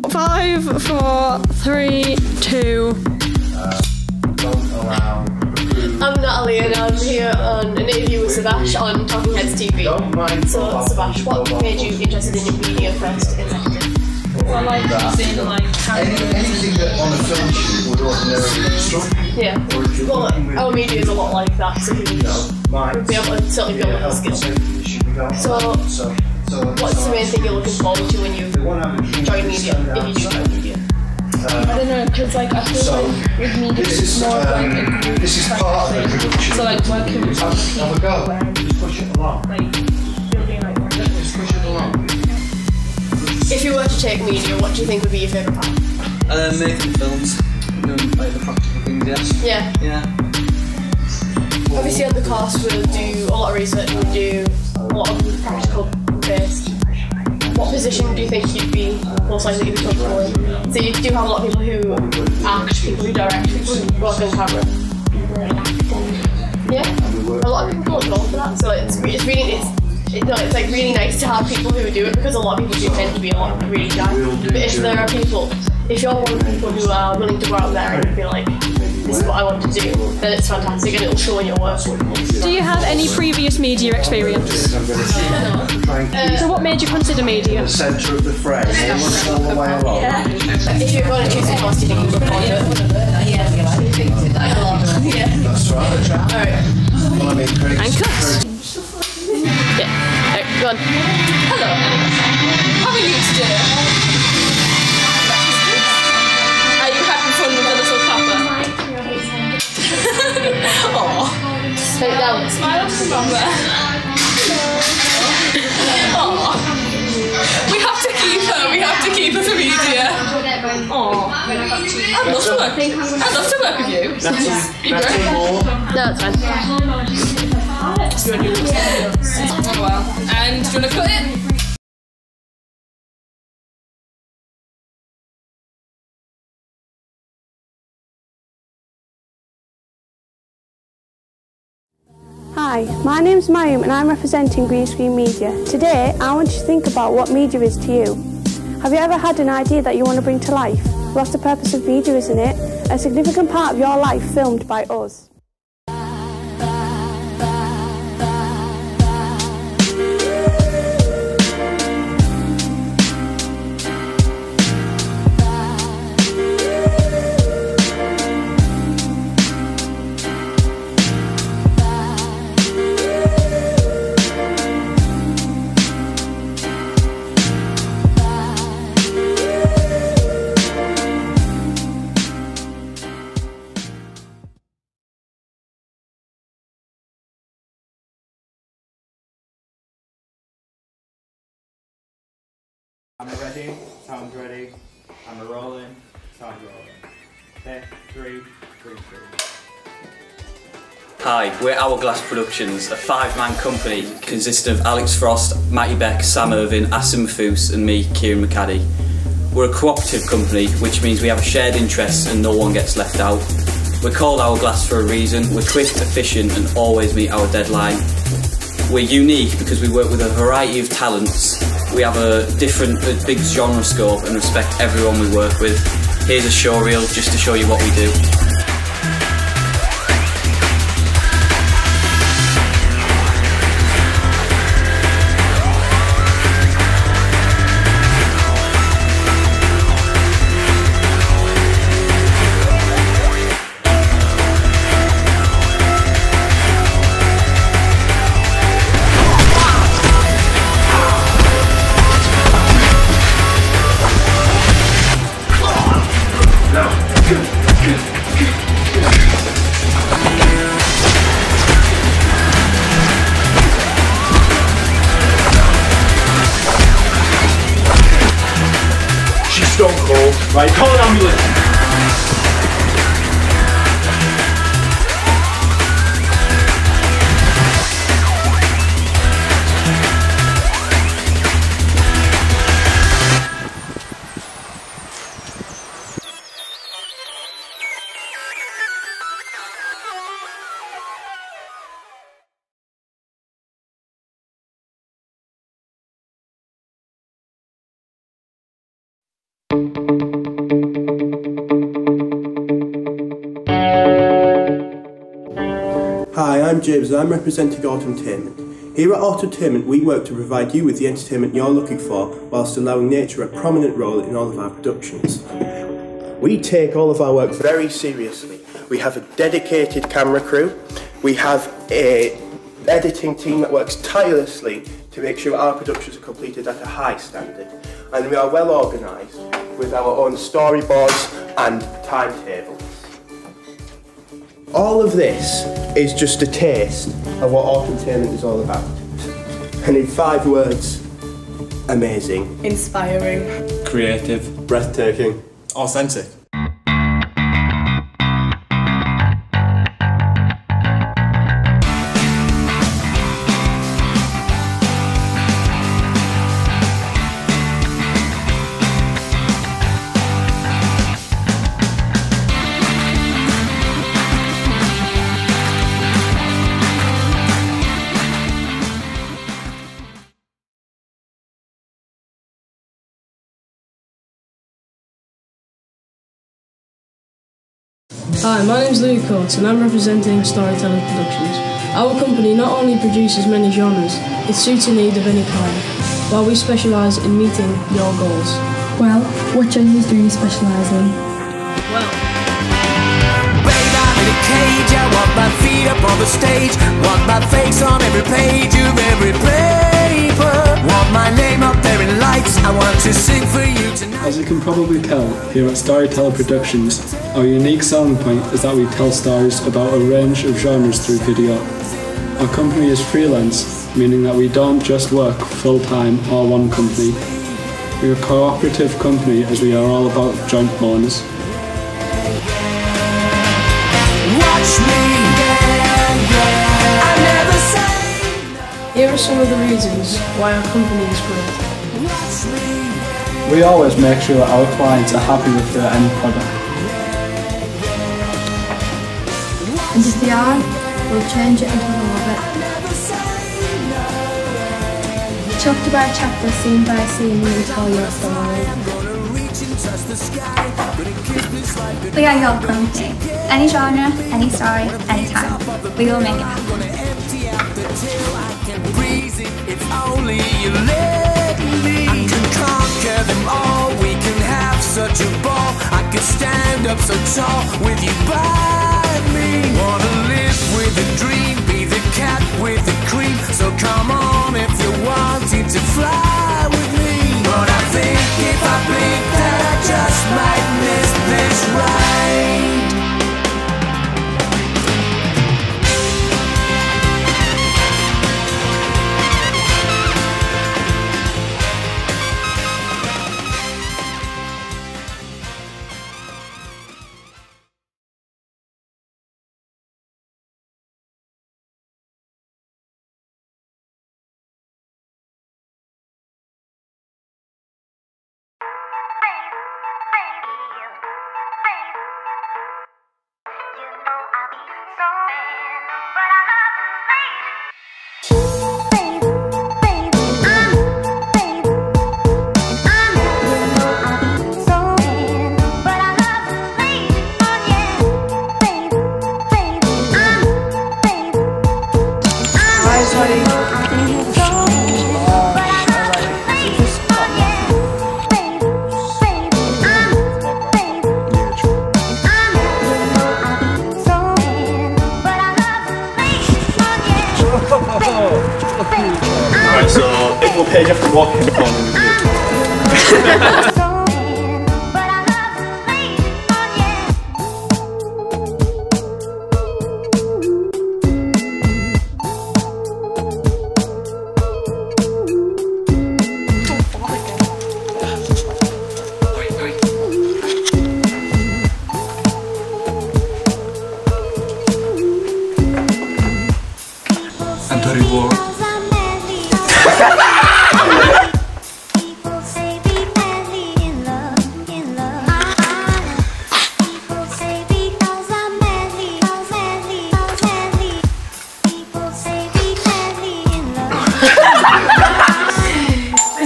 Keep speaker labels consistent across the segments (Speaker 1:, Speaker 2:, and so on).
Speaker 1: 5, 4, 3, 2.
Speaker 2: Don't allow.
Speaker 3: I'm Natalie and I'm here on an interview with Ssfc on Talking Heads TV.
Speaker 2: Don't mind.
Speaker 3: So Ssfc, what made you interested in media first in secondary?
Speaker 1: Well, like using like
Speaker 2: anything that on a film shoot would ordinarily be structured.
Speaker 3: Yeah. Well, our media is a lot like that, so you would be able to certainly build up a skill. So what's the main thing you're looking forward to when you join media, if you do join media?
Speaker 1: I don't know, because like I feel like with media it's more of like a group.
Speaker 2: This is part of the production.
Speaker 1: So like working with
Speaker 2: Have a go. Just push it along.
Speaker 1: like building like
Speaker 2: Just push it along.
Speaker 3: If you were to take media, what do you think would be your favourite part?
Speaker 4: Making films, doing like the practical things, yes.
Speaker 3: Yeah.
Speaker 4: Yeah.
Speaker 3: Obviously on the course we'll do a lot of research, we'll do a lot of practical based. What position do you think you'd be most likely to be comfortable in? So you do have a lot of people who act, people who direct, people who work on camera. Yeah, a lot of people don't go for that, so it's like really nice to have people who do it, because a lot of people do tend to be really shy. But if there are people, if you're one of the people who are willing to go out there and be like, this is what I want to do, then it's fantastic and it'll show in your work.
Speaker 1: Do you have any previous media experience? So what made you consider media?
Speaker 2: The centre of the frame, all the way along.
Speaker 3: If you're going to choose a course, do you think you can afford it? Yeah.
Speaker 2: That's right.
Speaker 3: Alright.
Speaker 2: Well, I mean,
Speaker 1: And cut.
Speaker 3: Yeah. Alright, go on.
Speaker 5: Hello. How are you
Speaker 1: from there. We have to keep her. We have to keep her for media. Aww. I'd love to work with you.
Speaker 2: Nothing more.
Speaker 3: No, it's fine.
Speaker 1: Oh well. And do you want to cut it?
Speaker 5: Hi, my name's Mayum and I'm representing Green Screen Media. Today, I want you to think about what media is to you. Have you ever had an idea that you want to bring to life? Well, that's the purpose of media, isn't it? A significant part of your life filmed by us.
Speaker 6: I'm ready, sound ready, I'm rolling, sound rolling. Okay, 3, 3, 3.
Speaker 4: Hi, we're Hourglass Productions, a 5-man company consisting of Alex Frost, Matty Beck, Sam Irvin, Asim Mafous and me, Kieran McCaddy. We're a cooperative company, which means we have a shared interest and no one gets left out. We're called Hourglass for a reason. We're quick, efficient and always meet our deadline. We're unique because we work with a variety of talents. We have a big genre scope and respect everyone we work with. Here's a show reel just to show you what we do.
Speaker 2: Stone cold. Right, call an ambulance.
Speaker 7: Hi, I'm James and I'm representing Autotainment. Here at Autotainment we work to provide you with the entertainment you're looking for whilst allowing nature a prominent role in all of our productions. We take all of our work very seriously. We have a dedicated camera crew, we have an editing team that works tirelessly to make sure our productions are completed at a high standard, and we are well organised with our own storyboards and timetables. All of this is just a taste of what Autotainment is all about. And in 5 words, amazing.
Speaker 3: Inspiring.
Speaker 6: Creative.
Speaker 7: Breathtaking.
Speaker 6: Authentic.
Speaker 8: Hi, my name's Louis Coates and I'm representing Storyteller Productions. Our company not only produces many genres, it suits a need of any kind, while we specialise in meeting your goals.
Speaker 9: Well, what genres do you specialise in?
Speaker 8: Well,
Speaker 10: babe, I'm in a cage, I want my feet up on the stage, want my face on every page of every paper, want my name up there in lights, I want to sing for you tonight.
Speaker 11: As you can probably tell, here at Storyteller Productions, our unique selling point is that we tell stories about a range of genres through video. Our company is freelance, meaning that we don't just work full-time or one company. We are a cooperative company as we are all about joint owners.
Speaker 8: Here are some of the reasons why our company is great.
Speaker 11: We always make sure that our clients are happy with their end product.
Speaker 9: And if they are, we'll change it until they love it. Chapter by chapter, scene by scene, we will tell your story.
Speaker 12: We are your company. Any genre, any story, anytime. We will make it happen.
Speaker 10: If only you let me, I can conquer them all. We can have such a ball. I could stand up so tall with you by me. Wanna live with a dream, be the cat with the cream. So come on if you wanted to fly with me. But I think if I blink that I just might miss this ride.
Speaker 7: Right, so if we'll page after walking the corner with you.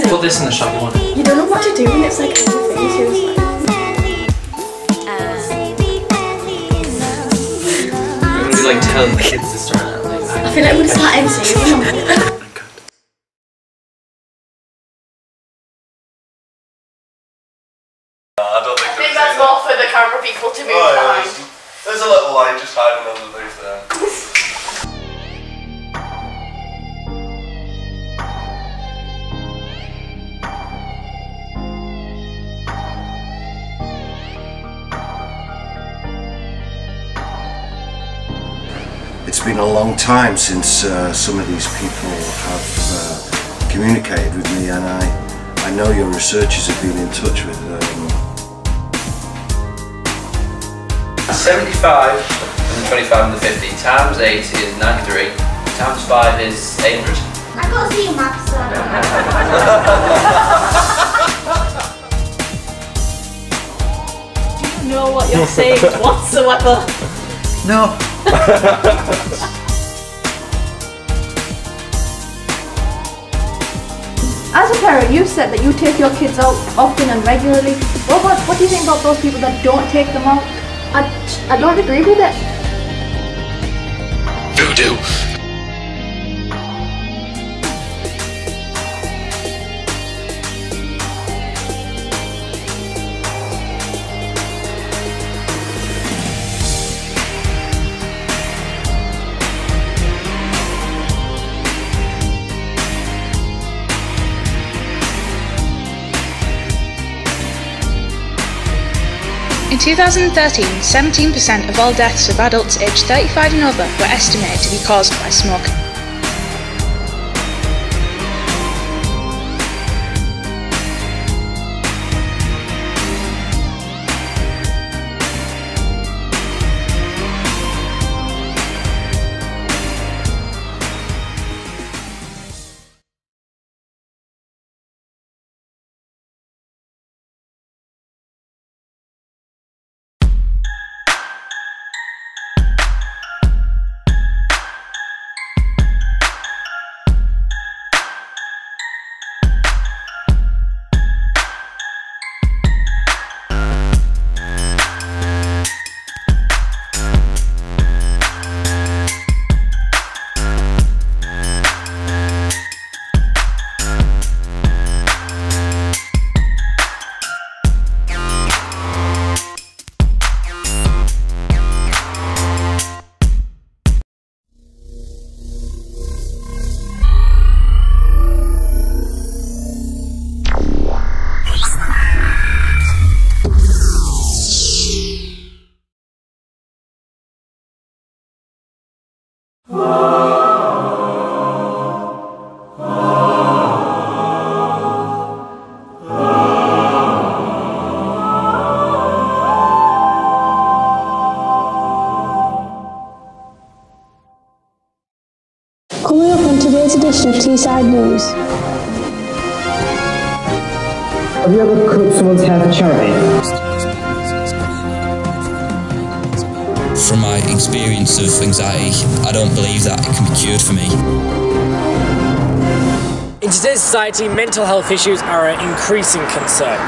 Speaker 13: Put this in the shop, you want it?
Speaker 3: You don't know what to do when it's like anything.
Speaker 13: We're gonna be like telling the kids to start out. Like,
Speaker 3: I feel like we're just not MCing. I think that's more for the camera people to move behind.
Speaker 2: There's a little light just hiding underneath there. It's been a long time since some of these people have communicated with me, and I know your researchers have been in touch with
Speaker 13: 75 and 25 and the 50 times 8 is 93, times 5 is 800.
Speaker 12: I can't see your maps, so
Speaker 3: Do you know what you're saying whatsoever?
Speaker 13: No.
Speaker 5: As a parent, you said that you take your kids out often and regularly. What do you think about those people that don't take them out? I don't agree with it.
Speaker 10: Voodoo.
Speaker 14: In 2013, 17% of all deaths of adults aged 35 and over were estimated to be caused by smoking.
Speaker 5: Merseyside News.
Speaker 15: Have you ever cut someone's hair for charity?
Speaker 16: From my experience of anxiety, I don't believe that it can be cured for me.
Speaker 17: In today's society, mental health issues are an increasing concern.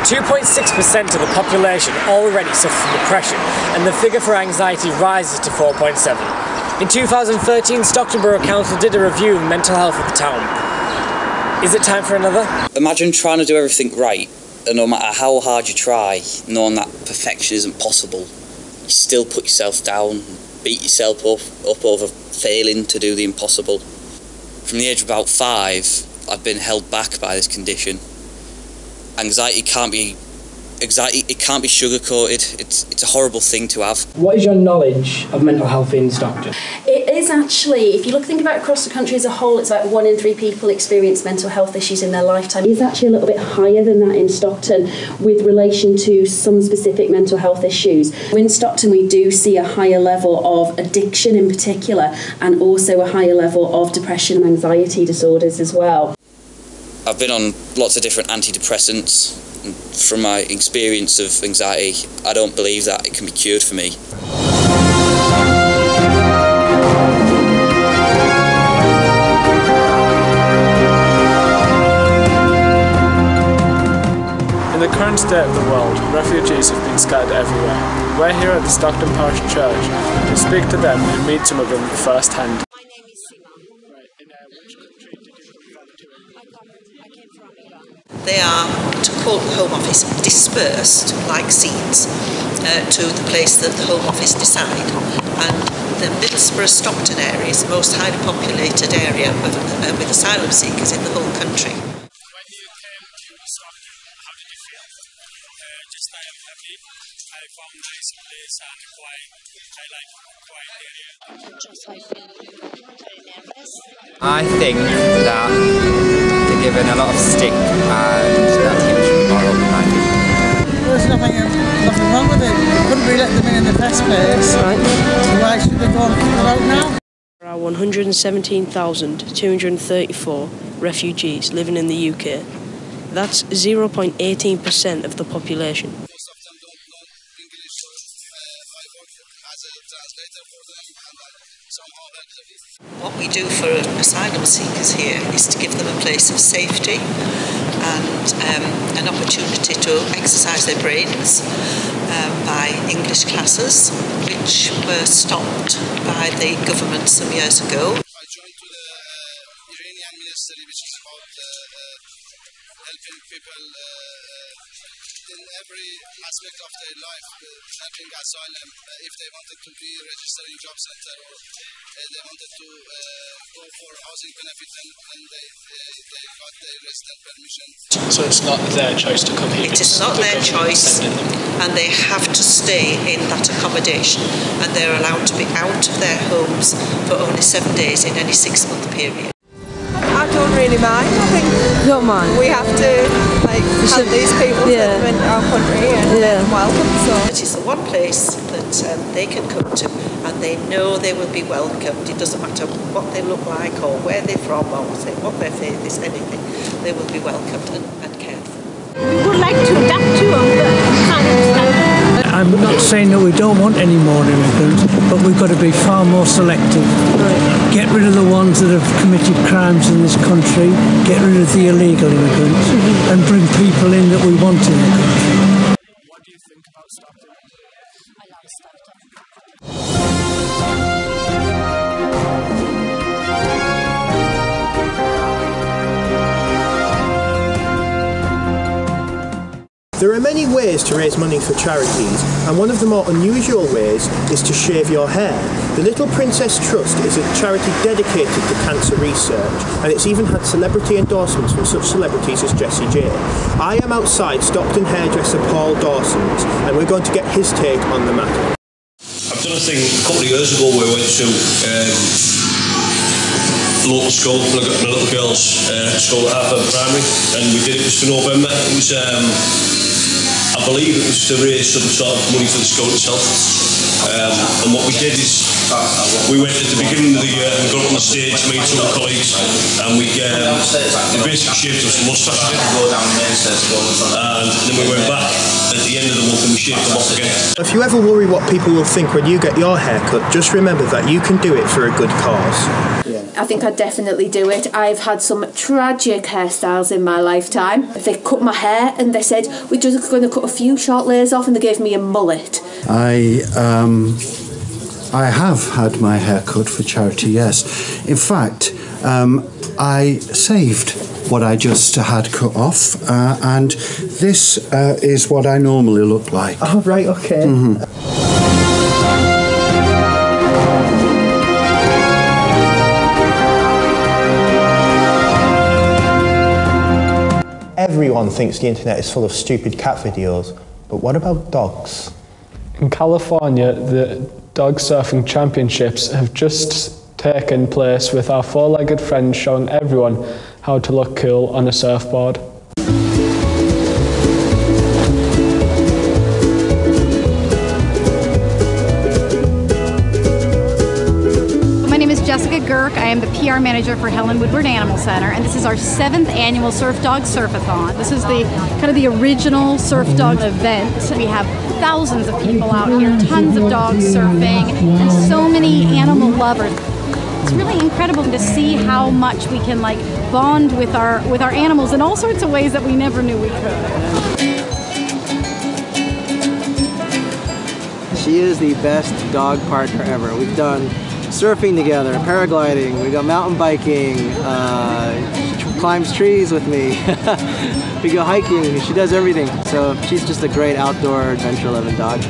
Speaker 17: 2.6% of the population already suffer from depression, and the figure for anxiety rises to 4.7%. In 2013, Stockton Borough Council did a review of mental health of the town. Is it time for another?
Speaker 4: Imagine trying to do everything right, and no matter how hard you try, knowing that perfection isn't possible, you still put yourself down, beat yourself up over failing to do the impossible. From the age of about 5, I've been held back by this condition. Anxiety can't be sugar-coated. It's a horrible thing to have.
Speaker 17: What is your knowledge of mental health in Stockton?
Speaker 18: It is actually, if you think about across the country as a whole, it's like 1 in 3 people experience mental health issues in their lifetime. It's actually a little bit higher than that in Stockton with relation to some specific mental health issues. In Stockton we do see a higher level of addiction in particular, and also a higher level of depression and anxiety disorders as well.
Speaker 4: I've been on lots of different antidepressants. From my experience of anxiety, I don't believe that it can be cured for me.
Speaker 11: In the current state of the world, refugees have been scattered everywhere. We're here at the Stockton Parish Church to speak to them and meet some of them firsthand.
Speaker 19: They are, to quote the Home Office, dispersed like seeds to the place that the Home Office decide. And the Middlesbrough-Stockton area is the most highly populated area with asylum seekers in the whole country.
Speaker 6: I think that they're given a lot of stick and that people should be more open-minded.
Speaker 20: There's nothing wrong with it. We couldn't be letting them in the first place. Right. So why should they go and kick them out now?
Speaker 8: There are 117,234 refugees living in the UK. That's 0.18% of the population.
Speaker 19: What we do for asylum seekers here is to give them a place of safety and an opportunity to exercise their brains by English classes, which were stopped by the government some years ago.
Speaker 21: In every aspect of their life, helping asylum, if they wanted to be registered in job center or they wanted to go for housing benefit and they got their resident permission.
Speaker 11: So it's not their choice to come here?
Speaker 19: It is not their choice, and they have to stay in that accommodation, and they're allowed to be out of their homes for only 7 days in any 6-month period.
Speaker 22: I don't really mind. I think
Speaker 8: don't mind.
Speaker 22: We have to have these people in our country and make them welcome. So
Speaker 19: it is the one place that they can come to, and they know they will be welcomed. It doesn't matter what they look like or where they're from or what their faith is, anything. They will be welcomed and cared for.
Speaker 22: We would like to adapt to them, but we can't understand.
Speaker 23: I'm not saying that we don't want any more immigrants, but we've got to be far more selective. Get rid of the ones that have committed crimes in this country, get rid of the illegal immigrants, and bring people in that we want in the country.
Speaker 11: What do you think about Stockton?
Speaker 12: I love Stockton.
Speaker 7: There are many ways to raise money for charities, and one of the more unusual ways is to shave your hair. The Little Princess Trust is a charity dedicated to cancer research, and it's even had celebrity endorsements from such celebrities as Jessie J. I am outside Stockton hairdresser Paul Dawson's, and we're going to get his take on the matter.
Speaker 24: I've done a thing a couple of years ago where we went to local school, my little girl's school at Harper Primary, and we did it for November. It was, I believe it was to raise some sort of money for the school itself. And what we did is We went at the beginning of the year and got up on the stage to meet some colleagues, and we basically shaved us moustaches, and then we went back at the end of the month and we shaved them off again.
Speaker 7: If you ever worry what people will think when you get your hair cut, just remember that you can do it for a good cause.
Speaker 1: I think I'd definitely do it. I've had some tragic hairstyles in my lifetime. They cut my hair and they said, we're just going to cut a few short layers off, and they gave me a mullet.
Speaker 2: I have had my hair cut for charity, yes. In fact, I saved what I just had cut off, and this is what I normally look like.
Speaker 7: Oh, right, okay. Everyone thinks the internet is full of stupid cat videos, but what about dogs?
Speaker 11: In California, the dog surfing championships have just taken place, with our four-legged friends showing everyone how to look cool on a surfboard.
Speaker 3: I am the PR manager for Helen Woodward Animal Center, and this is our 7th annual Surf Dog Surfathon. This is the kind of the original surf dog event. We have thousands of people out here, tons of dogs surfing, and so many animal lovers. It's really incredible to see how much we can like bond with our animals in all sorts of ways that we never knew we could.
Speaker 9: She is the best dog partner ever. We've done surfing together, paragliding, we go mountain biking, she climbs trees with me, we go hiking, she does everything. So she's just a great outdoor adventure loving dog.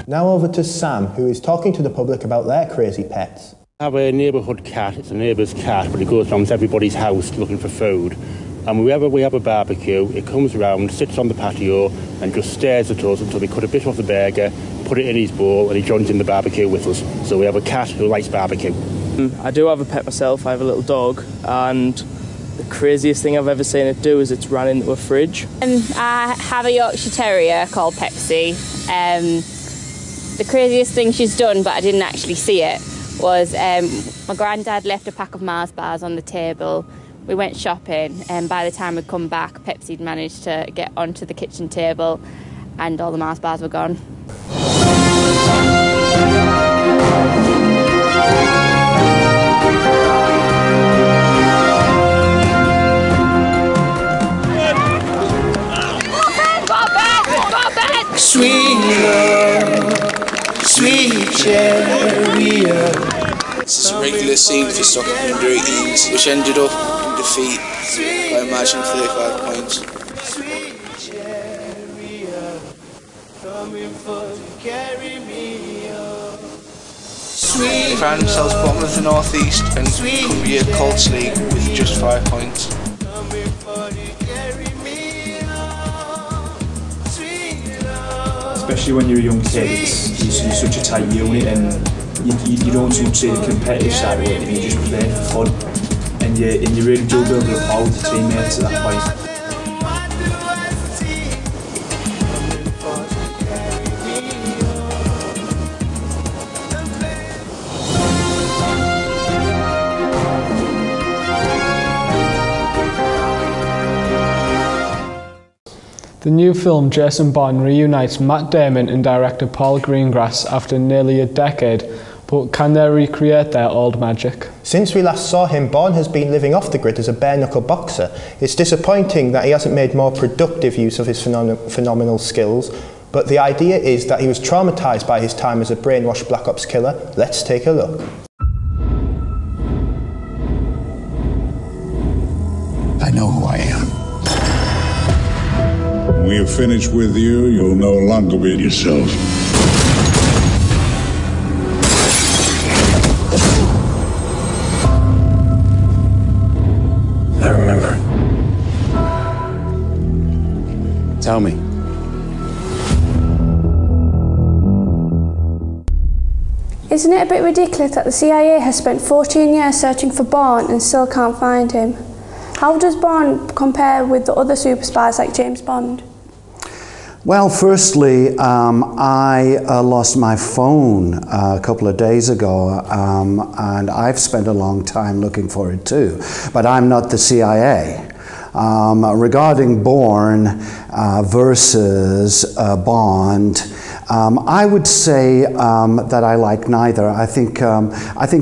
Speaker 7: Now over to Sam, who is talking to the public about their crazy pets.
Speaker 25: I have a neighbourhood cat. It's a neighbour's cat, but it goes around to everybody's house looking for food. And whenever we have a barbecue, it comes around, sits on the patio, and just stares at us until we cut a bit off the burger, put it in his bowl, and he joins in the barbecue with us. So we have a cat who likes barbecue.
Speaker 26: I do have a pet myself. I have a little dog, and the craziest thing I've ever seen it do is it's ran into a fridge.
Speaker 27: I have a Yorkshire Terrier called Pepsi. The craziest thing she's done, but I didn't actually see it, was my granddad left a pack of Mars bars on the table. We went shopping, and by the time we'd come back, Pepsi'd managed to get onto the kitchen table and all the Mars bars were gone.
Speaker 10: Sweet love, sweet chariot.
Speaker 28: This is a regular scene for soccer under 18s, which ended up in defeat by a margin of 35 points. They found themselves bottom of the North East and could be a Colts League with just 5 points.
Speaker 6: Especially when you're a young kid, you're such a tight unit, and you don't so much see the competitive side of it, and you just play for fun, and you really do build a rapport with the teammates at that point.
Speaker 11: The new film Jason Bourne reunites Matt Damon and director Paul Greengrass after nearly a decade, but can they recreate their old magic?
Speaker 7: Since we last saw him, Bourne has been living off the grid as a bare-knuckle boxer. It's disappointing that he hasn't made more productive use of his phenomenal skills, but the idea is that he was traumatised by his time as a brainwashed Black Ops killer. Let's take a look.
Speaker 29: I know who I am.
Speaker 30: When we are finished with you, you'll no longer be yourself.
Speaker 29: I remember. Tell me.
Speaker 5: Isn't it a bit ridiculous that the CIA has spent 14 years searching for Bourne and still can't find him? How does Bond compare with the other super spies like James Bond?
Speaker 2: Well, firstly, I lost my phone a couple of days ago, and I've spent a long time looking for it too, but I'm not the CIA. Regarding Bourne versus Bond, I would say that I like neither. I think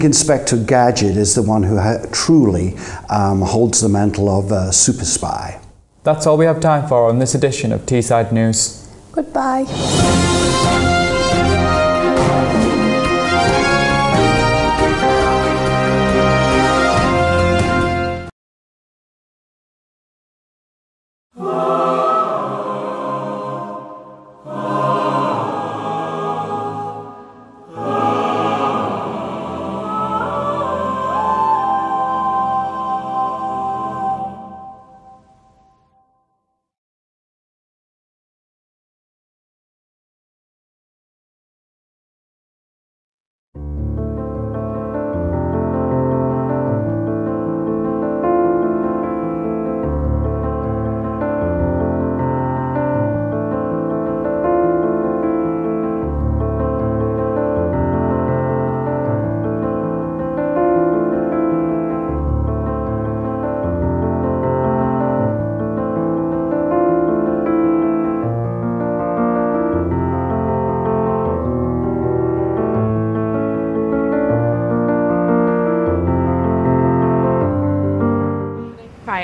Speaker 2: Inspector Gadget is the one who truly holds the mantle of super spy.
Speaker 4: That's all we have time for on this edition of Teesside News.
Speaker 5: Goodbye.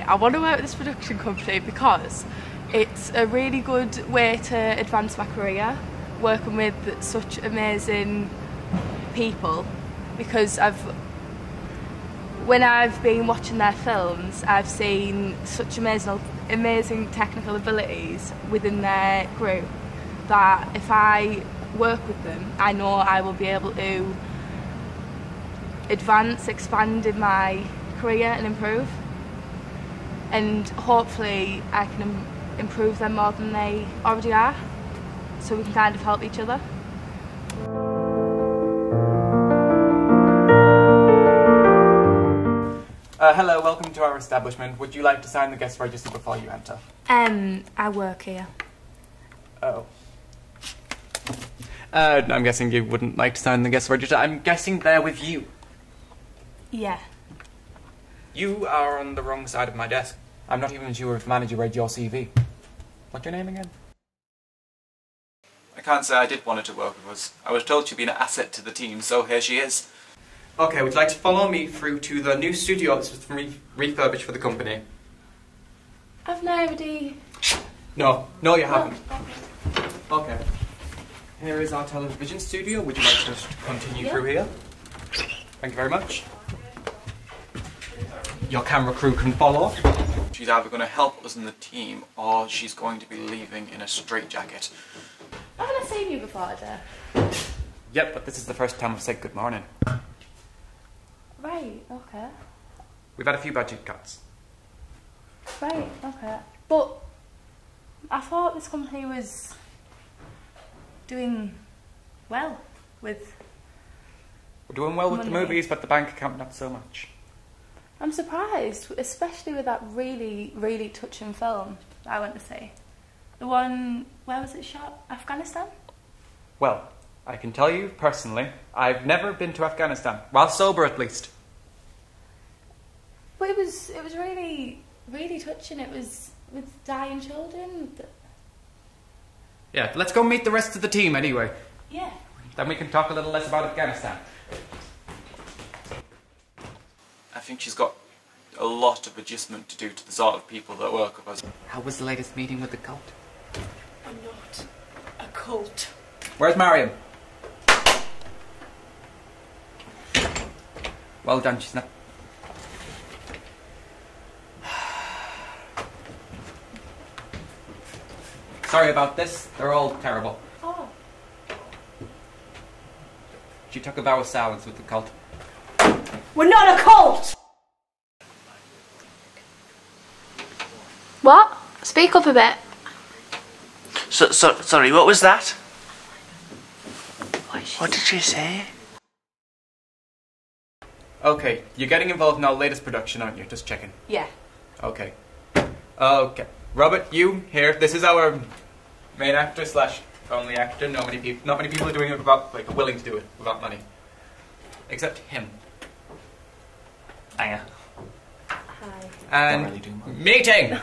Speaker 8: I want to work with this production company because it's a really good way to advance my career, working with such amazing people, because when I've been watching their films, I've seen such amazing technical abilities within their group that if I work with them, I know I will be able to expand in my career and improve. And hopefully I can improve them more than they already are, so we can kind of help each other.
Speaker 4: Hello, welcome to our establishment. Would you like to sign the guest register before you enter?
Speaker 8: I work here.
Speaker 4: Oh. I'm guessing you wouldn't like to sign the guest register. I'm guessing they're with you.
Speaker 8: Yeah.
Speaker 4: You are on the wrong side of my desk. I'm not even sure if the manager read your CV. What's your name again? I can't say I did want her to work with us. I was told she'd be an asset to the team, so here she is. Okay, would you like to follow me through to the new studio that's been refurbished for the company?
Speaker 8: I've nobody.
Speaker 4: No, you haven't. Okay. Here is our television studio. Would you like to just continue through here? Thank you very much. Your camera crew can follow. She's either going to help us in the team, or she's going to be leaving in a straitjacket.
Speaker 8: Haven't I seen you before, Dad?
Speaker 4: Yep, but this is the first time I've said good morning.
Speaker 8: Right, okay.
Speaker 4: We've had a few budget cuts.
Speaker 8: Right, okay. But I thought this company was doing well with...
Speaker 4: We're doing well with the
Speaker 8: money.
Speaker 4: movies, but the bank account not so much.
Speaker 8: I'm surprised, especially with that really, really touching film that I went to see. The one, where was it shot? Afghanistan?
Speaker 4: Well, I can tell you personally, I've never been to Afghanistan, while sober at least.
Speaker 8: But it was really, really touching. It was with dying children.
Speaker 4: Yeah, let's go meet the rest of the team anyway.
Speaker 8: Yeah.
Speaker 4: Then we can talk a little less about Afghanistan. I think she's got a lot of adjustment to do to the sort of people that work with us. How was the latest meeting with the cult?
Speaker 8: I'm not a cult.
Speaker 4: Where's Mariam? Well done, she's not... Sorry about this, they're all terrible.
Speaker 8: Oh.
Speaker 4: She took a vow of silence with the cult.
Speaker 8: We're not a cult!
Speaker 5: What? Speak up a bit.
Speaker 13: Sorry, what was that? What did she say?
Speaker 4: Okay, you're getting involved in our latest production, aren't you? Just checking.
Speaker 8: Yeah.
Speaker 4: Okay. Okay. Robert, you here. This is our main actor slash only actor. Not many people are doing it without, like, willing to do it without money. Except him.
Speaker 26: Hiya.
Speaker 12: Hi.
Speaker 4: And
Speaker 26: Not really doing much.
Speaker 4: meeting!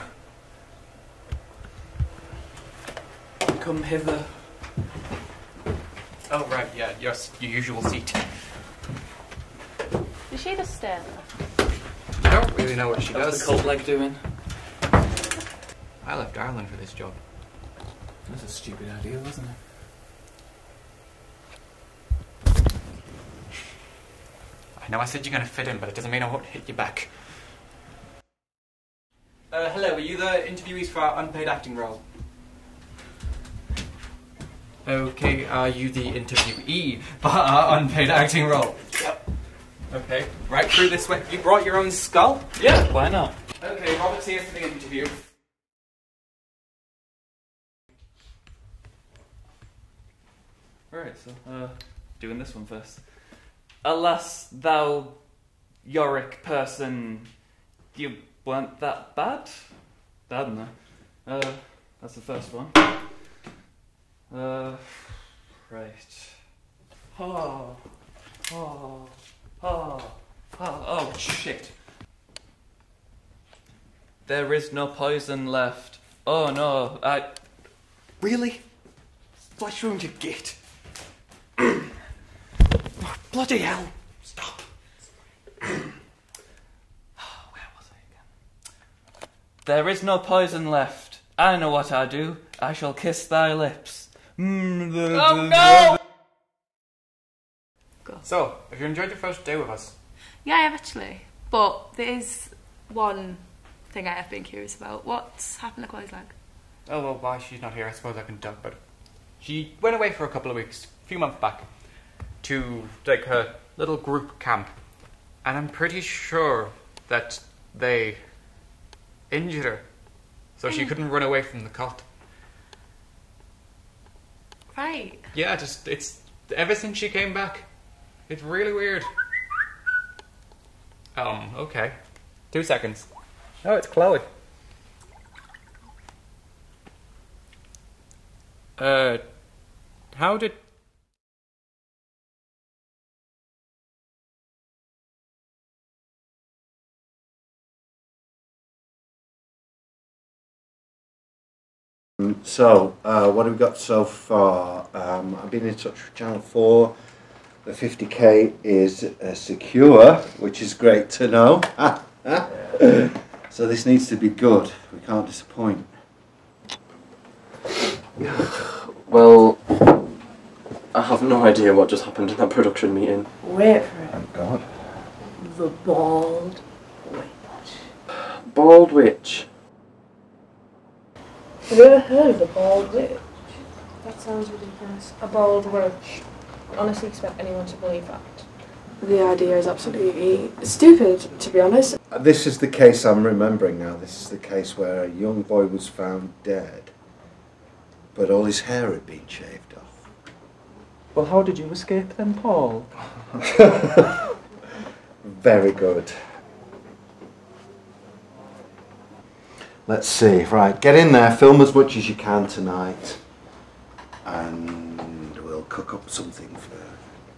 Speaker 26: Come hither.
Speaker 4: Oh, right, yeah, your usual seat.
Speaker 8: Did she just stay there?
Speaker 4: I don't really know what she
Speaker 26: What's
Speaker 4: does.
Speaker 26: the cold leg doing?
Speaker 4: I left Ireland for this job.
Speaker 26: That's a stupid idea, wasn't it?
Speaker 4: I know I said you're going to fit in, but it doesn't mean I won't hit you back. Hello, are you the interviewees for our unpaid acting role? Okay, are you the interviewee for our unpaid acting role? Yep. Okay, right through this way. You brought your own skull?
Speaker 26: Yeah, why not?
Speaker 4: Okay, Robert's here for the interview.
Speaker 26: Right, so, doing this one first. Alas, thou Yorick person, you weren't that bad? Bad, no. That's the first one. Right. Oh, shit. There is no poison left. Oh no,
Speaker 4: Really? What room to get? Oh, bloody hell! Stop.
Speaker 26: Where was I again? There is no poison left. I know what I do. I shall kiss thy lips.
Speaker 4: Oh no! So, have you enjoyed your first day with us?
Speaker 8: Yeah, I have actually. But there is one thing I have been curious about. What's happened to Chloe's leg?
Speaker 4: Oh, well, why she's not here, I suppose I can talk about it. She went away for a couple of weeks, a few months back, to, like, her little group camp. And I'm pretty sure that they injured her, so she couldn't run away from the cult.
Speaker 8: Right.
Speaker 4: Yeah, it's, ever since she came back, it's really weird. Okay. 2 seconds. Oh, it's Chloe. How did...
Speaker 2: So, what have we got so far? I've been in touch with Channel 4. The 50k is secure, which is great to know. So this needs to be good. We can't disappoint.
Speaker 14: Well, I have no idea what just happened in that production meeting.
Speaker 15: Wait for it.
Speaker 2: Thank God.
Speaker 15: The Bald Witch.
Speaker 14: Bald Witch?
Speaker 15: Have you ever heard of the Bald Witch? That sounds ridiculous. A bald witch. I honestly expect anyone to believe that. The idea is absolutely stupid, to be honest.
Speaker 2: This is the case I'm remembering now. This is the case where a young boy was found dead, but all his hair had been shaved off.
Speaker 26: Well, how did you escape then, Paul?
Speaker 2: Very good. Let's see. Right, get in there, film as much as you can tonight, and we'll cook up something for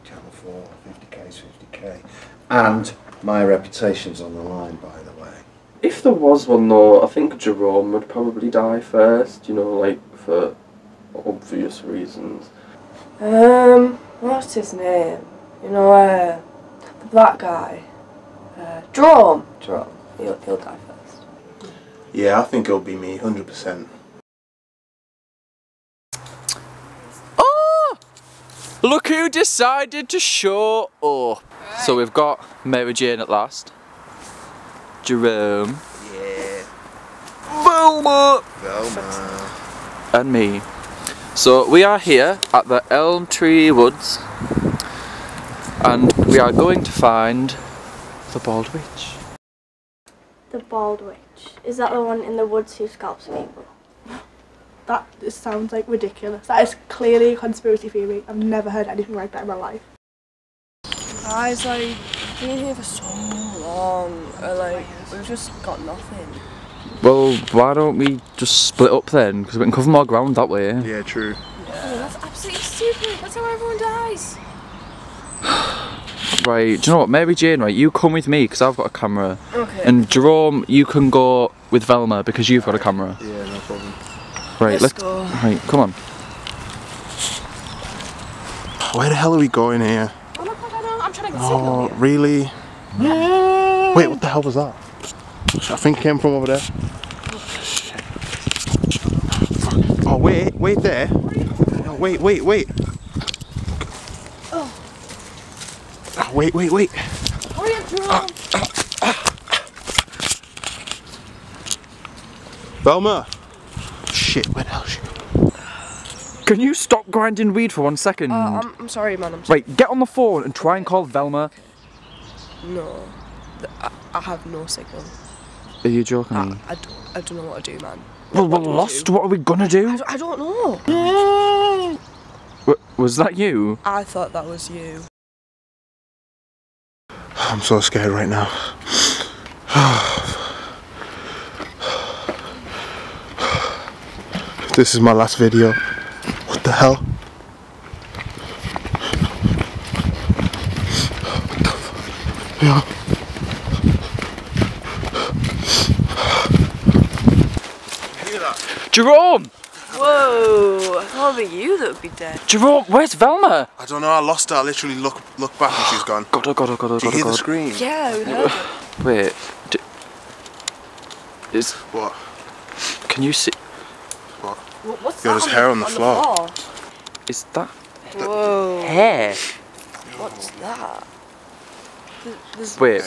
Speaker 2: Channel 4. 50k's 50k. And my reputation's on the line, by the way.
Speaker 14: If there was one though, I think Jerome would probably die first, you know, like, for obvious reasons.
Speaker 15: What's his name? You know, the black guy. Jerome. He'll die first.
Speaker 7: Yeah, I think it'll be me, 100%.
Speaker 26: Oh! Look who decided to show up. So we've got Mary Jane at last. Jerome.
Speaker 7: Yeah.
Speaker 26: Velma.
Speaker 7: Velma.
Speaker 26: And me. So we are here at the Elm Tree Woods, and we are going to find the Bald Witch.
Speaker 5: The Bald Witch. Is that the one in the woods who scalps people?
Speaker 15: That just sounds like ridiculous. That is clearly a conspiracy theory. I've never heard anything like that in my life. Guys, like, been here for so long. Like, we've just got nothing.
Speaker 26: Well, why don't we just split up then? Because we can cover more ground that way.
Speaker 1: Yeah, true.
Speaker 15: Yeah. Oh, that's absolutely stupid. That's how everyone dies.
Speaker 26: Right, do you know what? Mary Jane, right, you come with me because I've got a camera.
Speaker 15: Okay.
Speaker 26: And Jerome, you can go with Velma because you've got a camera.
Speaker 1: Yeah, no problem.
Speaker 26: Right,
Speaker 15: let's go.
Speaker 26: Right, come on.
Speaker 1: Where the hell are we going here?
Speaker 15: Oh, look, I'm trying to get
Speaker 1: Oh,
Speaker 15: signal here.
Speaker 1: really? Wait, what the hell was that? I think it came from over there. Shit. Oh, wait there. Oh, wait.
Speaker 15: Oh.
Speaker 1: Oh, wait.
Speaker 15: Hurry up, Jerome.
Speaker 1: Velma! Shit, where the hell is she?
Speaker 26: Can you stop grinding weed for 1 second?
Speaker 15: I'm sorry, man. I'm sorry.
Speaker 26: Right, get on the phone and try and call Velma.
Speaker 15: No. I have no signal.
Speaker 26: Are you joking?
Speaker 15: I don't know what to do, man.
Speaker 26: Well, we're lost. What are we gonna do?
Speaker 15: I don't know.
Speaker 26: Was that you?
Speaker 15: I thought that was you.
Speaker 1: I'm so scared right now. This is my last video. What the hell? What the fuck? Yeah. Hear that?
Speaker 26: Jerome!
Speaker 15: Whoa! I thought it was you that would be dead.
Speaker 26: Jerome, where's Velma?
Speaker 1: I don't know, I lost her. I literally look back and she's gone.
Speaker 26: God.
Speaker 1: Did you hear the scream?
Speaker 15: Yeah, we heard it.
Speaker 26: Wait. Is...
Speaker 1: What?
Speaker 26: Can you see...
Speaker 1: What?
Speaker 15: What's
Speaker 1: Yo,
Speaker 15: that
Speaker 26: Oh
Speaker 1: there's hair on the floor.
Speaker 26: Is that...
Speaker 15: Whoa.
Speaker 26: hair?
Speaker 15: What's that?
Speaker 26: Wait,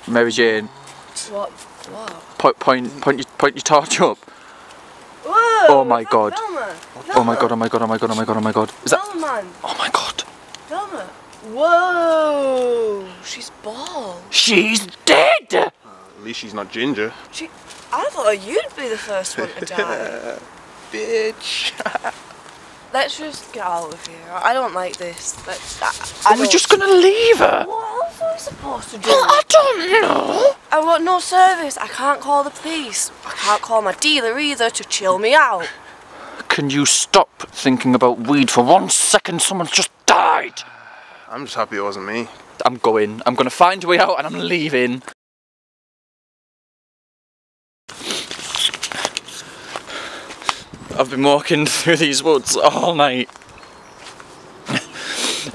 Speaker 26: Mary Jane.
Speaker 15: What?
Speaker 26: Point your torch up.
Speaker 15: Whoa!
Speaker 26: Oh my god.
Speaker 15: Velma.
Speaker 26: Oh my god. Is that...
Speaker 15: Velma, man.
Speaker 26: Oh my god.
Speaker 15: Velma. Whoa! She's bald.
Speaker 26: She's dead!
Speaker 1: At least she's not ginger.
Speaker 15: I thought you'd be the first one to die.
Speaker 1: Bitch.
Speaker 15: Let's just get out of here. I don't like this.
Speaker 26: Are we just gonna leave her?
Speaker 15: What else are we supposed to do?
Speaker 26: I don't know.
Speaker 15: I want no service. I can't call the police. I can't call my dealer either to chill me out.
Speaker 26: Can you stop thinking about weed for 1 second? Someone's just died.
Speaker 1: I'm just happy it wasn't me.
Speaker 26: I'm going. I'm gonna find a way out and I'm leaving. I've been walking through these woods all night.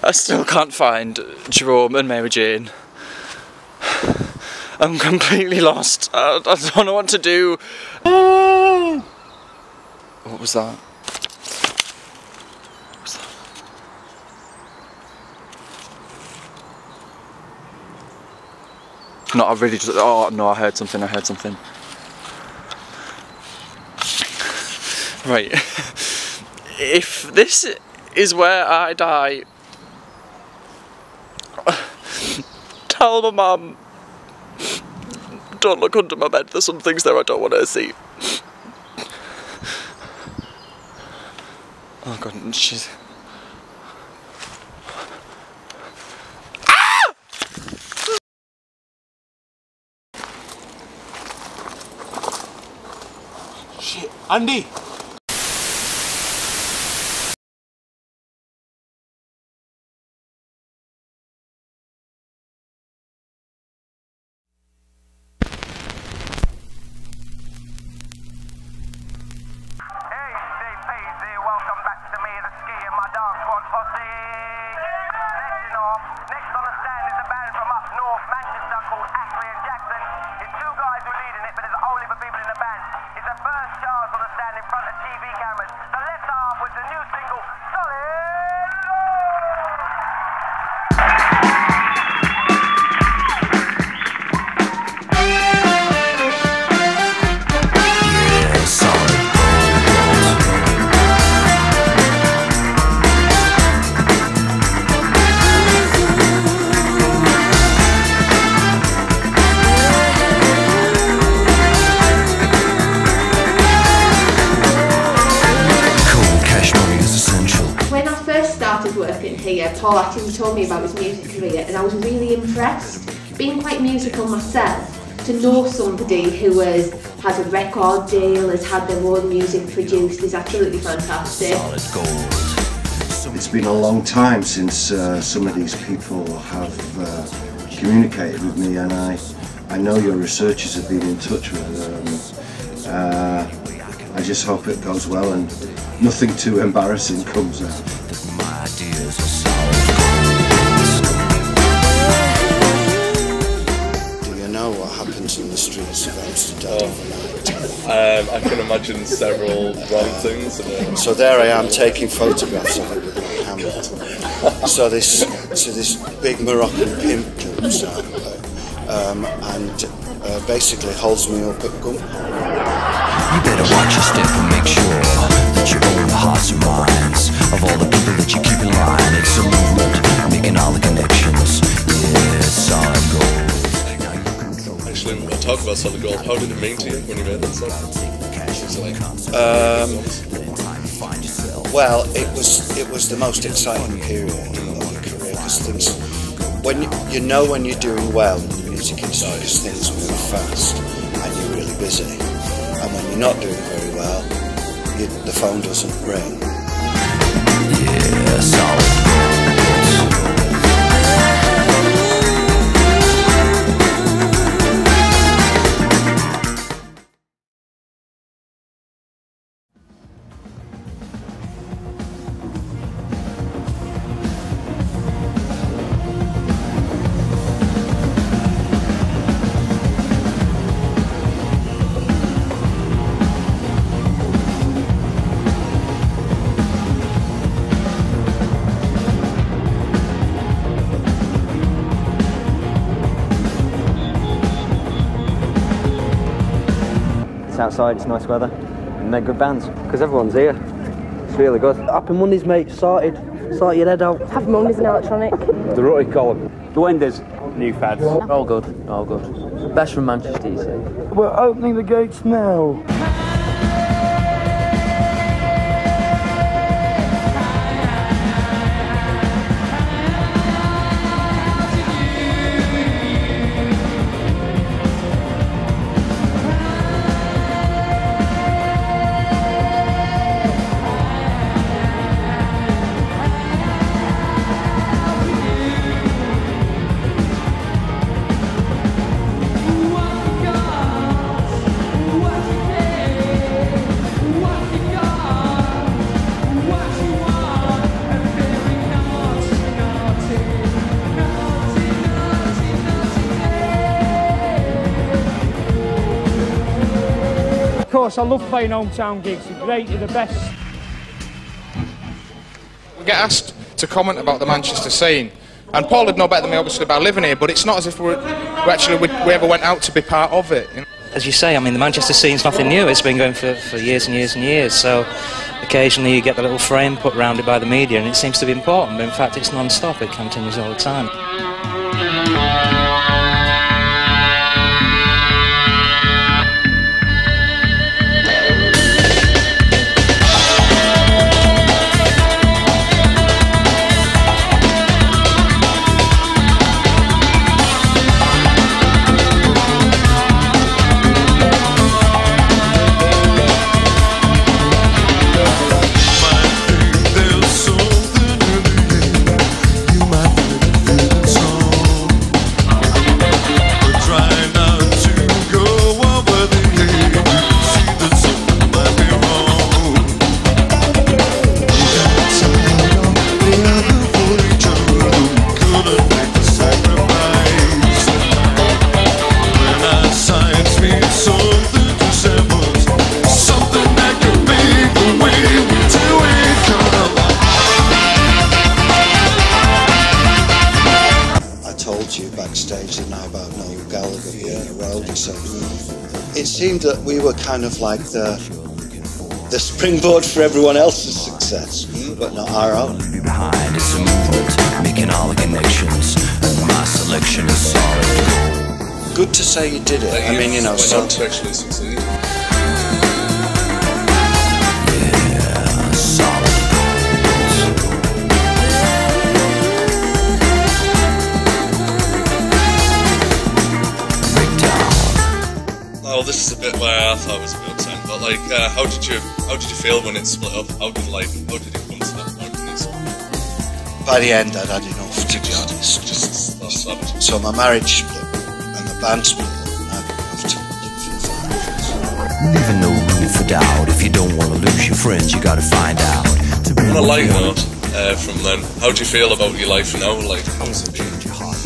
Speaker 26: I still can't find Jerome and Mary Jane. I'm completely lost. I don't know what to do. What was that? No, I really just... Oh no, I heard something. Right. If this is where I die, tell my mum, don't look under my bed, there's some things there I don't want her to see. Oh god, she's...
Speaker 1: Shit, Andy!
Speaker 3: first started working here, Paul actually told me about his music career and I was really impressed. Being quite musical myself, to know somebody who has a record deal, has had their own music produced is absolutely fantastic.
Speaker 2: It's been a long time since some of these people have communicated with me, and I know your researchers have been in touch with them. I just hope it goes well and nothing too embarrassing comes out. Do you know what happens in the streets of Amsterdam overnight?
Speaker 1: I can imagine several wrong things.
Speaker 2: So there I am taking photographs of it with my camera. So this big Moroccan pimp comes out and basically holds me up at gunpoint.
Speaker 10: You better watch your step and make sure that you own the hearts and minds of all the people that you keep in line. It's a movement, making all the connections. Yeah, it's solid gold.
Speaker 1: Actually, we'll talk about solid gold. How did it mean to you when you made that song?
Speaker 2: Well, it was the most exciting period of my career, because things, when you're doing well in the music industry, because things move fast and you're really busy. And when you're not doing very well, the phone doesn't ring.
Speaker 10: Yeah, solid.
Speaker 9: It's outside, it's nice weather, and they're good bands, because everyone's here. It's really good. Happy Mondays, mate, sorted. Sort your head out.
Speaker 15: Happy Mondays and electronic.
Speaker 25: The rooty column. The Wendy's. New fads.
Speaker 14: All good, all good. Best from Manchester, you say?
Speaker 25: We're opening the gates now.
Speaker 16: Of course, I love playing hometown gigs. They're great, you're the best.
Speaker 17: We get asked to comment about the Manchester scene, and Paul would know better than me obviously about living here, but it's not as if we ever went out to be part of it. You know?
Speaker 18: As you say, I mean, the Manchester scene's nothing new. It's been going for years and years and years, so occasionally you get the little frame put around it by the media and it seems to be important, but in fact it's non-stop, it continues all the time.
Speaker 2: It seemed that we were kind of like the springboard for everyone else's success, but not our own.
Speaker 10: Behind it's a movement, making all the connections, and my selection is solid.
Speaker 2: Good to say you did it. I mean, you know, so
Speaker 1: to actually succeed.
Speaker 10: Yeah, solid.
Speaker 6: know, this is a bit where I thought it was a bit upsetting, but like, how did you feel when it split up? How did it come to that point?
Speaker 2: By the end, I'd had enough, to be honest. So my marriage split and the band split up, and I didn't have to live for 5 years.
Speaker 10: Leaving no room for doubt. If you don't want to lose your friends, you got to find out.
Speaker 6: On a light note, from then, how do you feel about your life now? Like, how's it changed your heart?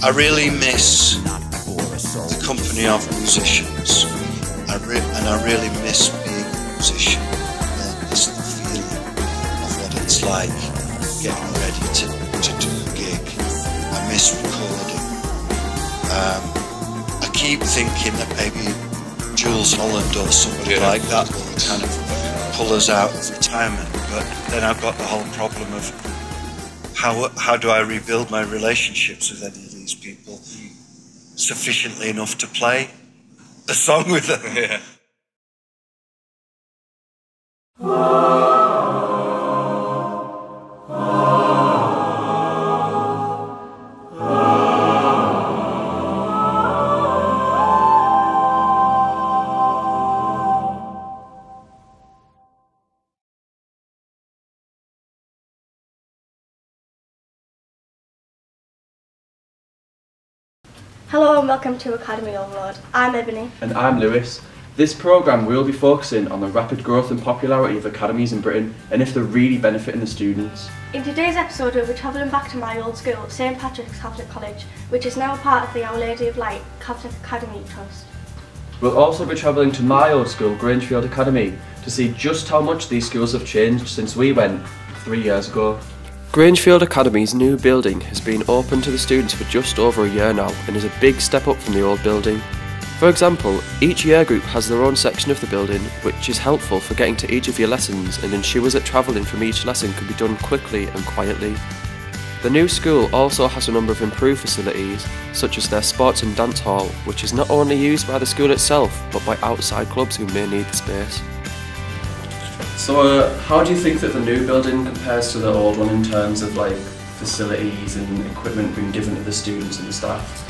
Speaker 2: I really miss the company of musicians, and I really miss being a musician. I miss the feeling of what it's like getting ready to do a gig. I miss recording. I keep thinking that maybe Jules Holland or somebody like that will kind of pull us out of retirement, but then I've got the whole problem of how do I rebuild my relationships with any of these people sufficiently enough to play a song with them?
Speaker 6: Yeah.
Speaker 5: Hello and welcome to Academy Overload. I'm Ebony.
Speaker 14: And I'm Lewis. This programme will be focusing on the rapid growth and popularity of academies in Britain and if they're really benefiting the students.
Speaker 5: In today's episode we'll be travelling back to my old school, St Patrick's Catholic College, which is now part of the Our Lady of Light Catholic Academy Trust.
Speaker 14: We'll also be travelling to my old school, Grangefield Academy, to see just how much these schools have changed since we went 3 years ago. Grangefield Academy's new building has been open to the students for just over a year now and is a big step up from the old building. For example, each year group has their own section of the building, which is helpful for getting to each of your lessons and ensures that travelling from each lesson can be done quickly and quietly. The new school also has a number of improved facilities, such as their sports and dance hall, which is not only used by the school itself, but by outside clubs who may need the space. So how do you think that the new building compares to the old one in terms of like facilities and equipment being given to the students and the staff?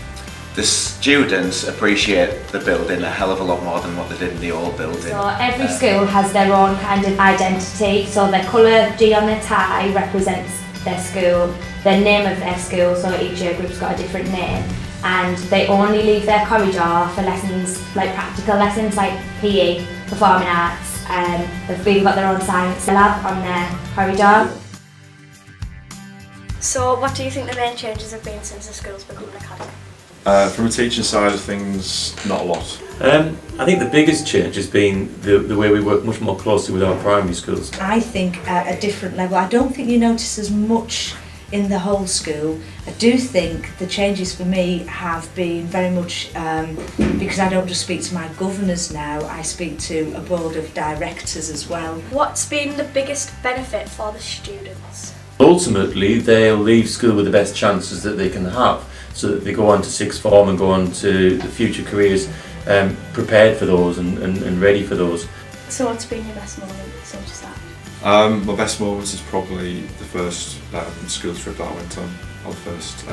Speaker 11: The students appreciate the building a hell of a lot more than what they did in the old building.
Speaker 19: So every school has their own kind of identity, so their colour G on their tie represents their school, the name of their school, so each year group's got a different name, and they only leave their corridor for lessons like practical lessons like PE, performing arts. They've even got their own science lab on their corridor.
Speaker 5: So what do you think the main changes have been since the school's become an academy?
Speaker 20: From a teaching side of things, not a lot.
Speaker 21: I think the biggest change has been the way we work much more closely with our primary schools.
Speaker 22: I think at a different level. I don't think you notice as much in the whole school. I do think the changes for me have been very much because I don't just speak to my governors now, I speak to a board of directors as well.
Speaker 5: What's been the biggest benefit for the students?
Speaker 21: Ultimately, they'll leave school with the best chances that they can have, so that they go on to sixth form and go on to the future careers prepared for those and ready for those.
Speaker 5: So what's been your best moment since that?
Speaker 6: My best moments is probably the first school trip that I went on the first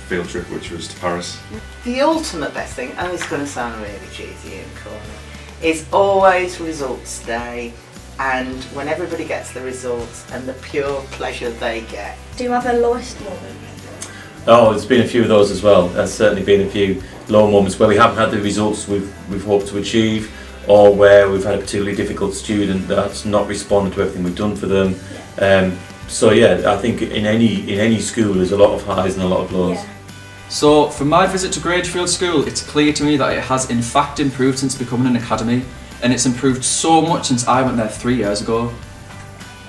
Speaker 6: field trip, which was to Paris.
Speaker 23: The ultimate best thing, and it's going to sound really cheesy and corny, is always results day, and when everybody gets the results and the pure pleasure they get.
Speaker 5: Do you have a lowest moment?
Speaker 21: Oh, there's been a few of those as well. There's certainly been a few low moments where we haven't had the results we've hoped to achieve, or where we've had a particularly difficult student that's not responded to everything we've done for them. So yeah, I think in any school there's a lot of highs and a lot of lows.
Speaker 5: Yeah.
Speaker 14: So from my visit to Grangefield School, it's clear to me that it has in fact improved since becoming an academy, and it's improved so much since I went there 3 years ago.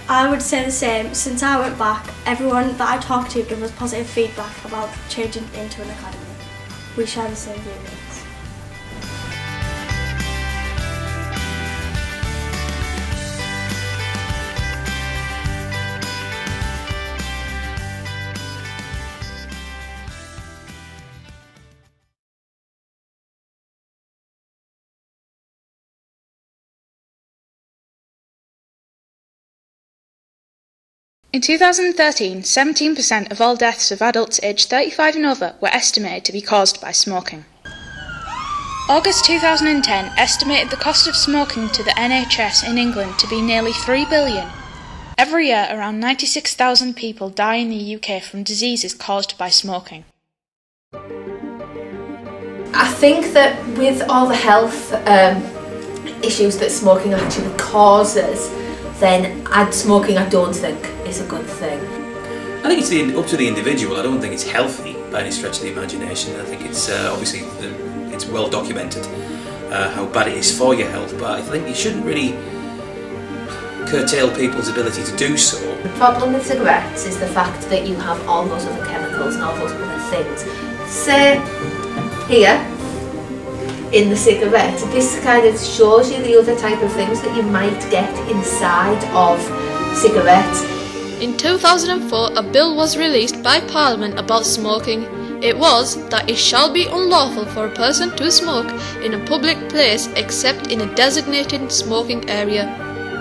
Speaker 5: I would say the same. Since I went back, everyone that I talked to gave us positive feedback about changing into an academy. We share the same views.
Speaker 4: In 2013, 17% of all deaths of adults aged 35 and over were estimated to be caused by smoking. August 2010 estimated the cost of smoking to the NHS in England to be nearly £3 billion. Every year, around 96,000 people die in the UK from diseases caused by smoking.
Speaker 3: I think that with all the health issues that smoking actually causes, then smoking I don't think is a good thing.
Speaker 7: I think it's up to the individual. I don't think it's healthy by any stretch of the imagination. I think it's obviously it's well documented how bad it is for your health, but I think you shouldn't really curtail people's ability to do so.
Speaker 3: The problem with cigarettes is the fact that you have all those other chemicals and all those other things. Say, here, in the cigarette, this kind of shows you the other type of things that you might get inside of cigarettes.
Speaker 8: In 2004, a bill was released by Parliament about smoking. It was that it shall be unlawful for a person to smoke in a public place except in a designated smoking area.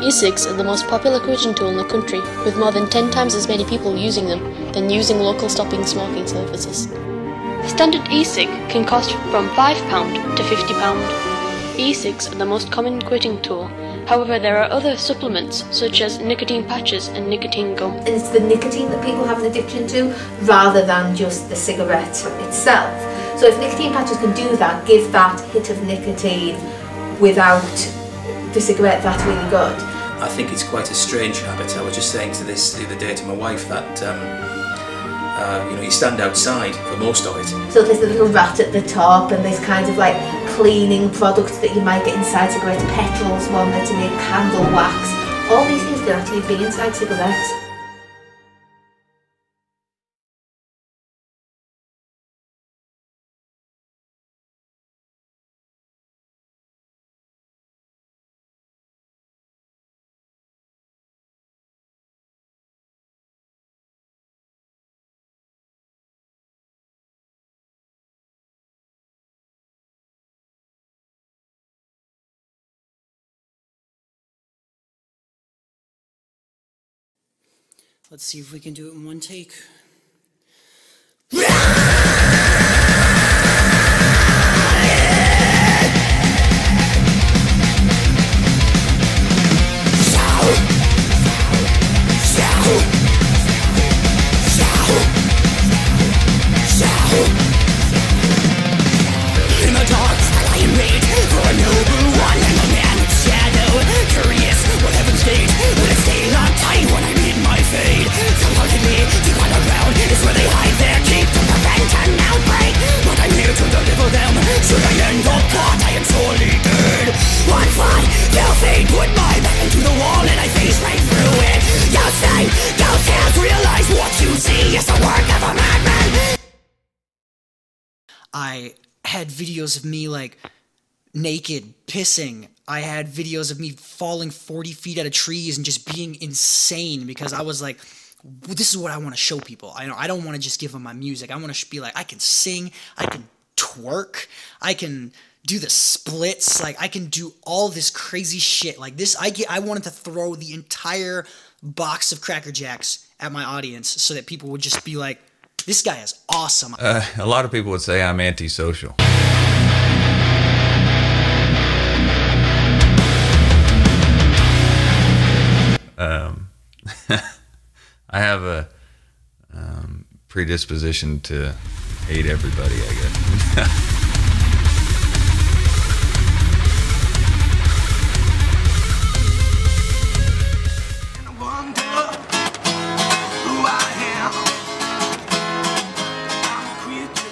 Speaker 12: E-cigs are the most popular quitting tool in the country, with more than 10 times as many people using them than using local stopping smoking services. A standard e-cig can cost from £5 to £50. E-cigs are the most common quitting tool. However, there are other supplements such as nicotine patches and nicotine gum.
Speaker 3: And it's the nicotine that people have an addiction to rather than just the cigarette itself. So if nicotine patches can do that, give that hit of nicotine without the cigarette, that's really good.
Speaker 7: I think it's quite a strange habit. I was just saying to this the other day to my wife that you know, you stand outside for most of it.
Speaker 3: So there's the little rat at the top, and there's kind of like cleaning products that you might get inside cigarettes, petals, one that's made candle wax. All these things can actually be inside cigarettes.
Speaker 13: Let's see if we can do it in one take.
Speaker 10: In the dark, I lie in wait for a noble one and a man with shadow. Curious what heaven's gate will it stay locked tight when I meet my fate. Supposedly, deep underground is where they hide their keep to prevent an outbreak. But I'm here to deliver them. Should I end the plot, I am surely dead. One fly, till fate put my back into the wall and I face right through it. You say, you can't realize what you see is the work of a madman.
Speaker 13: I had videos of me like naked pissing. I had videos of me falling 40 feet out of trees and just being insane because I was like, this is what I want to show people. I don't want to just give them my music. I want to be like, I can sing, I can twerk, I can do the splits, like I can do all this crazy shit. Like this, I wanted to throw the entire box of Cracker Jacks at my audience so that people would just be like, this guy is awesome.
Speaker 24: A lot of people would say I'm antisocial. I have a predisposition to hate everybody, I guess.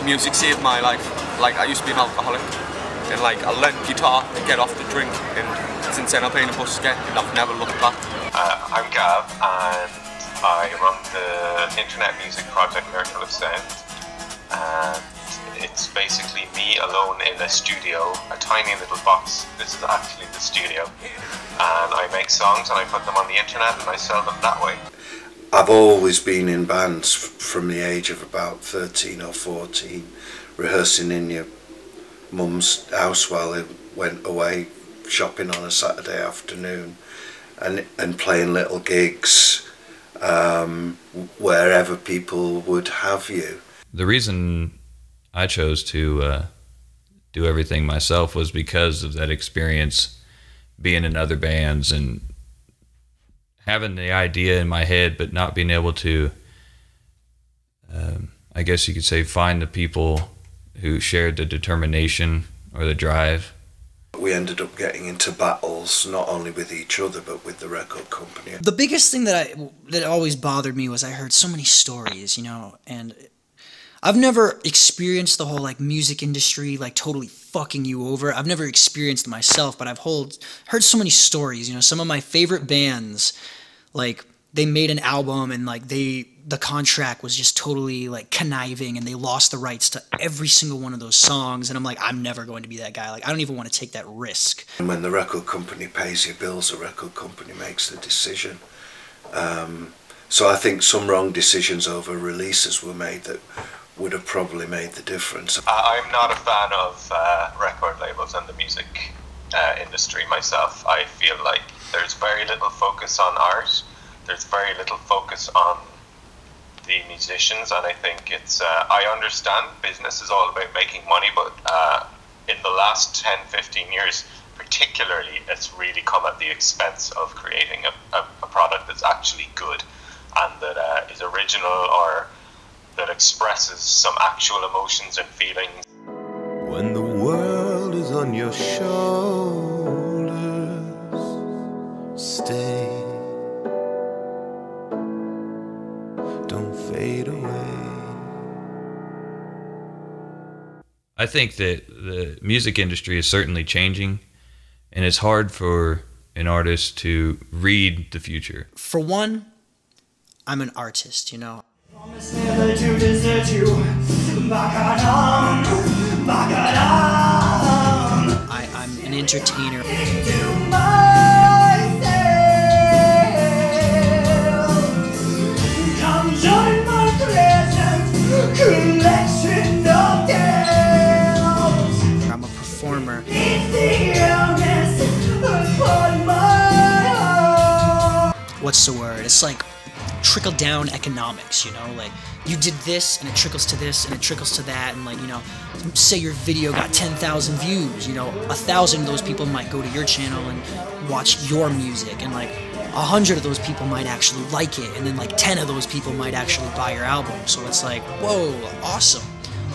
Speaker 27: Music saved my life. Like, I used to be an alcoholic, and like I learned guitar to get off the drink, and since then I've been a busker and I've never looked back.
Speaker 28: I'm Gav, and I run the internet music project Miracle of Sound, and it's basically me alone in a studio, a tiny little box. This is actually the studio, and I make songs and I put them on the internet and I sell them that way.
Speaker 2: I've always been in bands from the age of about 13 or 14, rehearsing in your mum's house while they went away shopping on a Saturday afternoon, and playing little gigs wherever people would have you.
Speaker 1: The reason I chose to do everything myself was because of that experience being in other bands and having the idea in my head but not being able to, I guess you could say, find the people who shared the determination or the drive.
Speaker 2: We ended up getting into battles not only with each other but with the record company.
Speaker 13: The biggest thing that always bothered me was I heard so many stories, you know, and I've never experienced the whole like music industry like totally fucking you over. I've never experienced it myself, but I've heard so many stories, you know. Some of my favorite bands, like, they made an album and like the contract was just totally like conniving and they lost the rights to every single one of those songs, and I'm like, I'm never going to be that guy. Like, I don't even want to take that risk.
Speaker 2: And when the record company pays your bills, the record company makes the decision. So I think some wrong decisions over releases were made that would have probably made the difference.
Speaker 28: I'm not a fan of record labels and the music industry myself. I feel like there's very little focus on art. There's very little focus on the musicians, and I think it's, I understand business is all about making money, but in the last 10, 15 years particularly, it's really come at the expense of creating a product that's actually good and that is original or that expresses some actual emotions and feelings.
Speaker 10: When the world is on your shoulders, stay. Don't fade away.
Speaker 1: I think that the music industry is certainly changing, and it's hard for an artist to read the future.
Speaker 13: For one, I'm an artist, you know.
Speaker 10: Promise never to desert you.
Speaker 13: I'm an entertainer.
Speaker 10: Come join my pleasant collection of tales.
Speaker 13: I'm a performer.
Speaker 10: It's the illness upon my heart.
Speaker 13: What's the word? It's like trickle down economics, you know, like you did this and it trickles to this and it trickles to that, and like, you know, say your video got 10,000 views, you know, 1,000 of those people might go to your channel and watch your music, and like 100 of those people might actually like it, and then like 10 of those people might actually buy your album. So it's like, whoa, awesome.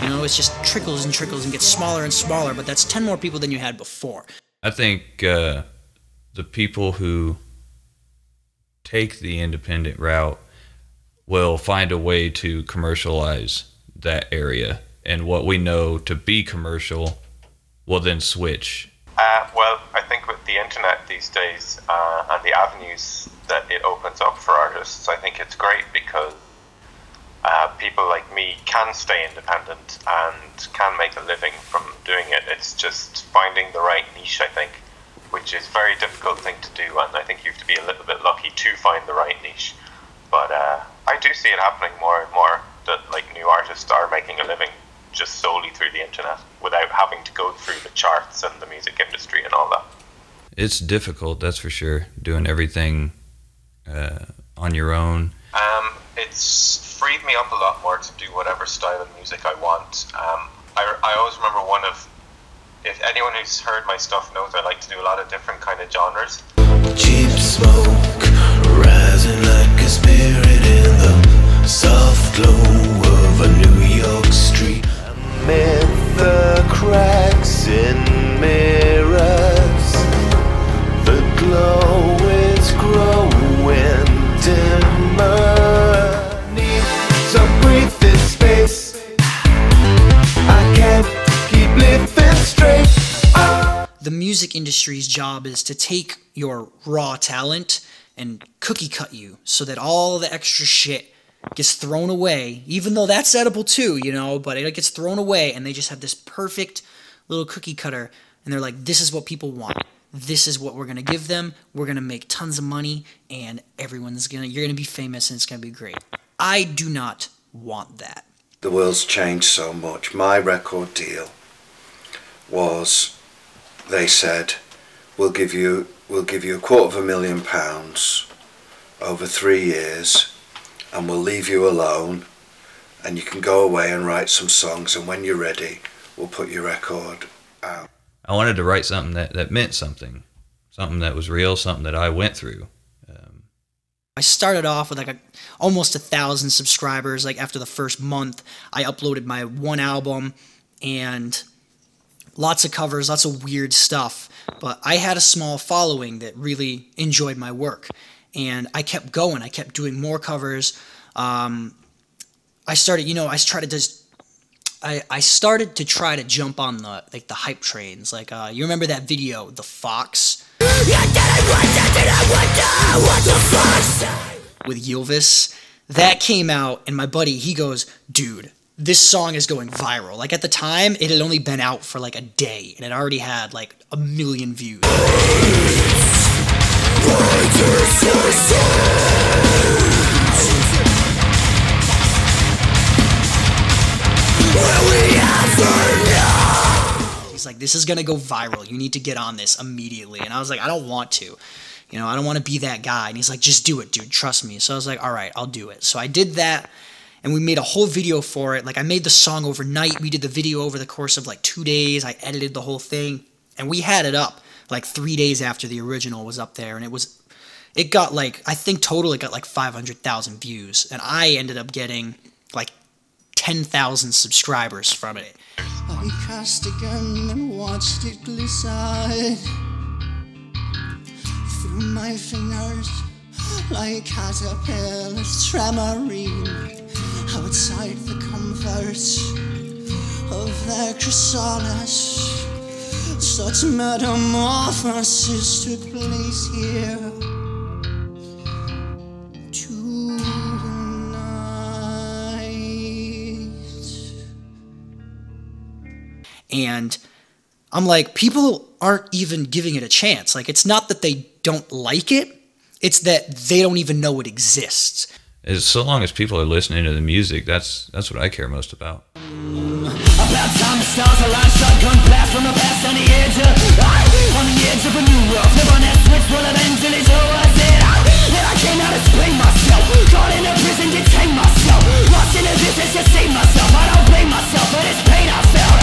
Speaker 13: You know, it's just trickles and gets smaller and smaller, but that's 10 more people than you had before.
Speaker 1: I think the people who take the independent route will find a way to commercialize that area, and what we know to be commercial will then switch.
Speaker 28: Well, I think with the internet these days and the avenues that it opens up for artists, I think it's great because people like me can stay independent and can make a living from doing it. It's just finding the right niche, I think, which is a very difficult thing to do, and I think you have to be a little bit lucky to find the right niche. But I do see it happening more and more, that like new artists are making a living just solely through the internet without having to go through the charts and the music industry and all that.
Speaker 1: It's difficult, that's for sure, doing everything on your own.
Speaker 28: It's freed me up a lot more to do whatever style of music I want. I always remember if anyone who's heard my stuff knows I like to do a lot of different kind of genres.
Speaker 10: Cheap smoke rising like a spirit in the soft glow of a New York street. Amid the cracks in mirrors, the glow is growing dimmer. Need some breathing space. I can't keep living straight.
Speaker 13: The music industry's job is to take your raw talent and cookie cut you so that all the extra shit gets thrown away, even though that's edible too, you know, but it gets thrown away, and they just have this perfect little cookie cutter, and they're like, this is what people want. This is what we're going to give them. We're going to make tons of money, and you're going to be famous, and it's going to be great. I do not want that.
Speaker 2: The world's changed so much. My record deal was, they said, we'll give you £250,000 over 3 years, and we'll leave you alone, and you can go away and write some songs, and when you're ready, we'll put your record out.
Speaker 1: I wanted to write something that meant something that was real, something that I went through.
Speaker 13: I started off with like almost 1,000 subscribers. Like after the first month, I uploaded my one album and lots of covers, lots of weird stuff. But I had a small following that really enjoyed my work, and I kept going. I kept doing more covers. I started to try to jump on the hype trains. Like you remember that video, The Fox? With Ylvis. That came out, and my buddy, he goes, dude, this song is going viral. Like at the time, it had only been out for like a day, and it already had like 1 million views. He's like, this is gonna go viral. You need to get on this immediately. And I was like, I don't want to. You know, I don't want to be that guy. And he's like, just do it, dude. Trust me. So I was like, all right, I'll do it. So I did that, and we made a whole video for it. Like, I made the song overnight. We did the video over the course of like 2 days. I edited the whole thing, and we had it up like 3 days after the original was up there. And it got like, I think total it got like 500,000 views. And I ended up getting like 10,000 subscribers from it.
Speaker 10: I cast a gun and watched it glide through my fingers like caterpillars tremoring outside the comforts of their chrysalis. Such metamorphosis took place here
Speaker 13: And I'm like, people aren't even giving it a chance. Like, it's not that they don't like it, it's that they don't even know it exists.
Speaker 1: So long as people are listening to the music, that's what I care most about.
Speaker 10: About time the stars align, shotgun blast from the past on the edge of a new world. Flip on that switch, will eventually show us it. Then I cannot explain myself, caught in a prison, detain myself, lost in a business to save myself. I don't blame myself for this pain I felt.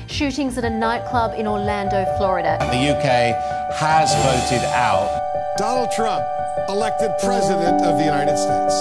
Speaker 9: Shootings at a nightclub in Orlando, Florida.
Speaker 11: The UK has voted out Donald Trump, elected President of the United States.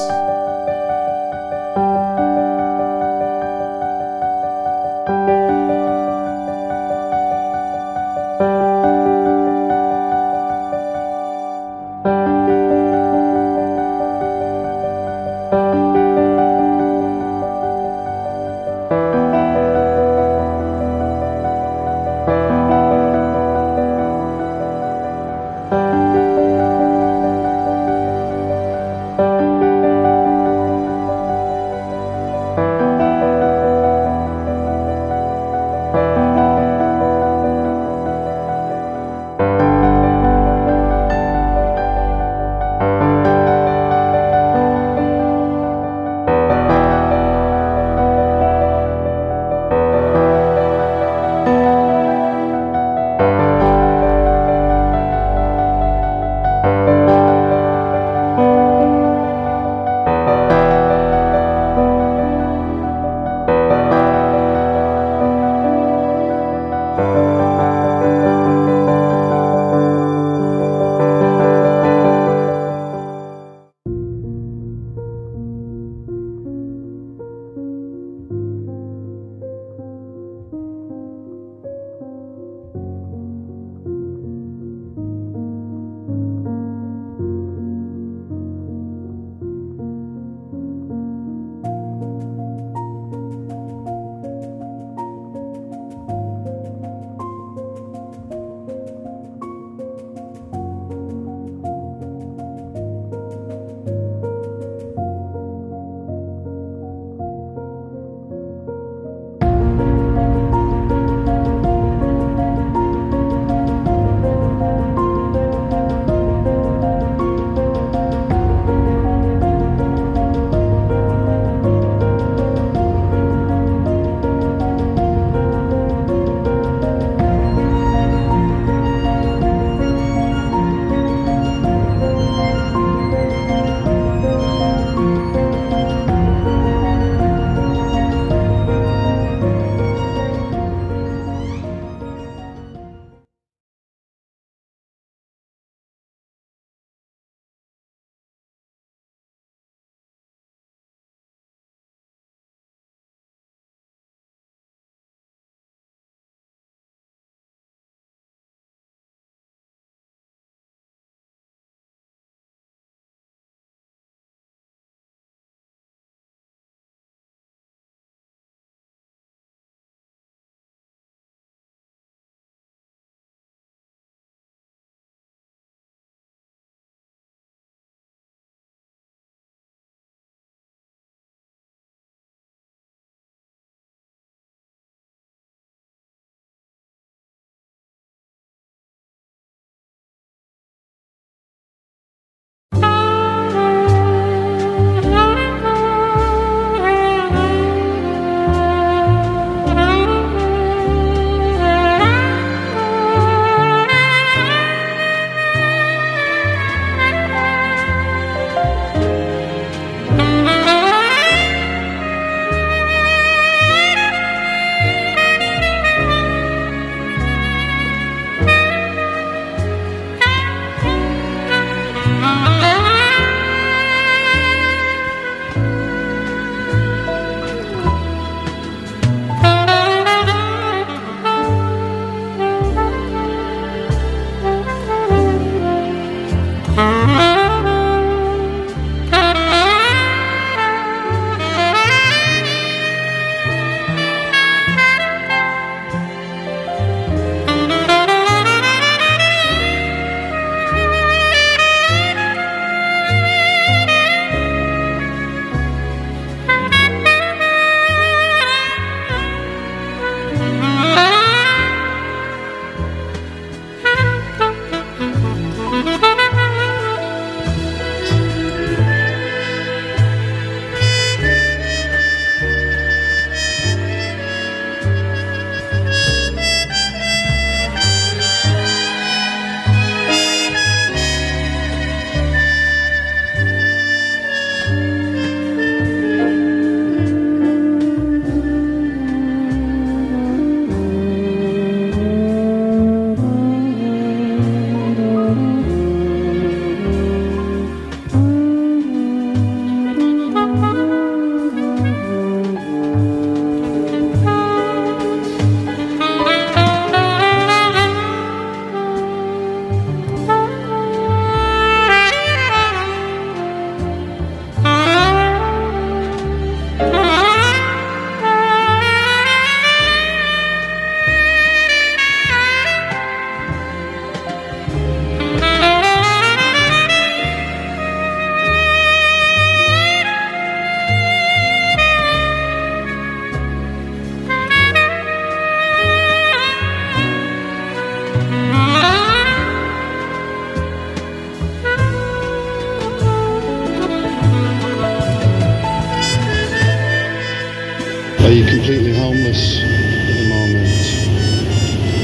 Speaker 2: Are you completely homeless at the moment?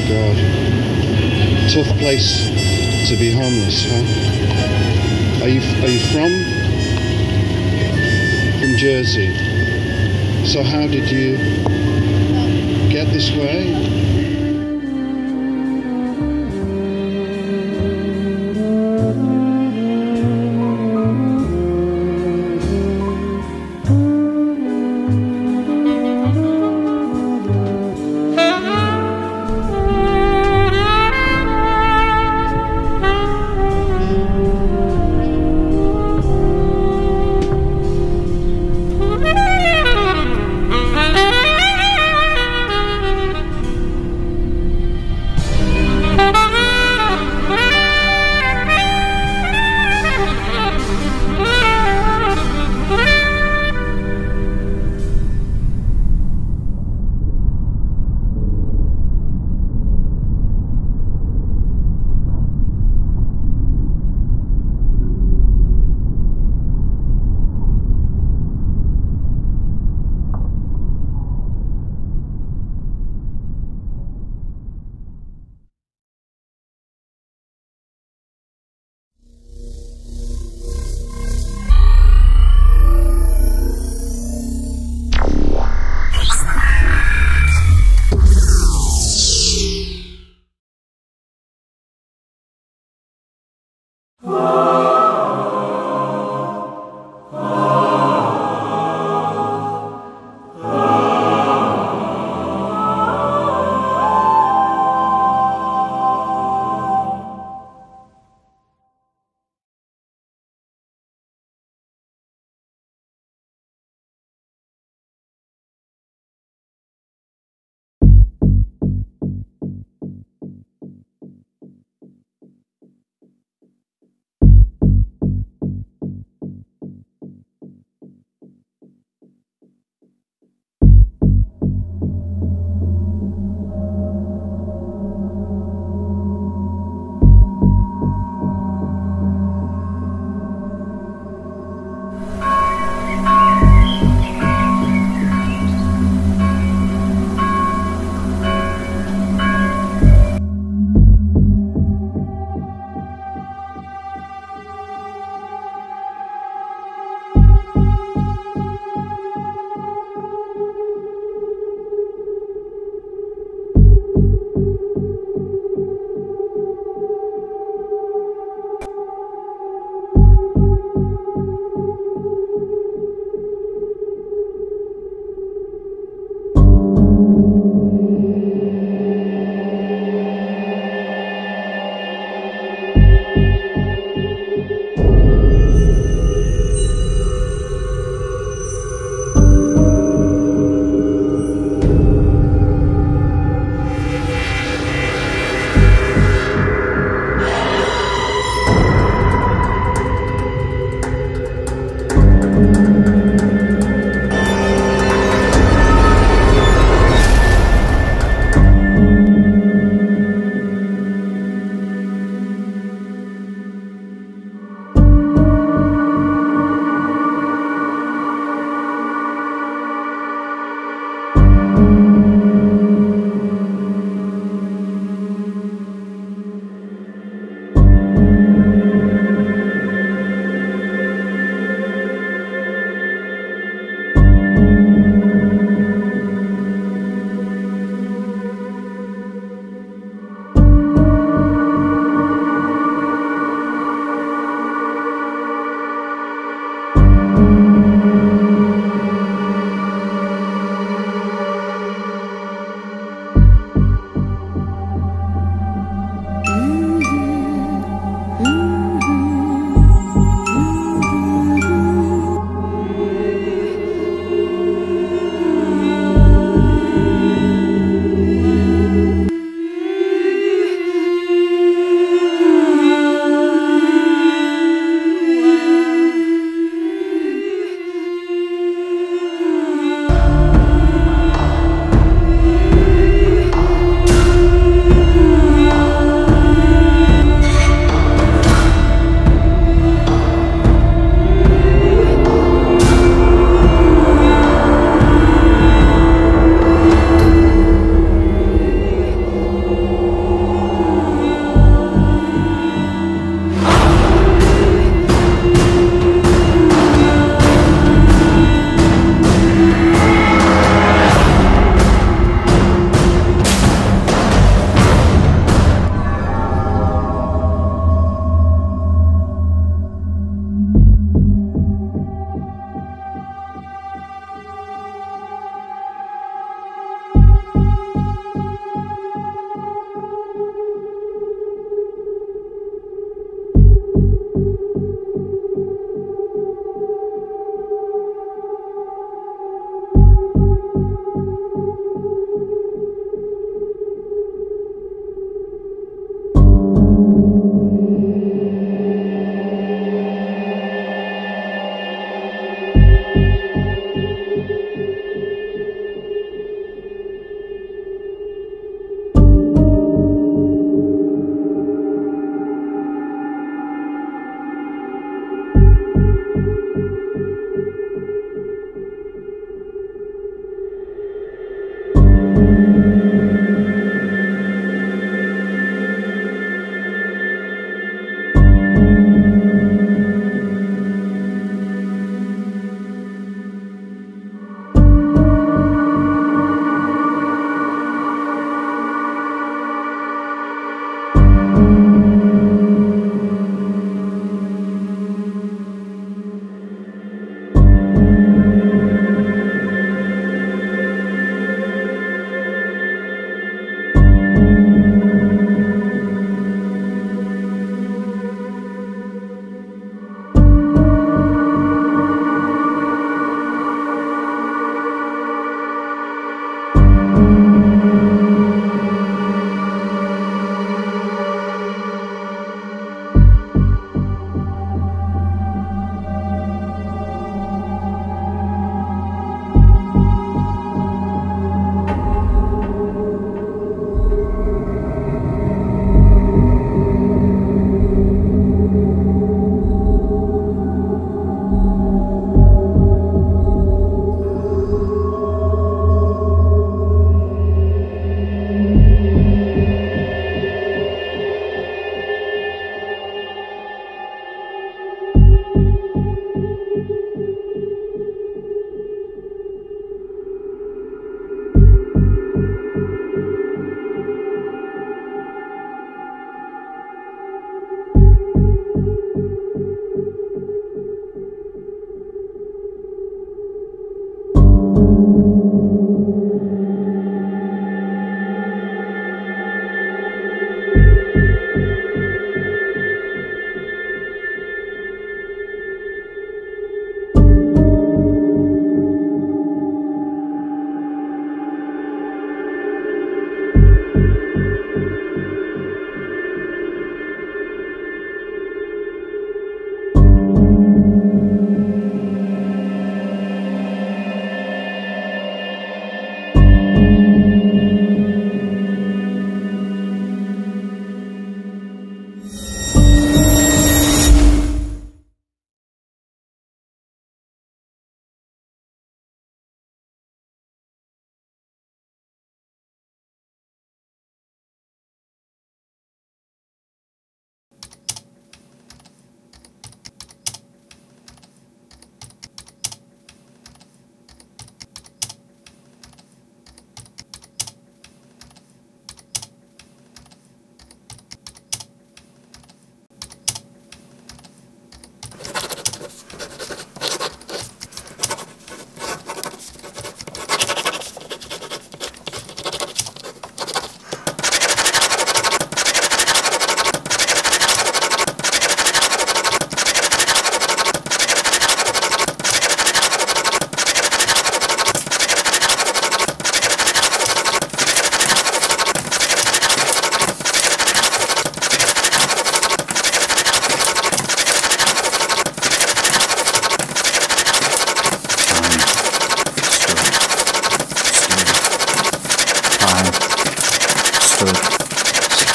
Speaker 2: God. Tough place to be homeless, huh? Are you from Jersey? So how did you get this way?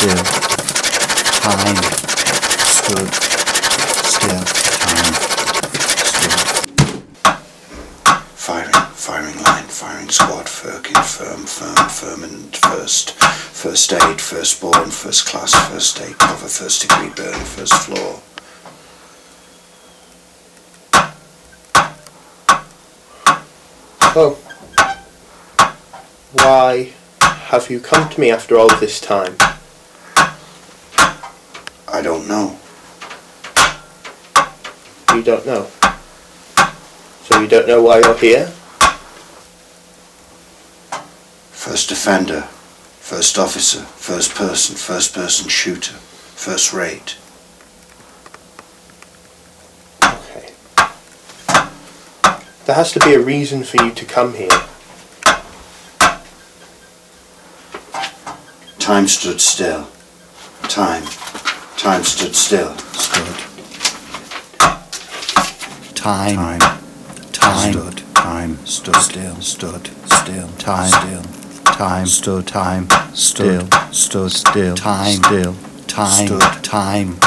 Speaker 2: still. Time stood still. Time stood. Firing line, firing squad, Firkin, firmament, first aid, firstborn, first class, first aid cover, first degree burn, first floor.
Speaker 15: Oh. Why have you come to me after all this time?
Speaker 2: I don't know.
Speaker 15: You don't know? So you don't know why you're here?
Speaker 2: First offender, first officer, first person shooter, first rate.
Speaker 15: Okay. There has to be a reason for you to come here.
Speaker 2: Time stood still. Time stood still. Stood. Time stood. Time stood still. Stood still. Time still. Time stood. Time still. Stood still. Time still. Time stood. Time.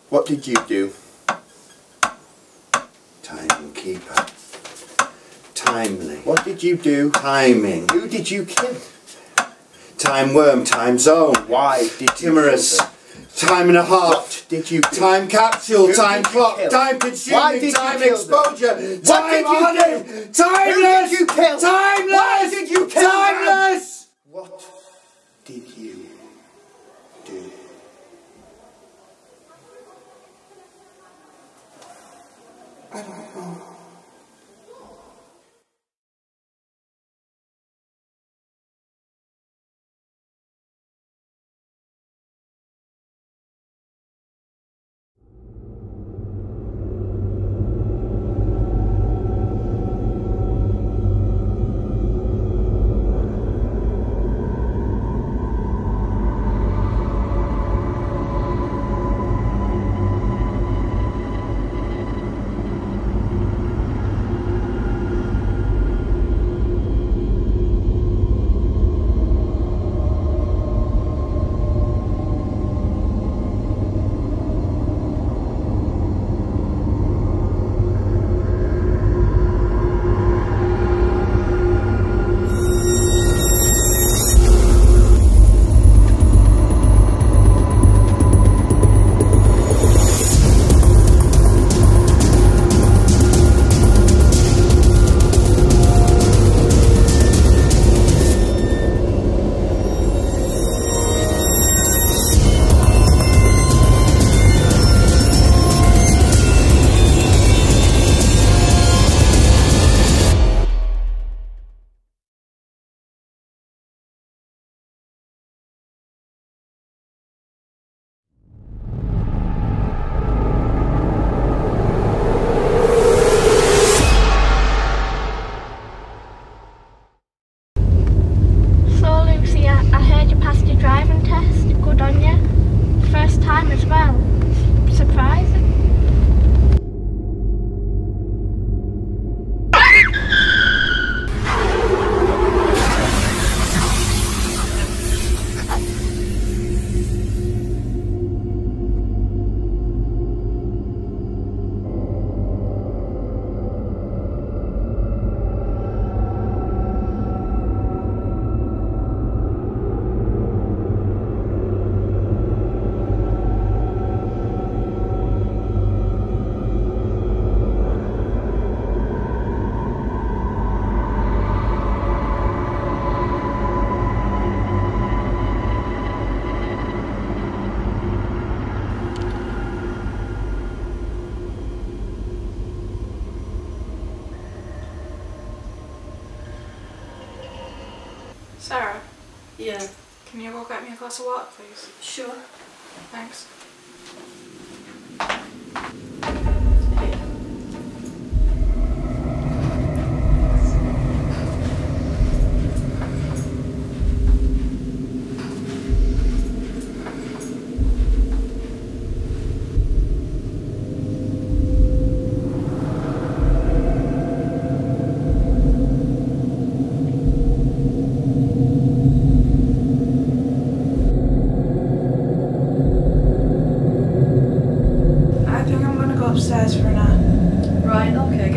Speaker 15: What did you do?
Speaker 2: Timekeeper. Timely.
Speaker 15: What did you do?
Speaker 2: Timing.
Speaker 15: Who did you kill?
Speaker 2: Time worm, time zone.
Speaker 15: Why did you
Speaker 2: Timorous.
Speaker 15: kill them?
Speaker 2: Time and a half.
Speaker 15: What did you do?
Speaker 2: Time capsule,
Speaker 15: Who
Speaker 2: time
Speaker 15: did you
Speaker 2: clock,
Speaker 15: kill?
Speaker 2: time
Speaker 15: Why
Speaker 2: consuming,
Speaker 15: did
Speaker 2: time
Speaker 15: you kill
Speaker 2: exposure,
Speaker 15: them?
Speaker 2: time
Speaker 15: What did you
Speaker 2: honored,
Speaker 15: do?
Speaker 2: timeless,
Speaker 15: Who did you kill?
Speaker 2: timeless,
Speaker 15: Why did you kill them?
Speaker 2: timeless.
Speaker 15: What did you do?
Speaker 2: I don't know.
Speaker 5: time as well. Surprising.
Speaker 4: Sarah? Yeah? Can you go get me a glass of water, please?
Speaker 5: Sure.
Speaker 4: Thanks.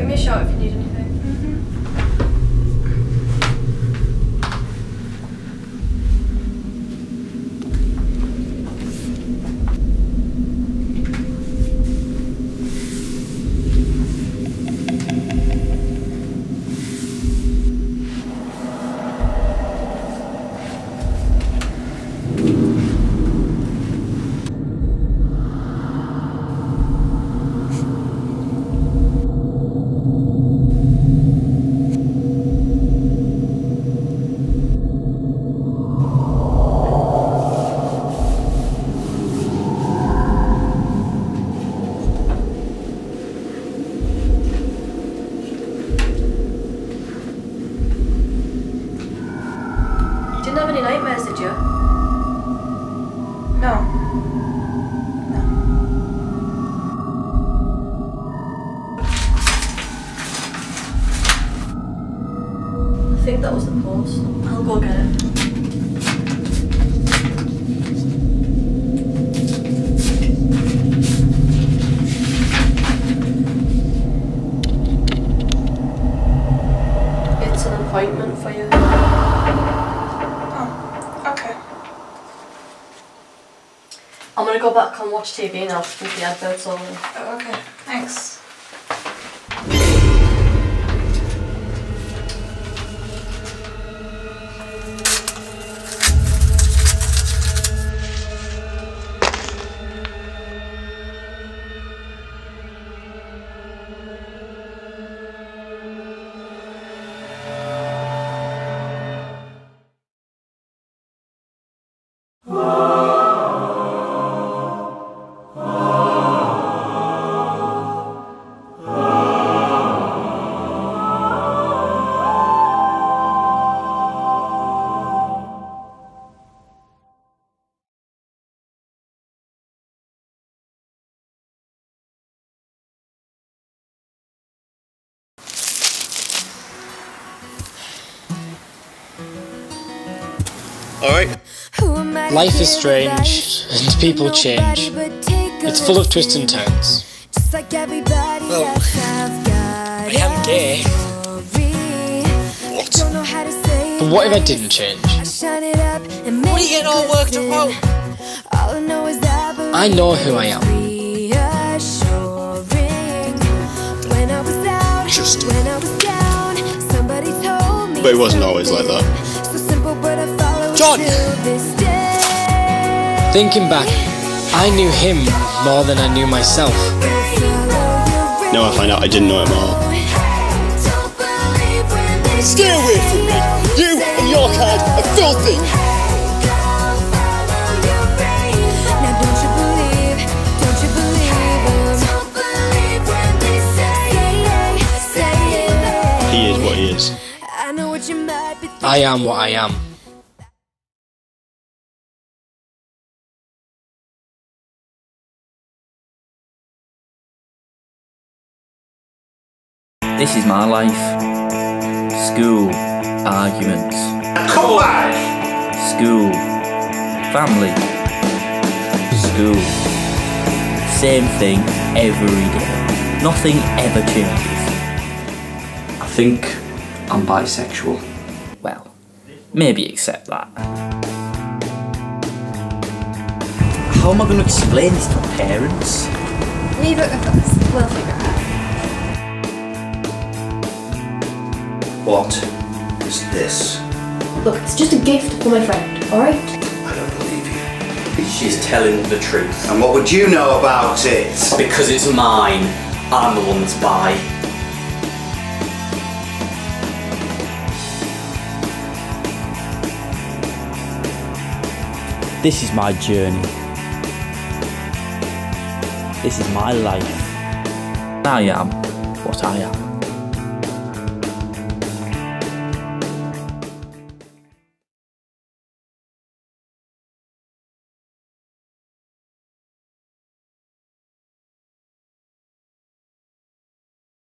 Speaker 8: give me a shout if you need anything. You didn't have any nightmares, did you? No. I think that was the pause. I'll go get it. It's an appointment for you.
Speaker 16: Okay.
Speaker 8: I'm gonna go back and watch TV now with the adverts over.
Speaker 16: Oh, okay. Thanks.
Speaker 17: Alright.
Speaker 18: Life is strange, and people change. It's full of twists and turns. Well, I am gay. What? But what if I didn't change? What are you getting all worked up about? I know who I am.
Speaker 17: Just. But it wasn't always like that.
Speaker 18: John! Thinking back, I knew him more than I knew myself.
Speaker 17: Now I find out I didn't know him all. Stay away from me! You and your kind are filthy! He is what he is.
Speaker 18: I am what I am.
Speaker 19: This is my life. School, arguments.
Speaker 15: Come back!
Speaker 19: School, family. School. Same thing every day. Nothing ever changes.
Speaker 20: I think I'm bisexual.
Speaker 19: Well, maybe accept that. How am I going to explain this to my parents?
Speaker 8: Leave it with us. We'll figure it out.
Speaker 15: What is this?
Speaker 8: Look, it's just a gift for my friend, alright?
Speaker 15: I don't believe you.
Speaker 19: She's telling the truth.
Speaker 15: And what would you know about it?
Speaker 19: Because it's mine. I'm the one that's bi. This is my journey. This is my life. I am what I am.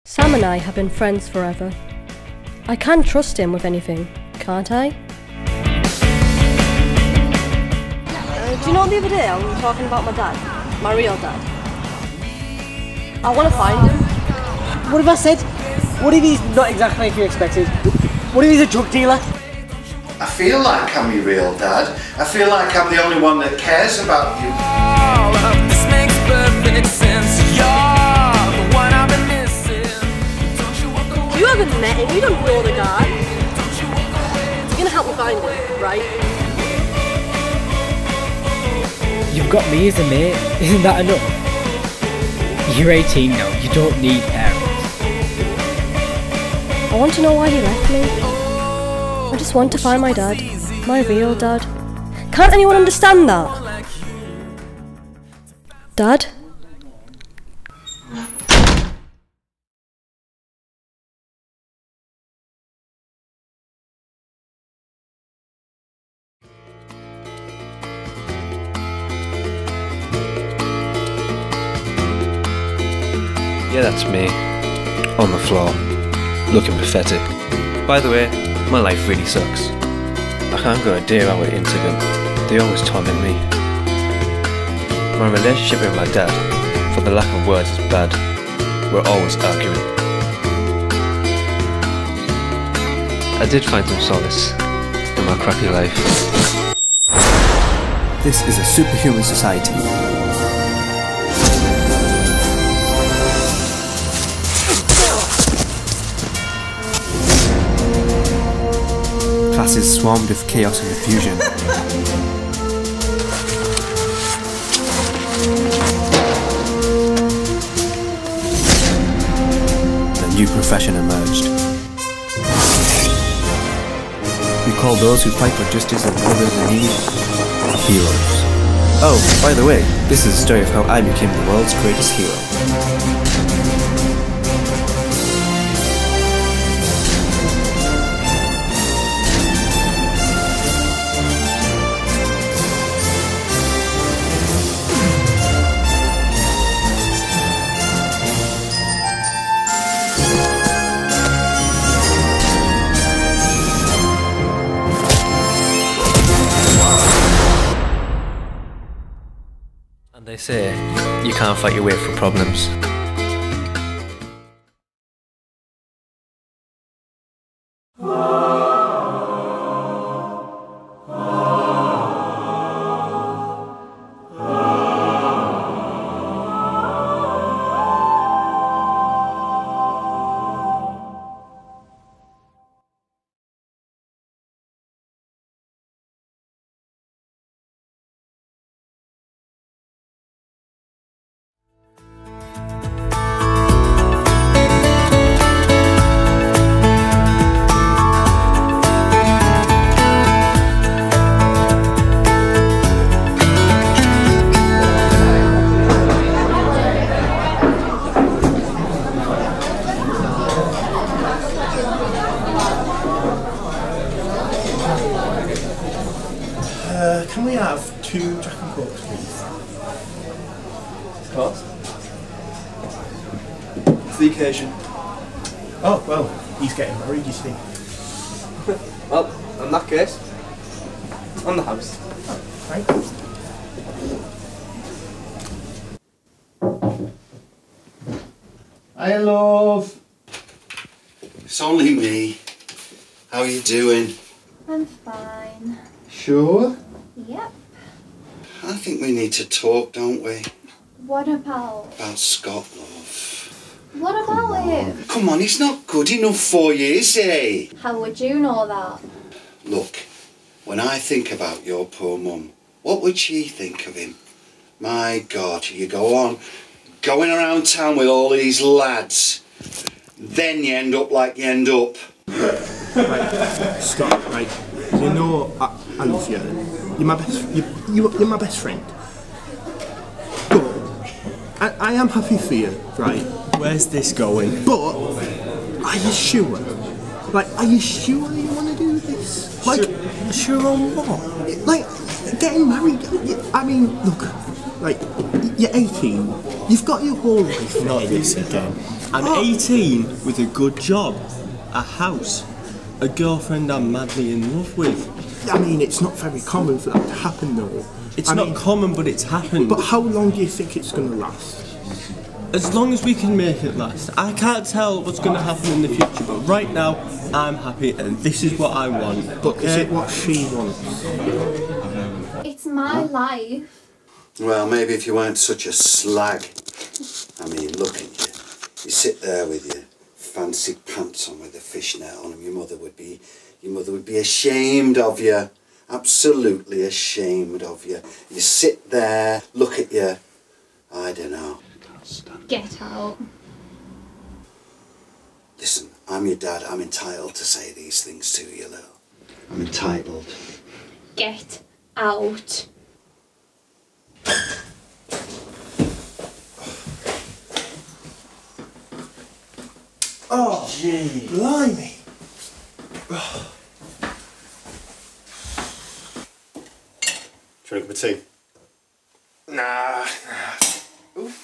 Speaker 22: Sam and I have been friends forever. I can trust him with anything, can't I?
Speaker 5: Do you know the other day I was talking about my dad? My real dad. I want to find him.
Speaker 18: What have I said? What if he's not exactly like you expected? What if he's a drug dealer?
Speaker 2: I feel like I'm your real dad. I feel like I'm the only one that cares about you.
Speaker 10: All of this makes perfect sense. You're the one I've been missing.
Speaker 22: You haven't met him, you don't know the guy. You're gonna help me find him, right?
Speaker 18: You've got me as a mate, isn't that enough? You're 18 now, you don't need parents.
Speaker 22: I want to know why he left me. I just want to find my dad. My real dad. Can't anyone understand that? Dad?
Speaker 6: Yeah, that's me. On the floor. Looking pathetic. By the way, my life really sucks. I can't go a day without an incident. They always torment me. My relationship with my dad, for the lack of words, is bad. We're always arguing. I did find some solace in my crappy life.
Speaker 7: This is a superhuman society. Classes swarmed with chaos and confusion. A new profession emerged. We call those who fight for justice and others in need heroes. Oh, by the way, this is the story of how I became the world's greatest hero. And they say, you can't fight your way through problems.
Speaker 12: Can we have 2 Jack and Cokes, please? Of course. It's the occasion. Oh, well, he's getting married, you see.
Speaker 14: Well, in that case, on the house.
Speaker 12: Oh, right. Hi, love.
Speaker 2: It's only me. How are you doing?
Speaker 21: I'm fine.
Speaker 2: Sure?
Speaker 21: Yep.
Speaker 2: I think we need to talk, don't we?
Speaker 21: What about?
Speaker 2: About Scott, love.
Speaker 21: What about him?
Speaker 2: Come on, he's not good enough for you, is he?
Speaker 21: How would you know that?
Speaker 2: Look, when I think about your poor mum, what would she think of him? My God, you go on going around town with all these lads, then you end up like you end up.
Speaker 12: Right, Scott, right. You know, I love you. You're my best. You're my best friend. But I am happy for you, right? Where's this going? But are you sure? Like, are you sure you want to do this? Like, sure on what? Like, getting married. I mean, look. Like, you're 18. You've got your whole life. Not this again. I'm 18 with a good job, a house, a girlfriend I'm madly in love with. I mean, it's not very common for that to happen, though. It's not common, but it's happened. But how long do you think it's going to last? As long as we can make it last. I can't tell what's going to happen in the future, but right now, I'm happy and this is what I want. But is it what she wants?
Speaker 21: It's my life.
Speaker 2: Well, maybe if you weren't such a slag. I mean, look at you. You sit there with your fancy pants on with a fishnet on them. Your mother would be ashamed of you. Absolutely ashamed of you. You sit there, look at you. I don't know.
Speaker 21: Get out.
Speaker 2: Listen, I'm your dad. I'm entitled to say these things to you, Lil. I'm entitled.
Speaker 21: Get out.
Speaker 12: Oh, gee, blimey.
Speaker 15: Drink a cup of tea? Nah. Oof.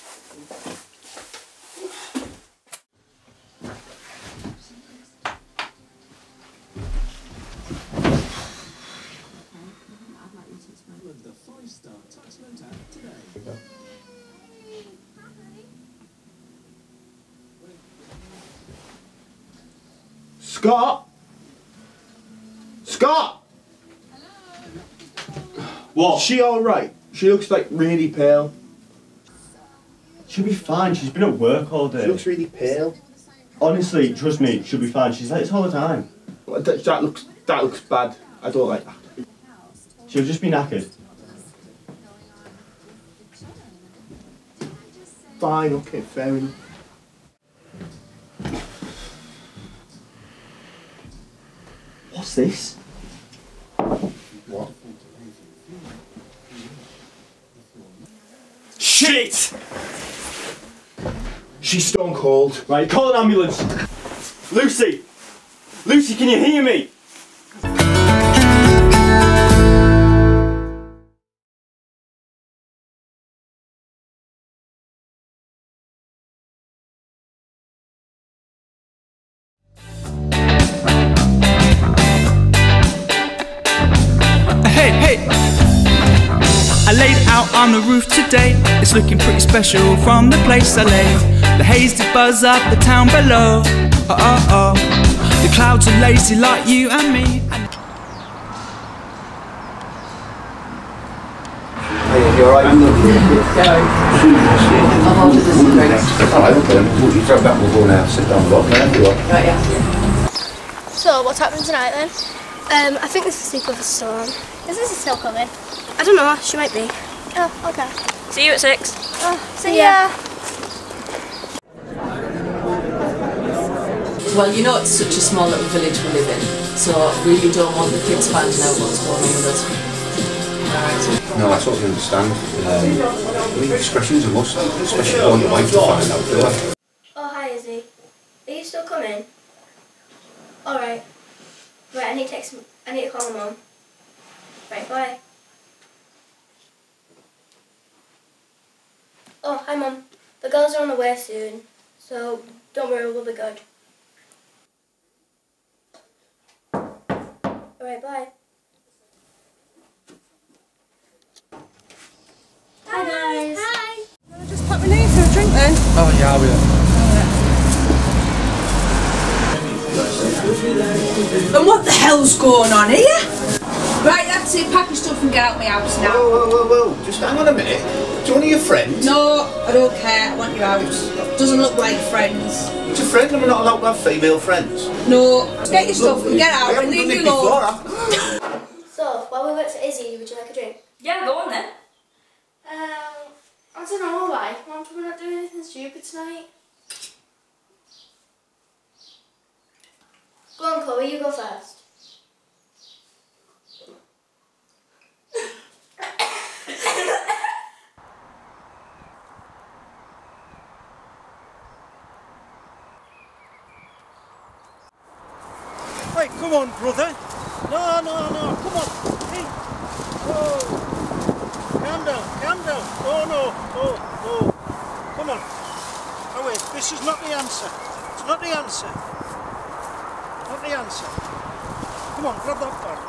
Speaker 12: Scott? Scott? What? Is she alright? She looks like really pale.
Speaker 3: She'll be fine, she's been at work all day.
Speaker 12: She looks really pale.
Speaker 3: Honestly, trust me, she'll be fine. She's like this all the time.
Speaker 12: That looks bad. I don't like that.
Speaker 3: She'll just be knackered.
Speaker 12: Fine, okay, fair enough.
Speaker 3: What's this?
Speaker 12: What?
Speaker 3: Shit!
Speaker 12: She's stone cold.
Speaker 3: Right, call an ambulance. Lucy! Lucy, can you hear me?
Speaker 13: I laid out on the roof today. It's looking pretty special from the place I lay. The haze did buzz up the town below. Oh, oh, oh. The clouds are lazy like you and me.
Speaker 15: You alright? Alright, okay. You throw back, we'll go now. Sit down, Rob. There you are.
Speaker 21: Right, yeah.
Speaker 5: So, what's happening tonight then? I think the sequel is still on.
Speaker 21: Is this still coming?
Speaker 5: I don't know, she might be.
Speaker 21: Oh, okay.
Speaker 5: See you at 6.
Speaker 21: Oh, see ya.
Speaker 23: Well, you know it's such a small little village we live in, so I really don't want the kids finding out what's going on with us. Alright.
Speaker 15: No, I totally understand. I mean, discretion's a must, especially when your wife to find out, do I?
Speaker 5: Oh, hi Izzy. Are you still coming? Alright. Right, I need to call my mum. Right, bye. Oh, hi Mum. The girls are on the way soon, so don't worry, we'll be good. Alright, bye. Hi guys. Hi.
Speaker 24: Wanna just pop my name for a drink then?
Speaker 25: Oh yeah, I will.
Speaker 26: And what the hell's going on here? Right, that's it. Pack your stuff and get out of my house now.
Speaker 15: Whoa. Just hang on a minute. Do you want your friend?
Speaker 26: No, I don't care. I want your house. Doesn't look like friends.
Speaker 15: It's a friend and we're not allowed to have female friends.
Speaker 26: No, just get your stuff and get out and leave me alone.
Speaker 5: So, while we wait for Izzy, would you like a drink?
Speaker 21: Yeah, go on then.
Speaker 5: I don't know why. Mum, we're not doing anything stupid tonight. Go on, Chloe, you go first.
Speaker 27: Hey, come on, brother. No, come on. Hey. Oh. Calm down. Oh, no. Come on. Oh, wait, this is not the answer. It's not the answer. Not the answer. Come on, grab that bag.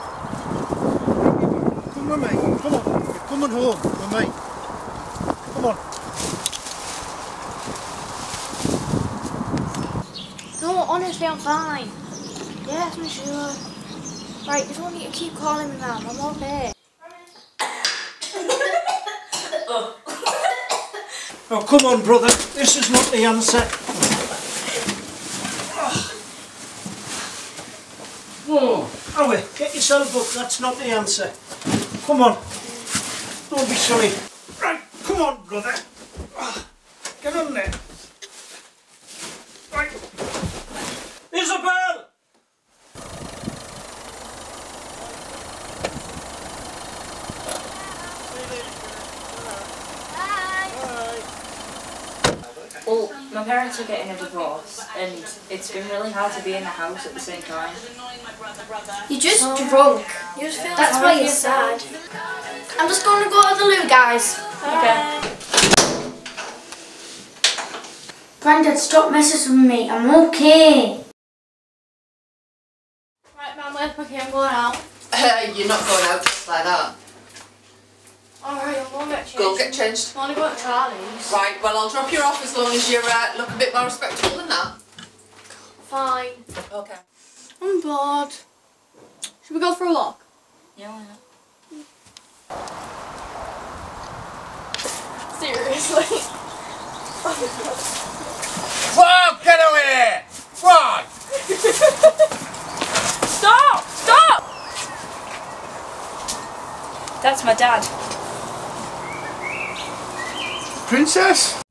Speaker 27: Come with me. Come on. You're coming home with me. Come on.
Speaker 21: Honestly, I'm fine. Yes, I'm sure. Right, you don't need to keep calling me ma'am. I'm okay.
Speaker 27: Oh, come on, brother. This is not the answer. Oh, Owie, get yourself up. That's not the answer. Come on. Don't be silly. Right, come on, brother. Get on there. Right. Isabel!
Speaker 1: Well, my parents are getting a divorce and it's been really hard to be in the house at the same time.
Speaker 21: You're just drunk. You just feel That's why you're sad. I'm just going to go to the loo, guys.
Speaker 1: Okay.
Speaker 21: Grandad, stop messing with me. I'm okay. Right, Mum, where's my key? I'm going out.
Speaker 23: You're not going out just like that.
Speaker 21: Alright, I'm going to get changed.
Speaker 23: Go get changed.
Speaker 21: I want to go to Charlie's.
Speaker 23: Right, well I'll drop you off as long as you look a bit more respectable than that.
Speaker 21: Fine.
Speaker 23: Okay.
Speaker 21: I'm bored. Should we go for a walk?
Speaker 1: Yeah, why not?
Speaker 21: Seriously?
Speaker 10: Whoa, get over here! What?
Speaker 1: Stop! Stop! That's my dad.
Speaker 10: Princess?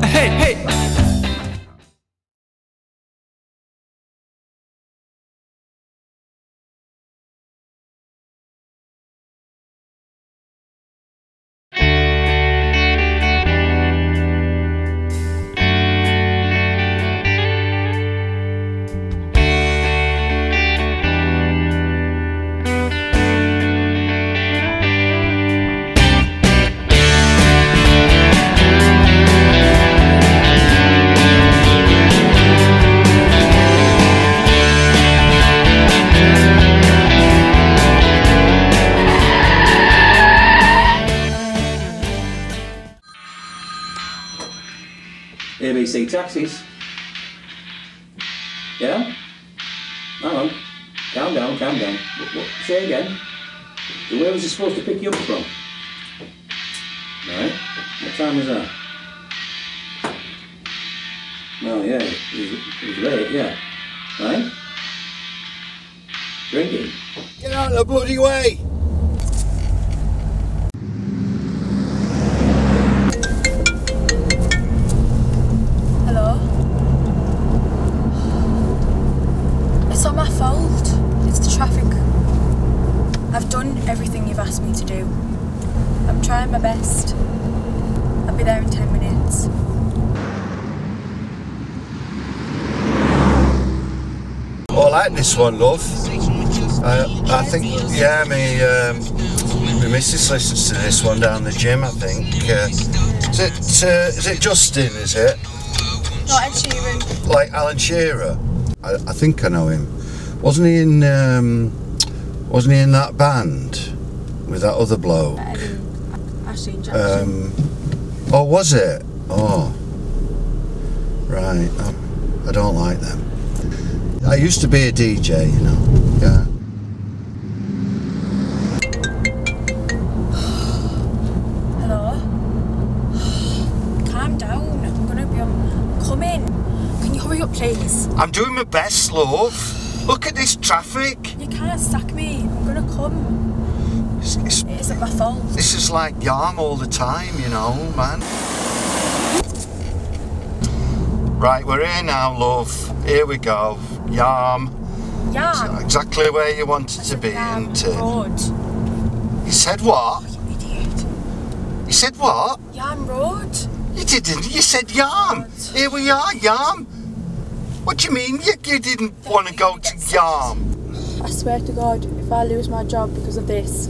Speaker 13: Hey, hey!
Speaker 15: ABC taxis. Yeah? Hang on. Calm down, calm down. What? Say again. So where was he supposed to pick you up from? Right. What time was that? No, yeah, it was late, yeah. Right? Drinking.
Speaker 10: Get out of the bloody way!
Speaker 4: Hello? It's not my fault. It's the traffic. I've done everything you've asked me to do. I'm trying my best. I'll be there in 10 minutes.
Speaker 2: I like this one, love. I think, yeah, my missus listens to this one down the gym, I think. Is it Justin, is it?
Speaker 4: No, Ed Sheeran.
Speaker 2: Like Alan Shearer? I think I know him. Wasn't he in that band with that other bloke?
Speaker 4: Ashton Jackson.
Speaker 2: Oh, was it? Oh. Right. I don't like them. I used to be a DJ, you know. Yeah.
Speaker 4: Hello? Calm down. I'm gonna be on. Come in. Can you hurry up, please?
Speaker 2: I'm doing my best, love. Look at this traffic.
Speaker 4: You can't sack me. I'm gonna come. It isn't my fault.
Speaker 2: This is like yarm all the time, you know, man. Right, we're here now, love. Here we go. Yarm.
Speaker 4: Yarm?
Speaker 2: It's exactly where you wanted to be, isn't it?
Speaker 4: Road.
Speaker 2: You said what?
Speaker 4: Oh, you idiot.
Speaker 2: You said what?
Speaker 4: Yarm Road.
Speaker 2: You didn't. You said Yarm. Here we are, Yarm. What do you mean you didn't want to go to Yarm?
Speaker 4: I swear to God, if I lose my job because of this.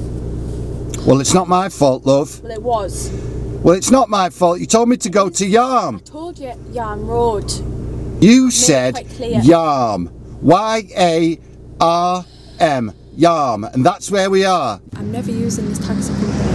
Speaker 2: Well, it's not my fault, love.
Speaker 4: Well, it was.
Speaker 2: Well, it's not my fault. You told me to go to Yarm.
Speaker 4: I told you, Yarm Road.
Speaker 2: You said Yarm. Y-A-R-M. Yarm. And that's where we are.
Speaker 4: I'm never using this taxi company again.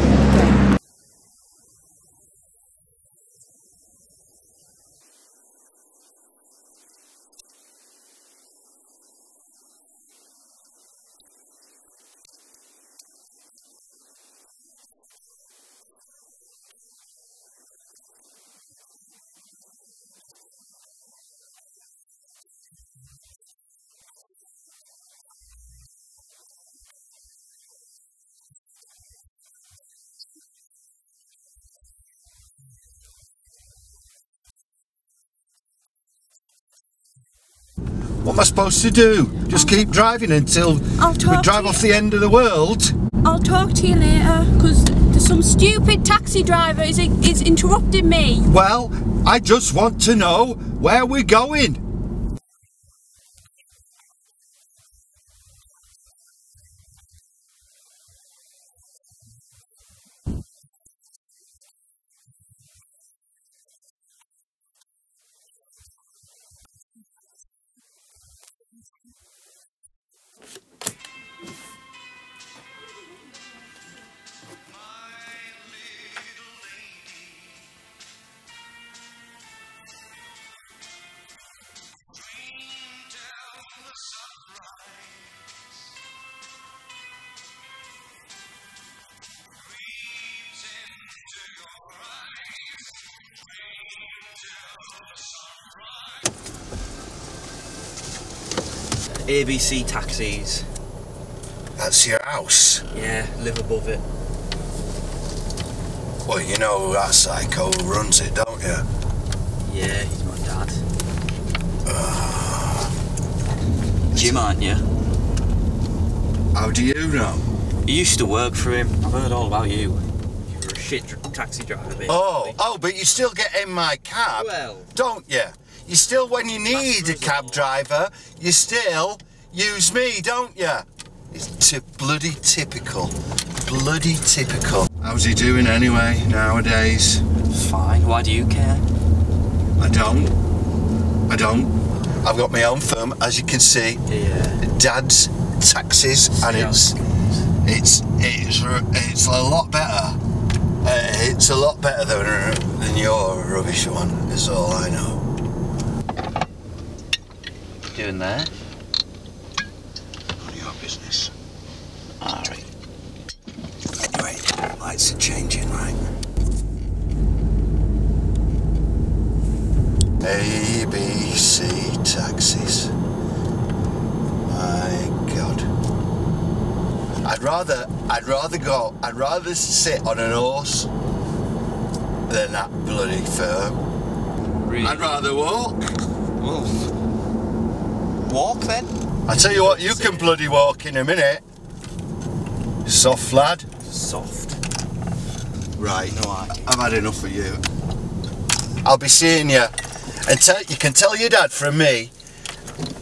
Speaker 2: What am I supposed to do? Just keep driving until we drive off the end of the world?
Speaker 5: I'll talk to you later, because some stupid taxi driver is interrupting me.
Speaker 2: Well, I just want to know where we're going.
Speaker 7: ABC taxis.
Speaker 2: That's your house?
Speaker 7: Yeah, live above it.
Speaker 2: Well, you know that psycho who runs it, don't you?
Speaker 7: Yeah, he's my dad. Jim, aren't you?
Speaker 2: How do you know?
Speaker 7: You used to work for him. I've heard all about you. You were a shit taxi driver, basically.
Speaker 2: Oh, but you still get in my cab, don't you? You still, when you need a cab driver, you still use me, don't you? It's bloody typical. Bloody typical. How's he doing anyway, nowadays?
Speaker 7: Fine. Why do you care?
Speaker 2: I don't. I've got my own firm, as you can see.
Speaker 7: Yeah.
Speaker 2: Dad's Taxis, and it's a lot better. It's a lot better than your rubbish one, is all I know.
Speaker 7: Doing there?
Speaker 2: None of your business.
Speaker 7: Alright.
Speaker 2: Anyway, lights are changing, right? ABC Taxis. My God. I'd rather sit on an horse than that bloody firm.
Speaker 7: Really?
Speaker 2: I'd rather walk.
Speaker 7: Well, walk then?
Speaker 2: I tell you what, you can bloody walk in a minute. Soft lad.
Speaker 7: Soft.
Speaker 2: Right.
Speaker 7: No,
Speaker 2: I've had enough of you. I'll be seeing you. And you can tell your dad from me.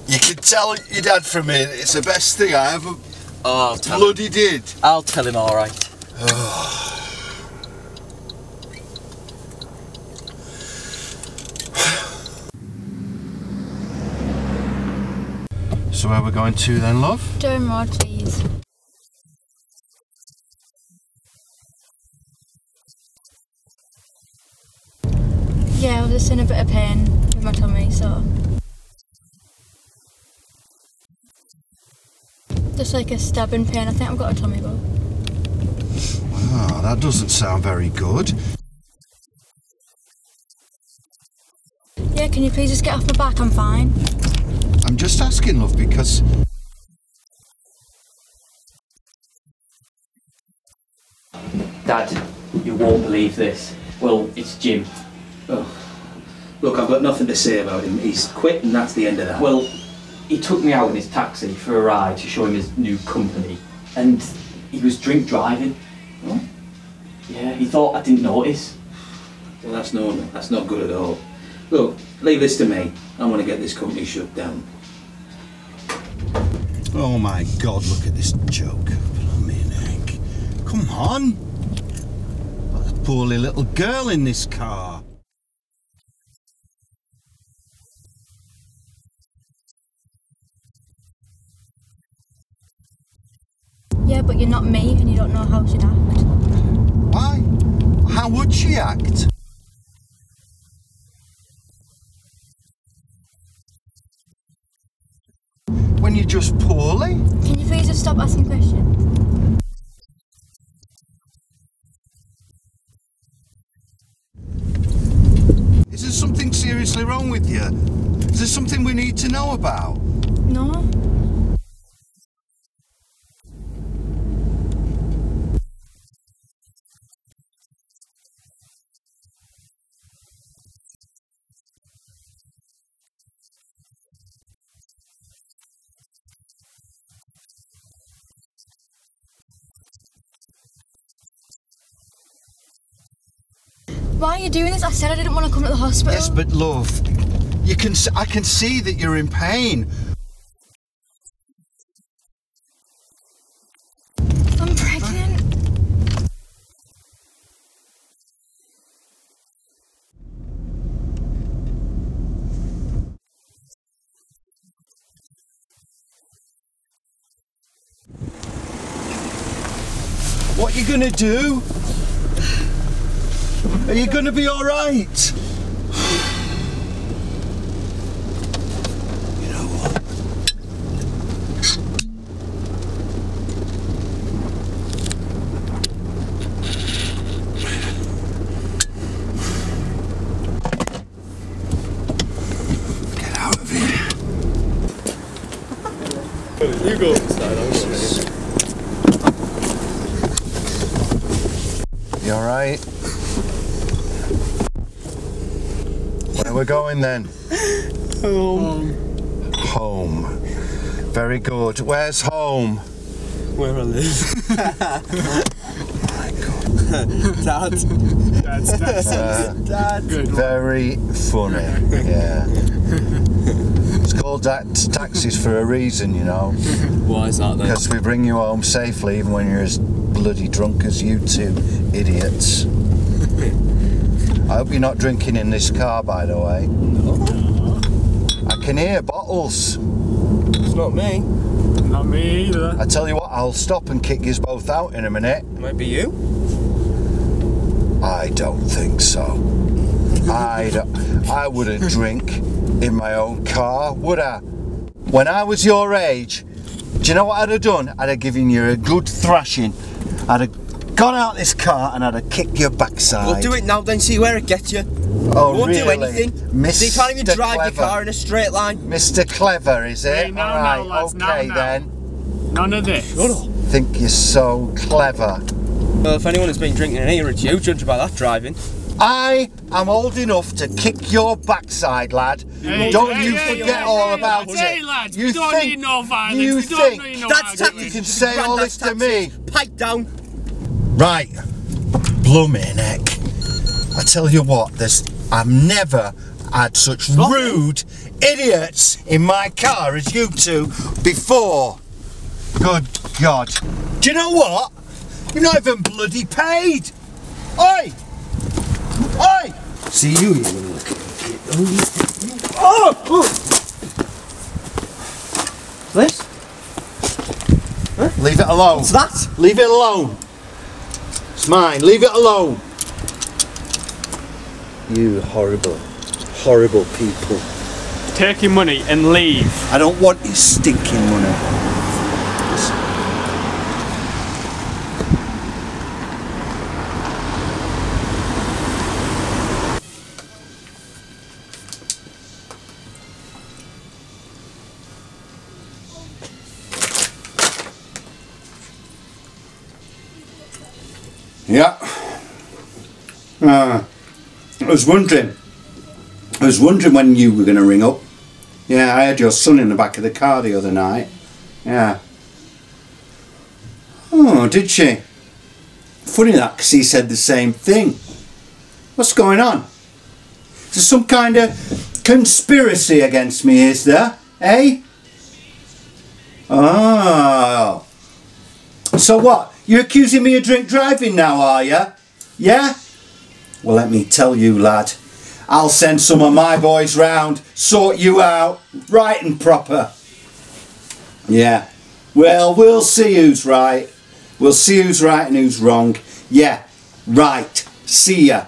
Speaker 2: You can tell your dad from me. It's the best thing I ever bloody did.
Speaker 7: I'll tell him, all right.
Speaker 2: So where we're going to then, love?
Speaker 4: Durham Road, please. Yeah, I was just in a bit of pain with my tummy, so... Just like a stabbing pain. I think I've got a tummy bug.
Speaker 2: Oh, that doesn't sound very good.
Speaker 4: Yeah, can you please just get off my back? I'm fine.
Speaker 2: I'm just asking, love, because...
Speaker 8: Dad, you won't believe this. Well, it's Jim.
Speaker 15: Oh. Look, I've got nothing to say about him. He's quit and that's the end of that.
Speaker 8: Well, he took me out in his taxi for a ride to show him his new company. And he was drink driving.
Speaker 15: What?
Speaker 8: Yeah, he thought I didn't notice.
Speaker 15: Well, that's not good at all. Look, leave this to me. I want to get this company shut down.
Speaker 2: Oh my God, look at this joke. Blooming heck. Come on. Got a poorly little girl in this car.
Speaker 4: Yeah, but you're not me and you don't know how she'd act.
Speaker 2: Why? How would she act? When you're just poorly?
Speaker 4: Can you please just stop asking questions?
Speaker 2: Is there something seriously wrong with you? Is there something we need to know about?
Speaker 4: No. Why are you doing this? I said I didn't want to come to the hospital.
Speaker 2: Yes, but love, I can see that you're in pain.
Speaker 4: I'm pregnant.
Speaker 2: What are you gonna do? Are you gonna be all right? You know what? Get out of here.
Speaker 12: You go inside, I'll go in.
Speaker 2: You all right? Where are we going then?
Speaker 12: Home.
Speaker 2: Home. Very good. Where's home?
Speaker 12: Where I live. Dad. Dad. Good.
Speaker 2: Very funny. Yeah. It's called taxis for a reason, you know.
Speaker 12: Why is that then?
Speaker 2: Because we bring you home safely even when you're as bloody drunk as you two idiots. I hope you're not drinking in this car, by the way.
Speaker 12: No.
Speaker 2: I can hear bottles.
Speaker 12: It's not me. Not me either.
Speaker 2: I tell you what, I'll stop and kick you both out in a minute.
Speaker 12: Might be you.
Speaker 2: I don't think so. I wouldn't drink in my own car, would I? When I was your age, do you know what I'd have done? I'd have given you a good thrashing. I'd have gone out this car and I'd have kicked your backside.
Speaker 14: Well, do it now then, see where it gets you.
Speaker 2: Oh,
Speaker 14: you won't
Speaker 2: really?
Speaker 14: do anything.
Speaker 2: Mr.
Speaker 14: So you can't even drive
Speaker 2: Clever.
Speaker 14: your car in a straight line.
Speaker 2: Mr. Clever, is it?
Speaker 12: Hey, no,
Speaker 2: Alright,
Speaker 12: no, lads,
Speaker 2: okay
Speaker 12: no.
Speaker 2: then.
Speaker 12: None of this.
Speaker 14: Shut up.
Speaker 2: Think you're so clever.
Speaker 14: Well, if anyone has been drinking in here, it's you, judge by that driving.
Speaker 2: I am old enough to kick your backside, lad.
Speaker 12: Hey,
Speaker 2: don't
Speaker 12: hey,
Speaker 2: you
Speaker 12: hey,
Speaker 2: forget
Speaker 12: hey,
Speaker 2: all
Speaker 12: hey,
Speaker 2: about
Speaker 12: lads,
Speaker 2: it.
Speaker 12: hey, lads,
Speaker 2: You
Speaker 12: we don't
Speaker 2: think,
Speaker 12: need no violence.
Speaker 2: you
Speaker 12: We
Speaker 2: think
Speaker 12: don't need no
Speaker 14: That's
Speaker 12: argument.
Speaker 2: you can say all this to me?
Speaker 14: Pipe down.
Speaker 2: Right, blooming heck. I tell you what, I've never had such rude idiots in my car as you two before. Good God. Do you know what? You're not even bloody paid. Oi! Oi! See you little Oh!
Speaker 14: This?
Speaker 2: Huh? Leave it alone.
Speaker 14: What's that?
Speaker 2: Leave it alone. It's mine. Leave it alone. You horrible, horrible people.
Speaker 12: Take your money and leave.
Speaker 2: I don't want your stinking money. Yeah. I was wondering when you were going to ring up. Yeah, I had your son in the back of the car the other night. Yeah. Oh, did she? Funny that, because he said the same thing. What's going on? Is there some kind of conspiracy against me, is there? Eh? Oh. So what? You're accusing me of drink driving now, are you? Yeah? Well, let me tell you, lad. I'll send some of my boys round, sort you out, right and proper. Yeah. Well, we'll see who's right. We'll see who's right and who's wrong. Yeah. Right. See ya.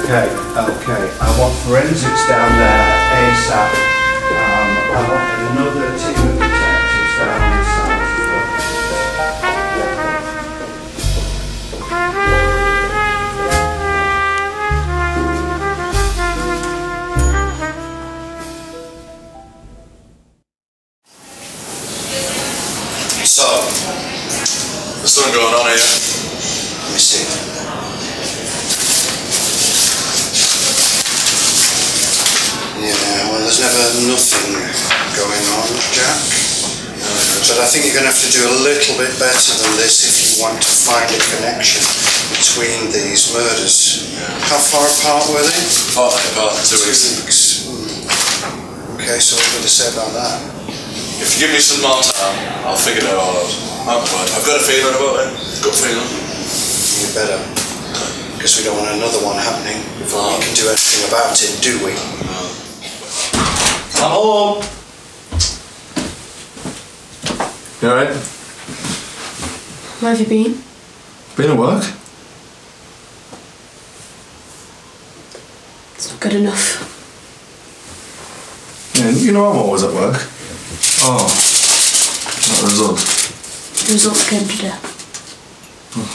Speaker 2: Okay. I want forensics down there ASAP. I want another team of detectives down on the side as well.
Speaker 9: So, there's something going on here.
Speaker 2: Let me see. Yeah, well, there's never nothing going on, Jack. But I think you're going to have to do a little bit better than this if you want to find a connection between these murders. How far apart were they?
Speaker 9: About 2 weeks.
Speaker 2: Okay, so what are you going to say about that?
Speaker 9: If you give me some more time, I'll figure it all out. I've got a feeling about it. Good feeling.
Speaker 2: You better. Because we don't want another one happening before we can do anything about it, do we?
Speaker 9: I'm home. You alright?
Speaker 22: Where have you been?
Speaker 9: Been at work?
Speaker 22: It's not good enough.
Speaker 9: Yeah, you know I'm always at work. Oh, not the result.
Speaker 22: The results came today.
Speaker 9: Oh,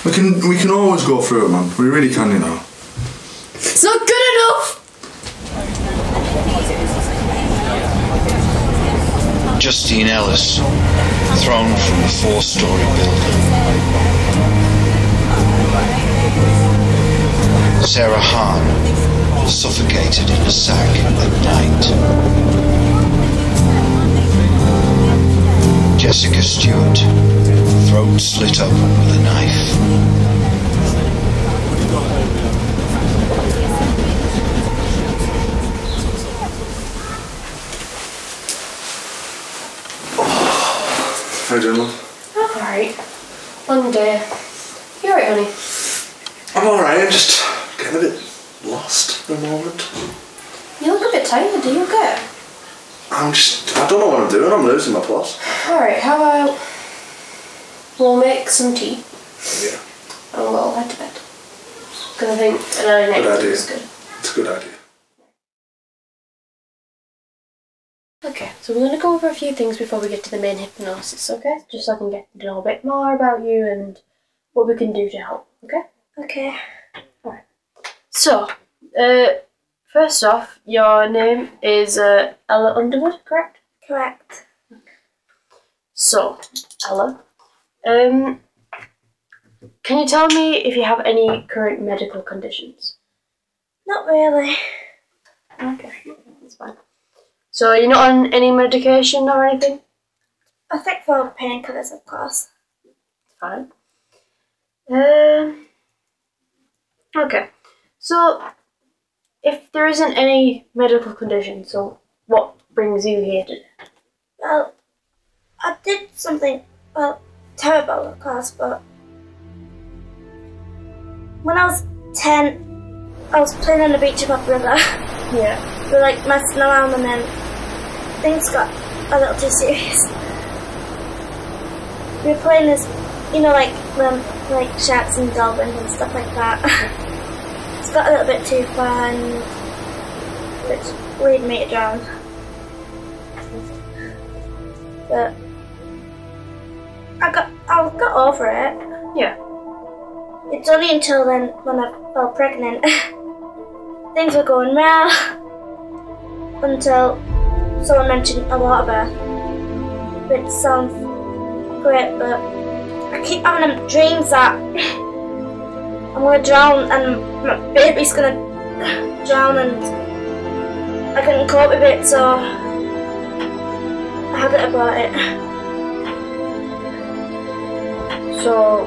Speaker 9: fucking hell. We can always go through it, man. We really can, you know.
Speaker 22: It's not good enough!
Speaker 11: Justine Ellis, thrown from a 4-story building. Sarah Hahn, suffocated in a sack at night. Jessica Stewart, throat slit open with a knife.
Speaker 9: How you doing, love?
Speaker 22: I'm alright. Long day. You alright, honey?
Speaker 9: I'm alright, I'm just getting a bit lost at the moment.
Speaker 22: You look a bit tired, are you okay?
Speaker 9: I don't know what I'm doing, I'm losing my plot.
Speaker 22: Alright, how about we'll make some tea
Speaker 9: Yeah.
Speaker 22: and we'll head to bed. Because I think an early night
Speaker 9: Good idea.
Speaker 22: is good.
Speaker 9: It's a good idea.
Speaker 22: Okay, so we're going to go over a few things before we get to the main hypnosis, okay? Just so I can get to know a bit more about you and what we can do to help, okay?
Speaker 21: Okay.
Speaker 22: Alright. So, first off, your name is Ella Underwood, correct?
Speaker 21: Correct.
Speaker 22: So, Ella, can you tell me if you have any current medical conditions?
Speaker 21: Not really.
Speaker 22: Okay, that's fine. So you're not on any medication or anything?
Speaker 21: I think for painkillers, of course.
Speaker 22: Fine. Okay. So, if there isn't any medical condition, so what brings you here today?
Speaker 21: Well, I did something, well, terrible, of course, but when I was 10, I was playing on the beach with my brother.
Speaker 22: Yeah.
Speaker 21: We were like messing around and then things got a little too serious. We were playing this, you know, like sharks and dolphins and stuff like that. It's got a little bit too far and which lead me to drown. But I got over it.
Speaker 22: Yeah.
Speaker 21: It's only until then when I fell pregnant. Things were going well until someone mentioned a water birth, which sounds great, but I keep having them dreams that I'm gonna drown and my baby's gonna drown and I couldn't cope with it, so I had it about it.
Speaker 22: So,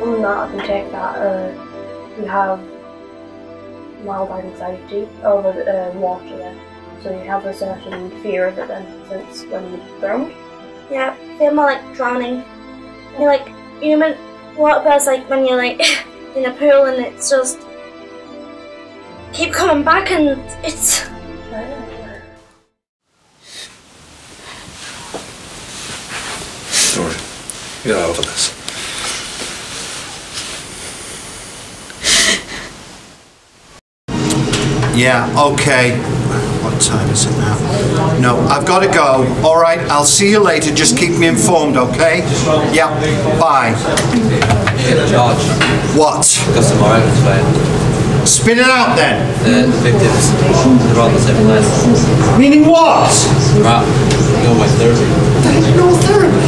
Speaker 22: on that, I can take that you have mild anxiety over water then. So you have a certain fear of it then since when you drowned?
Speaker 21: Yeah, I feel more like drowning. You like, you know, water birds like when you're like in a pool and it's just keep coming back and it's.
Speaker 9: Sorry, get over this.
Speaker 2: Yeah, okay. What time is it now? No, I've got to go. All right, I'll see you later. Just keep me informed, okay? Yeah, bye.
Speaker 14: George.
Speaker 2: What?
Speaker 14: Got some more evidence for you.
Speaker 2: Spit it out then.
Speaker 14: The victims, they're all the same place.
Speaker 2: Meaning what?
Speaker 14: Right, no way therapy.
Speaker 2: No therapy?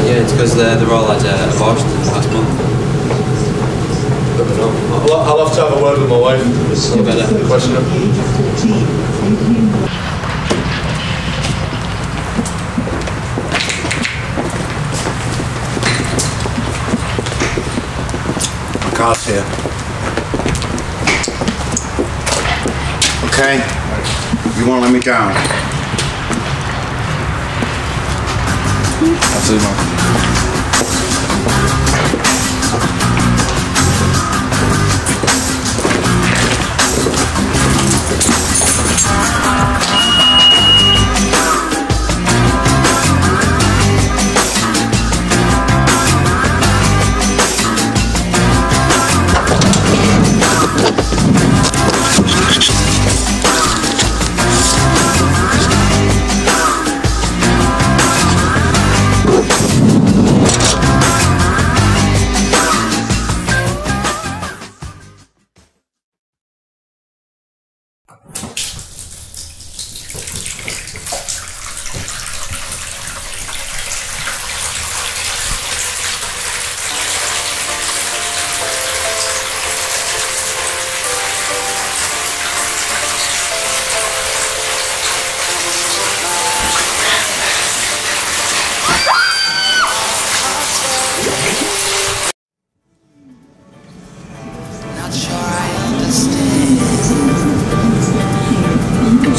Speaker 14: Yeah, it's because they're all had abortions last month.
Speaker 9: I'll have to have a word with my wife.
Speaker 14: You better.
Speaker 9: Question her.
Speaker 2: My car's here. Okay? You won't let me down.
Speaker 9: Absolutely not.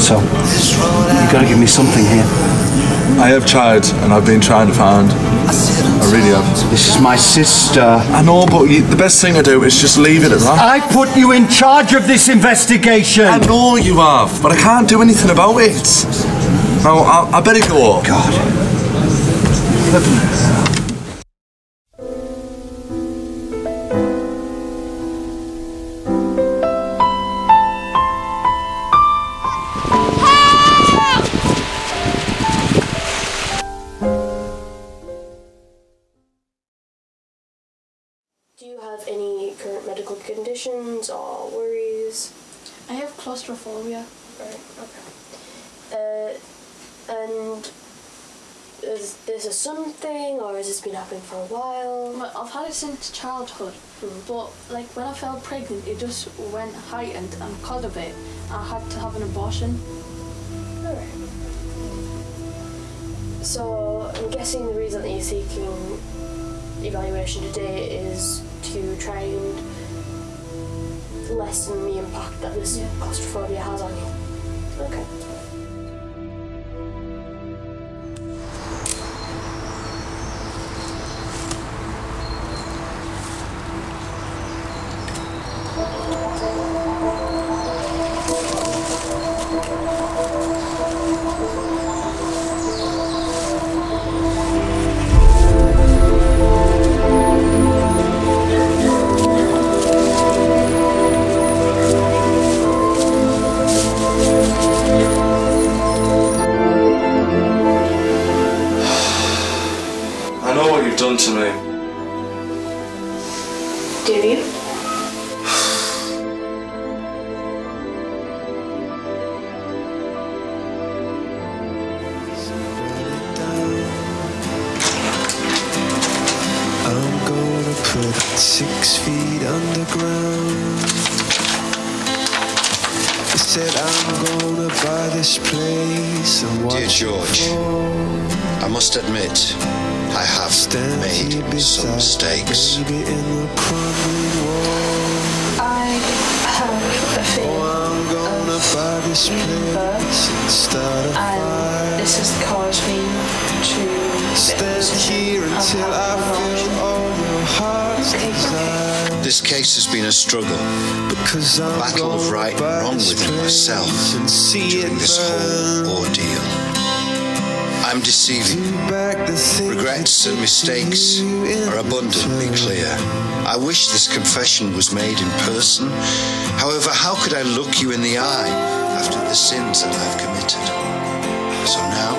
Speaker 2: So, you've got to give me something here.
Speaker 9: I have tried, and I've been trying to find. I really have.
Speaker 2: This is my sister.
Speaker 9: I know, but the best thing to do is just leave it at that.
Speaker 2: I put you in charge of this investigation.
Speaker 9: I know you have, but I can't do anything about it. No, I better go.
Speaker 2: God.
Speaker 5: Do you have any current medical conditions or worries?
Speaker 4: I have claustrophobia.
Speaker 5: Right, okay. And is this a something, or has this been happening for a while?
Speaker 4: Well, I've had it since childhood, but like when I fell pregnant, it just went heightened, and because of it, I had to have an abortion.
Speaker 5: Alright. So, I'm guessing the reason that you're seeking evaluation today is to try and lessen the impact that this claustrophobia has on you. Okay.
Speaker 9: I know what you've done to me.
Speaker 5: Do you?
Speaker 10: I'm gonna put 6 feet underground. I said I'm gonna buy this place and watch.
Speaker 11: Dear George, I must admit, I have made some mistakes.
Speaker 10: I
Speaker 5: have a fear of birth, and this has caused me to
Speaker 10: stand here until I feel all your heart's desire.
Speaker 11: This case has been a struggle, a battle of right and wrong within myself during this whole ordeal. I'm deceiving, regretting regrets and mistakes are abundantly clear. I wish this confession was made in person. However, how could I look you in the eye after the sins that I've committed? So now,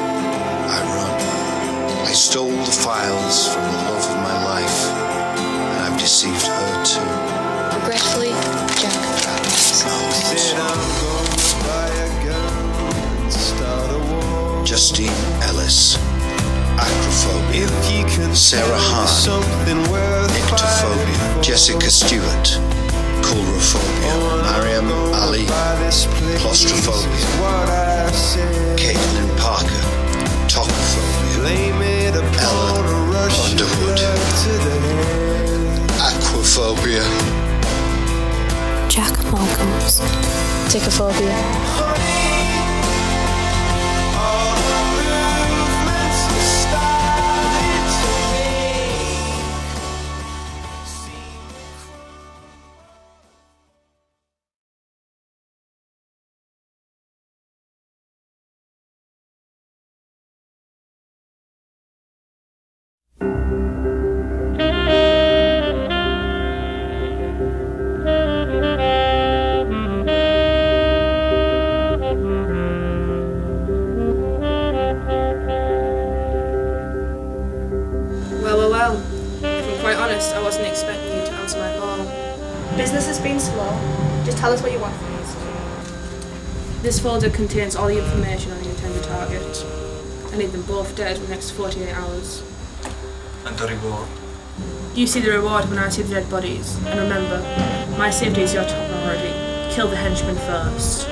Speaker 11: I run. I stole the files from the love of my life, and I've deceived her too.
Speaker 6: Regretfully, Jack.
Speaker 11: Justine Ellis. Acrophobia. Sarah Hahn. Nyctophobia. Jessica Stewart. Coulrophobia. Mariam Ali. Claustrophobia. Caitlin Parker. Tocophobia. Ella Underwood. Aquaphobia.
Speaker 6: Jack Malcolms. Ticophobia.
Speaker 4: Well, if I'm quite honest, I wasn't expecting you to answer my call. Business has been slow. Just tell us what you want from us. This folder contains all the information on the intended target. I need them both dead in the next 48 hours.
Speaker 16: And the reward?
Speaker 4: You see the reward when I see the dead bodies. And remember, my safety is your top priority. Kill the henchman first.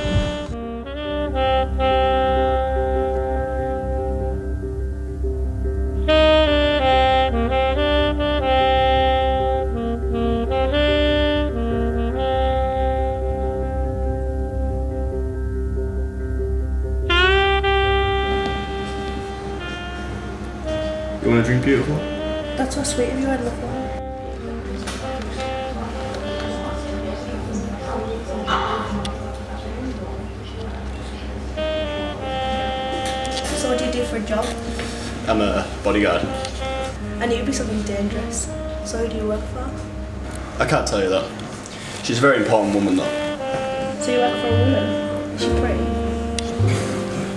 Speaker 16: You want to drink beautiful?
Speaker 4: That's so sweet of you, I'd love one. So what do you do for a job?
Speaker 16: I'm a bodyguard.
Speaker 4: I knew it'd be something dangerous. So who do you work for?
Speaker 16: I can't tell you that. She's a very important woman though.
Speaker 4: So you work for a woman? Is she pretty?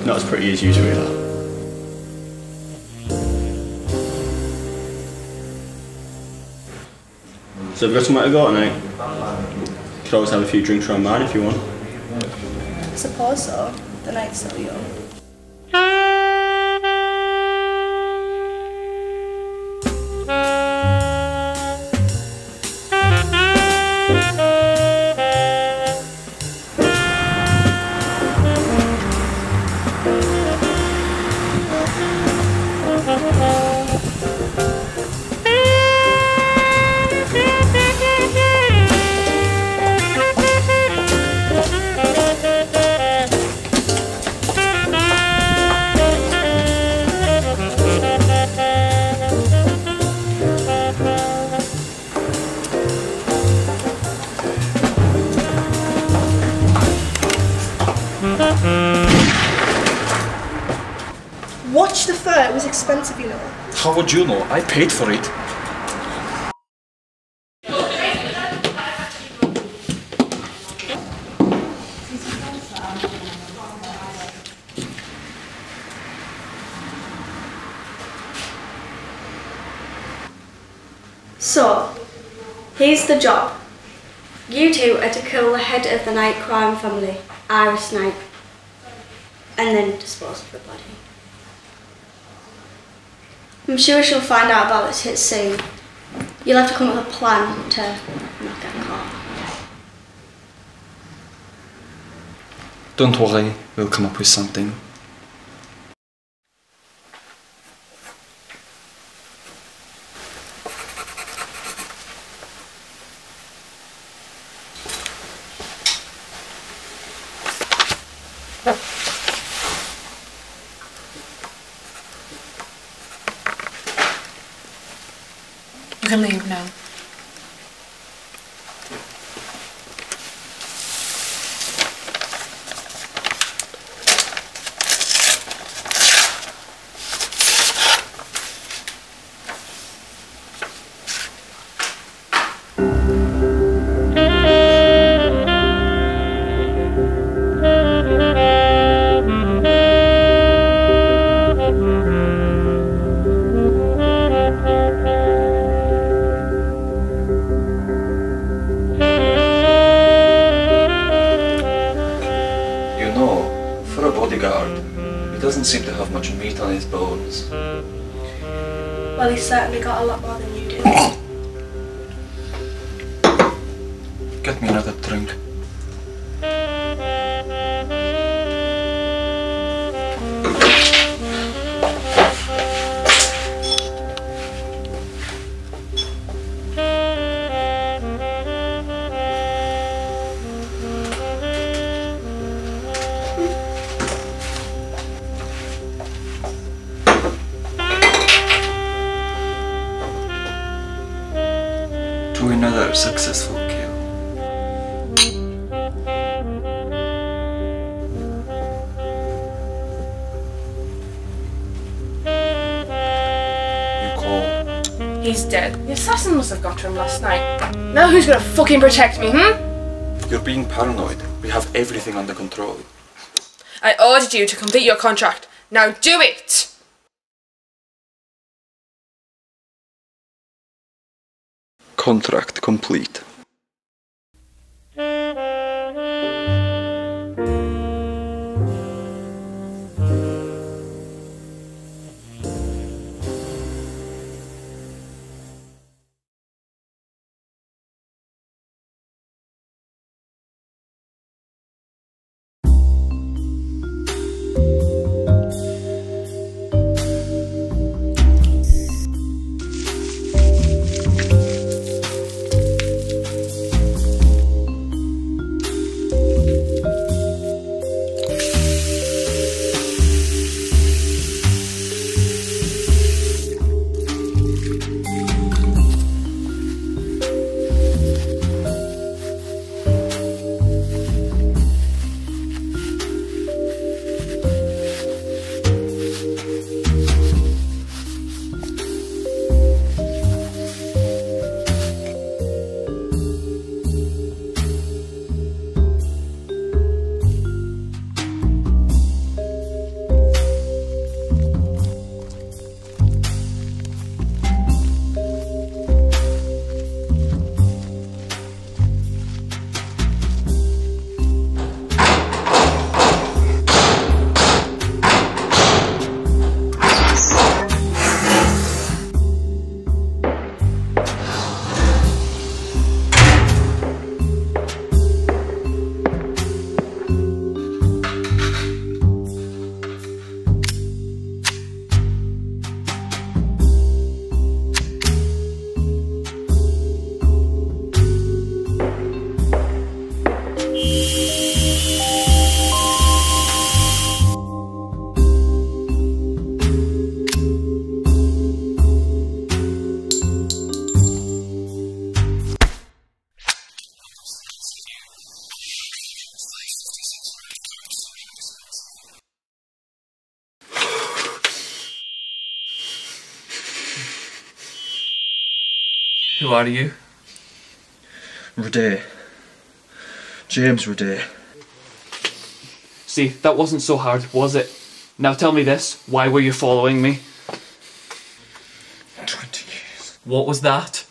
Speaker 16: Not as pretty as you two either. So have you got somewhere to go tonight? You could always have a few drinks around mine if you want.
Speaker 4: I suppose so. The night's so young. Watch the fur, it was expensive, you know.
Speaker 16: How would you know? I paid for it.
Speaker 21: So, here's the job. You two are to kill the head of the night crime family, Iris Knight, and then dispose of the body. I'm sure she'll find out about this hit soon. You'll have to come up with a plan to not get caught.
Speaker 16: Don't worry, we'll come up with something.
Speaker 23: You can leave now.
Speaker 4: Well, he's certainly got a lot more than you do.
Speaker 3: Get me another drink. To another successful kill. You call.
Speaker 17: He's dead. The assassin must have got to him last night. Now who's gonna fucking protect me,
Speaker 3: You're being paranoid. We have everything under control.
Speaker 17: I ordered you to complete your contract. Now do it!
Speaker 3: Contract complete.
Speaker 18: Who are you?
Speaker 3: Rade. James Rade.
Speaker 18: See, that wasn't so hard, was it? Now tell me this, why were you following me?
Speaker 3: 20 years.
Speaker 18: What was that?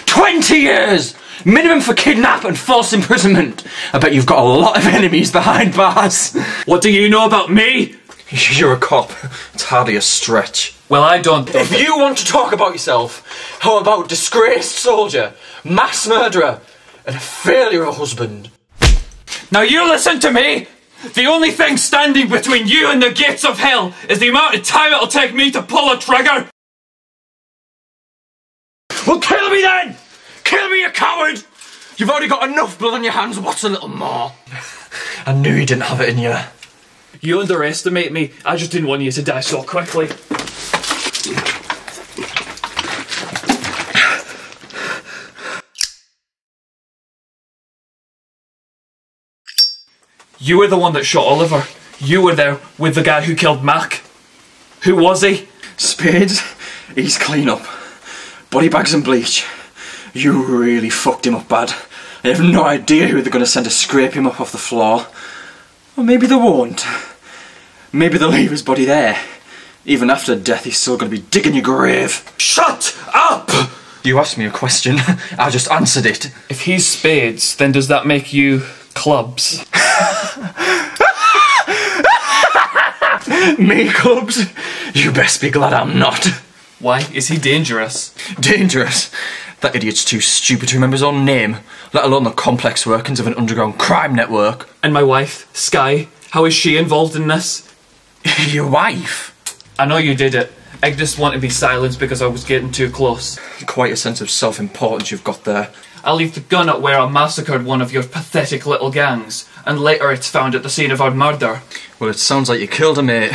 Speaker 8: 20 years! Minimum for kidnap and false imprisonment. I bet you've got a lot of enemies behind bars.
Speaker 18: What do you know about me?
Speaker 3: You're a cop. It's hardly a stretch.
Speaker 18: Well, I don't.
Speaker 8: If you want to talk about yourself, how about disgraced soldier, mass murderer, and a failure of a husband?
Speaker 18: Now you listen to me! The only thing standing between you and the gates of hell is the amount of time it'll take me to pull a trigger!
Speaker 8: Well, kill me then! Kill me, you coward! You've already got enough blood on your hands, what's a little more? I knew you didn't have it in you.
Speaker 18: You underestimate me. I just didn't want you to die so quickly. You were the one that shot Oliver. You were there with the guy who killed Mac. Who was he?
Speaker 3: Spades, he's clean up. Body bags and bleach. You really fucked him up bad. I have no idea who they're going to send to scrape him up off the floor. Or maybe they won't. Maybe they'll leave his body there. Even after death, he's still going to be digging your grave.
Speaker 18: Shut up!
Speaker 3: You asked me a question. I just answered it.
Speaker 18: If he's Spades, then does that make you Clubs?
Speaker 3: Me, Clubs? You best be glad I'm not.
Speaker 18: Why? Is he dangerous?
Speaker 3: Dangerous? That idiot's too stupid to remember his own name, let alone the complex workings of an underground crime network.
Speaker 18: And my wife, Sky, how is she involved in this?
Speaker 3: Your wife?
Speaker 18: I know you did it. I just wanted to be silenced because I was getting too close.
Speaker 3: Quite a sense of self-importance you've got there.
Speaker 18: I leave the gun at where I massacred one of your pathetic little gangs, and later it's found at the scene of our murder.
Speaker 3: Well, it sounds like you killed a mate.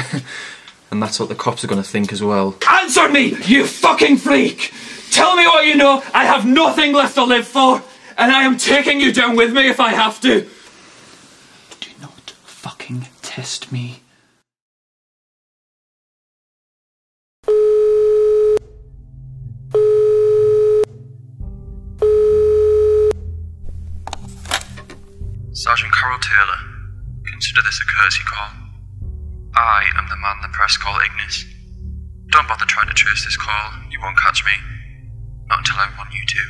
Speaker 3: And that's what the cops are going to think as well.
Speaker 18: Answer me, you fucking freak! Tell me what you know. I have nothing left to live for, and I am taking you down with me if I have to. Do not fucking test me.
Speaker 1: Sergeant Carol Taylor, consider this a courtesy call. I am the man the press call Ignis. Don't bother trying to trace this call, you won't catch me. Not until I want you to.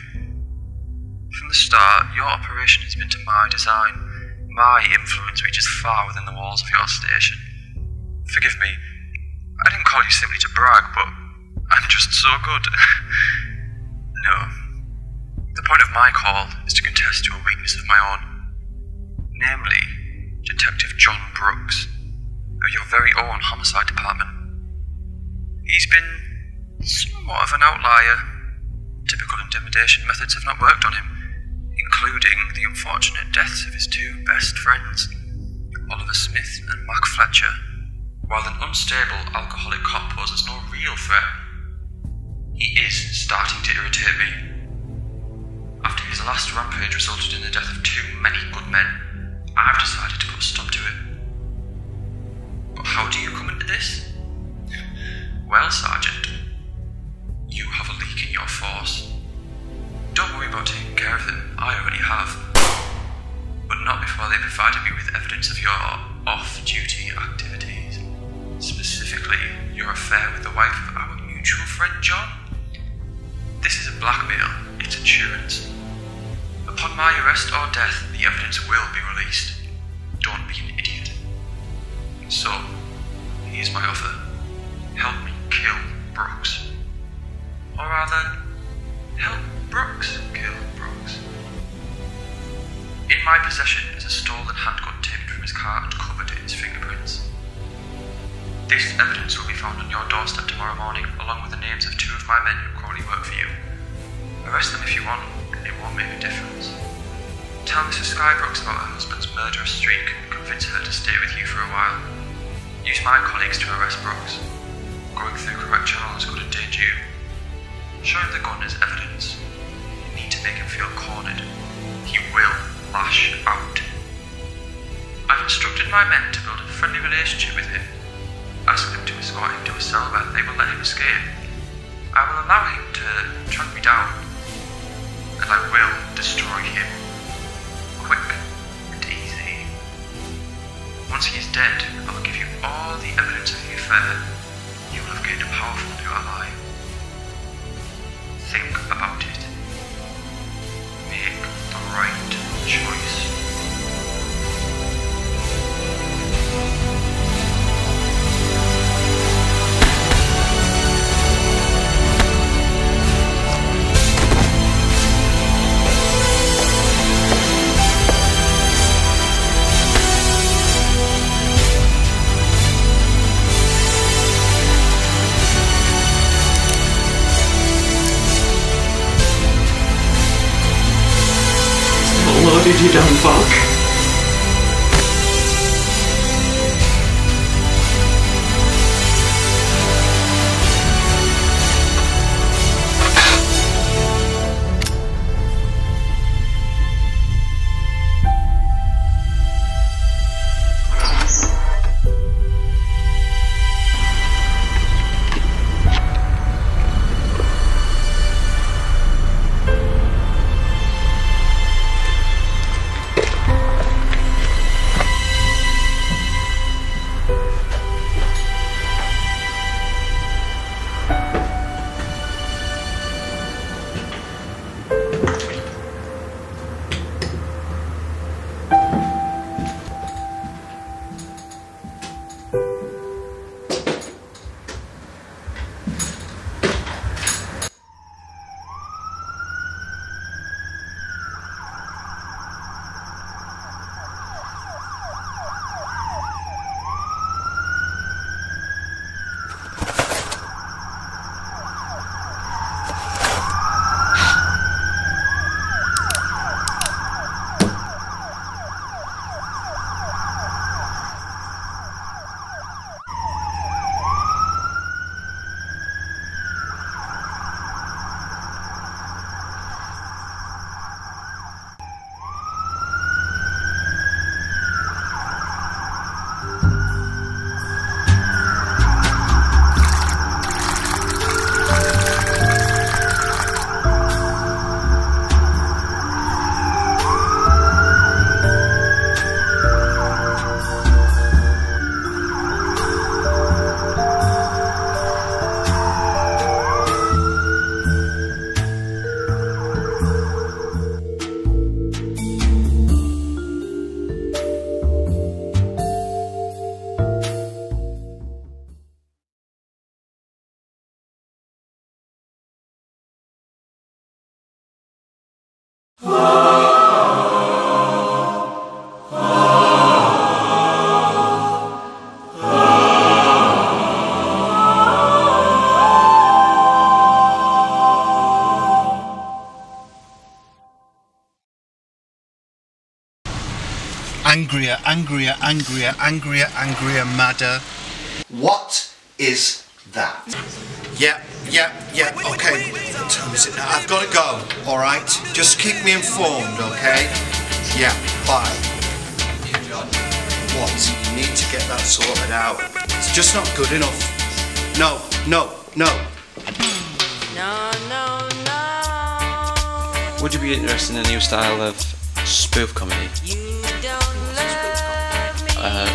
Speaker 1: From the start, your operation has been to my design. My influence reaches far within the walls of your station. Forgive me, I didn't call you simply to brag, but I'm just so good. No. The point of my call is to contest to a weakness of my own. Namely, Detective John Brooks, of your very own homicide department. He's been somewhat of an outlier. Typical intimidation methods have not worked on him, including the unfortunate deaths of his two best friends, Oliver Smith and Mark Fletcher. While an unstable alcoholic cop poses no real threat, he is starting to irritate me. After his last rampage resulted in the death of too many good men, I've decided to put a stop to it. But how do you come into this? Well, Sergeant, you have a leak in your force. Don't worry about taking care of them, I already have. But not before they provided me with evidence of your off-duty activities. Specifically, your affair with the wife of our mutual friend John. This is a blackmail, it's insurance. Upon my arrest or death, the evidence will be released. Don't be an idiot. So, here's my offer. Help me kill Brooks. Or rather, help Brooks kill Brooks. In my possession is a stolen handgun taken from his car and covered in his fingerprints. This evidence will be found on your doorstep tomorrow morning, along with the names of two of my men who currently work for you. Arrest them if you want, it won't make a difference. Tell Mrs. Sky Brooks about her husband's murderous streak and convince her to stay with you for a while. Use my colleagues to arrest Brooks. Going through correct channels could endanger you. Show him the gun as evidence. You need to make him feel cornered. He will lash out. I've instructed my men to build a friendly relationship with him. Ask them to escort him to a cell where they will let him escape. I will allow him to track me down. And I will destroy him. Quick and easy. Once he is dead, I'll give you all the evidence of the affair. You will have gained a powerful new ally. Think about it. Make the right choice.
Speaker 18: Loaded, you dumb fuck.
Speaker 2: Angrier, angrier, angrier, angrier, angrier, madder. What is that? Yeah, okay. What time is it now? I've got to go, alright? Just keep me informed, okay? Yeah, bye. What? You need to get that sorted out. It's just not good enough. No.
Speaker 7: Would you be interested in a new style of spoof comedy?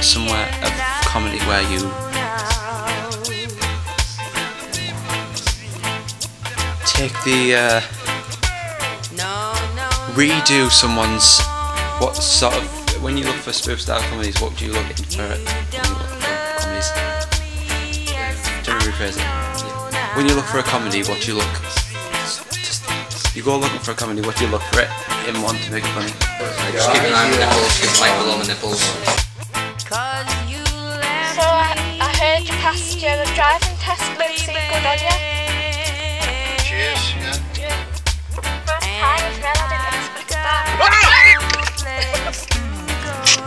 Speaker 7: Somewhere of comedy where you take the redo someone's what sort of when you look for spoof style comedies, what do you look for when you look for comedies? Do you rephrase it? Yeah. When you look for a comedy, what do you look? You go looking for a comedy, what do you look for it in one to make it funny?
Speaker 14: Just keep an eye on the nipples, keep light below the nipples.
Speaker 21: So I heard you passed your driving test, looks good on you.
Speaker 2: Cheers, yeah.
Speaker 21: First time as well, I didn't expect that.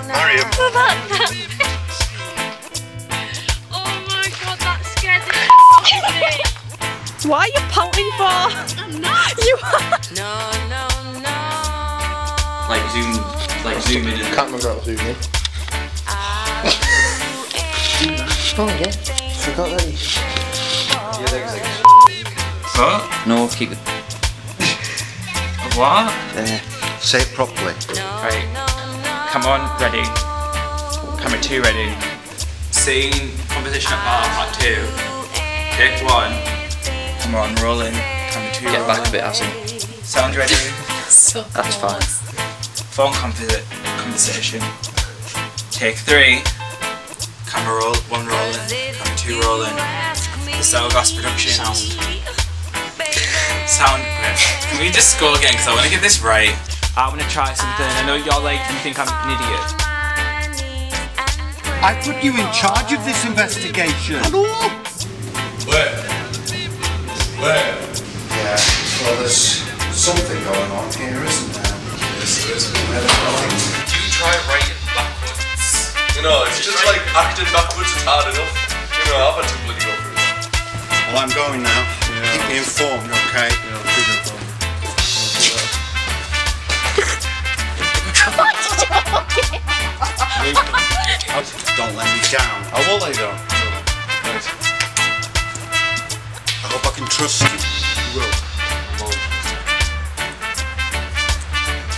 Speaker 2: Mariam.
Speaker 21: Oh my god, that scared the shit out of me.
Speaker 5: What are you pouting for?
Speaker 21: I'm not.
Speaker 5: You are.
Speaker 3: Like zoom in.
Speaker 12: Camera got zoom in.
Speaker 14: Oh yeah, forgot that.
Speaker 3: What?
Speaker 7: No, keep it.
Speaker 3: What?
Speaker 2: Say it properly.
Speaker 18: Right. Come on, ready. Camera 2 ready. Scene composition at bar, part 2. Take 1. Come on, rolling. Camera 2
Speaker 7: Get
Speaker 18: rolling.
Speaker 7: back a bit, Asim.
Speaker 18: Sound ready.
Speaker 7: That's fine.
Speaker 18: Phone conversation. Take 3. Camera roll, 1 rolling. Camera 2 rolling. The Ssfc production. Sound. Can we just go again? Because I want to get this right. I want to try something. I know you're like, you think I'm an idiot.
Speaker 2: I put you in charge of this investigation.
Speaker 9: Where?
Speaker 2: Yeah, well, there's something going on here, isn't there?
Speaker 9: Yes, there is.
Speaker 2: Do
Speaker 9: you try writing backwards? You know, it's just like acting backwards, it's hard enough. You know, I've had to bloody go through it.
Speaker 2: Well, I'm going now. Keep me informed, okay? Don't let me down.
Speaker 9: I won't let you down. Right.
Speaker 2: I hope I can trust you.
Speaker 9: You will. I won't.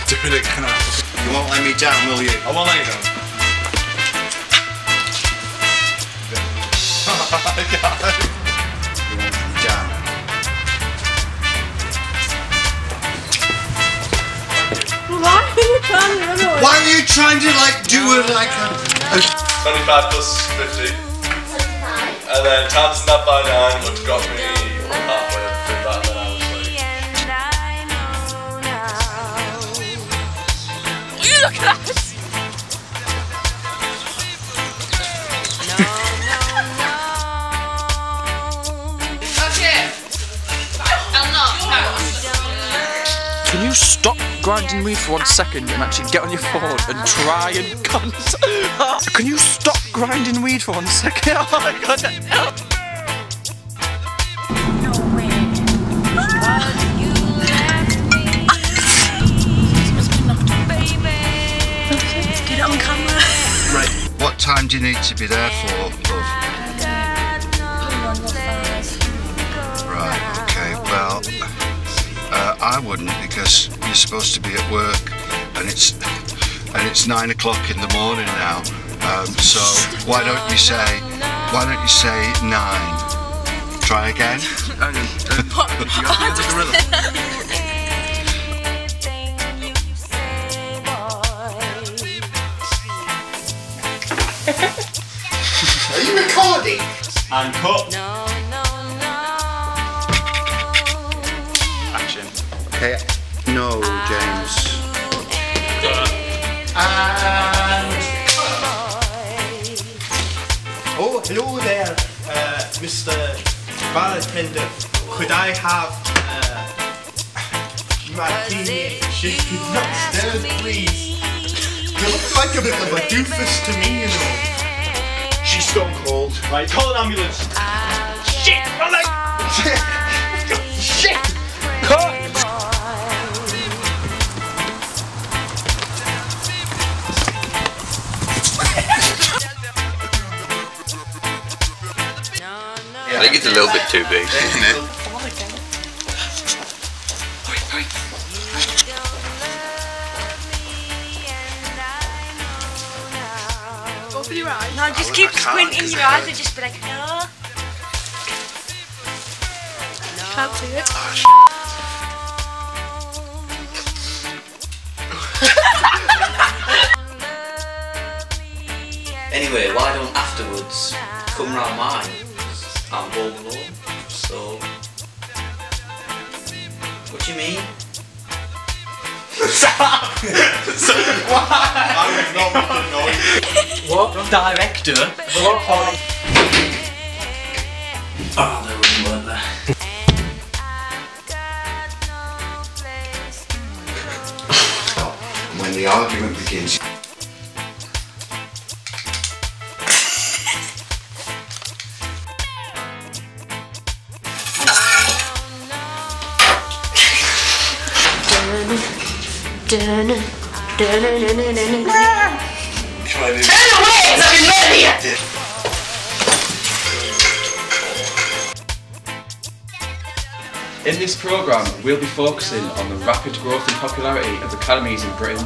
Speaker 9: Do it again.
Speaker 2: You won't let me down, will you?
Speaker 9: I won't let you down.
Speaker 2: You won't let me down.
Speaker 5: Why are you trying to run away?
Speaker 2: Why are you trying to do it like a
Speaker 9: 25 plus 50. And then times that by 9, which got me halfway up through that, and then I was like...
Speaker 21: You look at that!
Speaker 18: Can you stop grinding weed for 1 second and actually get on your phone and try and cunt? Can you stop grinding weed for 1 second? Oh my god, help!
Speaker 4: No way. Get it on camera.
Speaker 2: Right. What time do you need to be there for, love? Right, okay, well, I wouldn't because you're supposed to be at work and it's 9 o'clock in the morning now. So why don't you say 9? Try again.
Speaker 9: Are you recording?
Speaker 16: And cut.
Speaker 18: Action.
Speaker 2: Okay, no, No, James.
Speaker 12: Oh, hello there, Mr. Bartender. Could I have martini shaken not stirred, please? You look like a bit of a doofus to me, you know.
Speaker 8: She's stone cold. Right, call an ambulance. Shit! My leg! Shit! Cut!
Speaker 7: I think it's a little bit too big, isn't it?
Speaker 17: Open your eyes.
Speaker 21: No, just keep squinting your eyes and just be like, no.
Speaker 17: Can't see it.
Speaker 13: Anyway, why don't afterwards come round mine? I'm home alone, so... What do you mean?
Speaker 8: What?
Speaker 13: Director?
Speaker 8: What?
Speaker 13: Oh, there was one there.
Speaker 11: When the argument begins.
Speaker 21: Turn away,
Speaker 10: it's a murder!
Speaker 19: In this programme, we'll be focusing on the rapid growth and popularity of academies in Britain,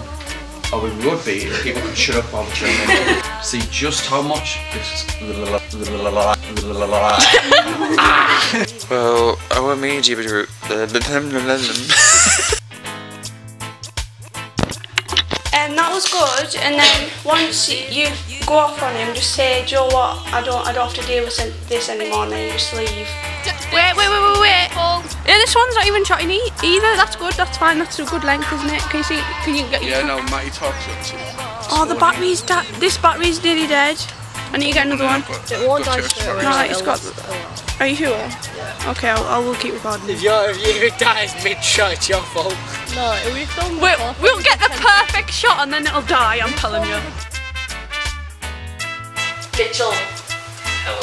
Speaker 19: or we would be if people could shut up while we're training. See just how much this...
Speaker 7: Well, our media...
Speaker 5: And that was good, and then once you go off on him, just say, "Do you know what, I don't have to deal with this anymore," and then you just leave.
Speaker 17: Wait. Yeah, this one's not even shotting either. That's good, that's fine, that's a good length, isn't it? Can you see, can you get...
Speaker 2: Yeah, no, Matty talks up to.
Speaker 17: Oh, the battery's this battery's nearly dead. I need to get another one.
Speaker 22: It won't die straight away.
Speaker 17: No, it's got... Are you sure? Yeah. Okay, I will keep recording.
Speaker 22: If it dies mid-shot, it's your fault. No, we've done
Speaker 17: We'll get the perfect shot and then it'll die, I'm telling you.
Speaker 22: Mitchell,
Speaker 13: Hello.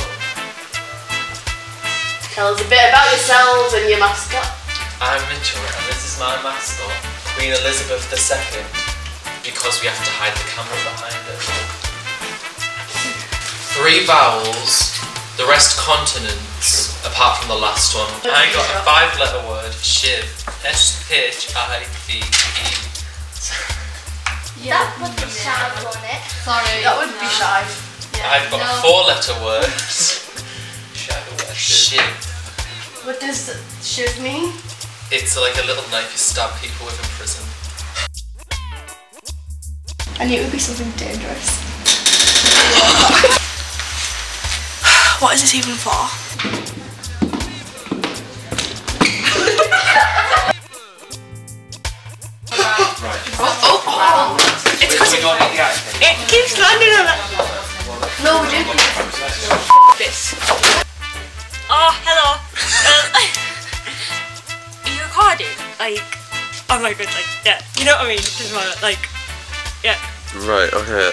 Speaker 22: tell us a bit about yourselves and your mascot.
Speaker 20: I'm Mitchell and this is my mascot, Queen Elizabeth II, because we have to hide the camera behind it. 3 vowels, the rest consonants, apart from the last one. I got a 5-letter word, shiv, S-H-I-V-E.
Speaker 21: That would be shy, wouldn't it?
Speaker 22: Sorry. That would be shy.
Speaker 20: I've got a 4-letter word, shiv.
Speaker 22: What does shiv mean?
Speaker 20: It's like a little knife you stab people with in prison.
Speaker 17: I knew it would be something dangerous. What is this even for? Oh. It's because it keeps landing on that.
Speaker 22: No, we do.
Speaker 17: This. Oh, hello. Are you recording? Like, oh my god, like, yeah. You know what I mean? Doesn't matter, like, yeah.
Speaker 7: Right, okay.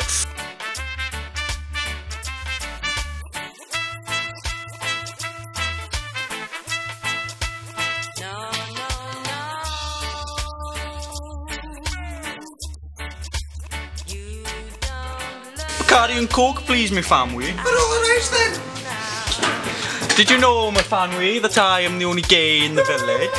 Speaker 8: Bacardi and Coke, please, my family.
Speaker 10: But all the rest then?
Speaker 8: Did you know, my family, that I am the only gay in the village?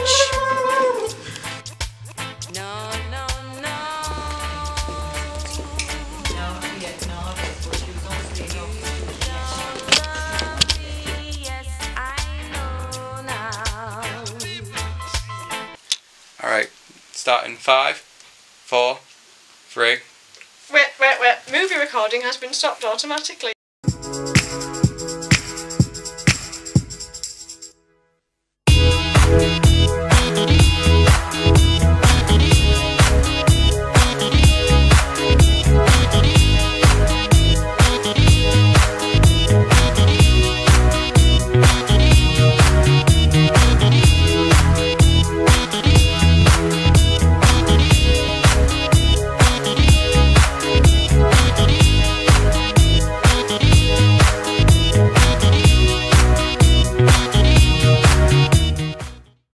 Speaker 7: Alright, starting 5, 4, 3.
Speaker 17: Wait. Movie recording has been stopped automatically.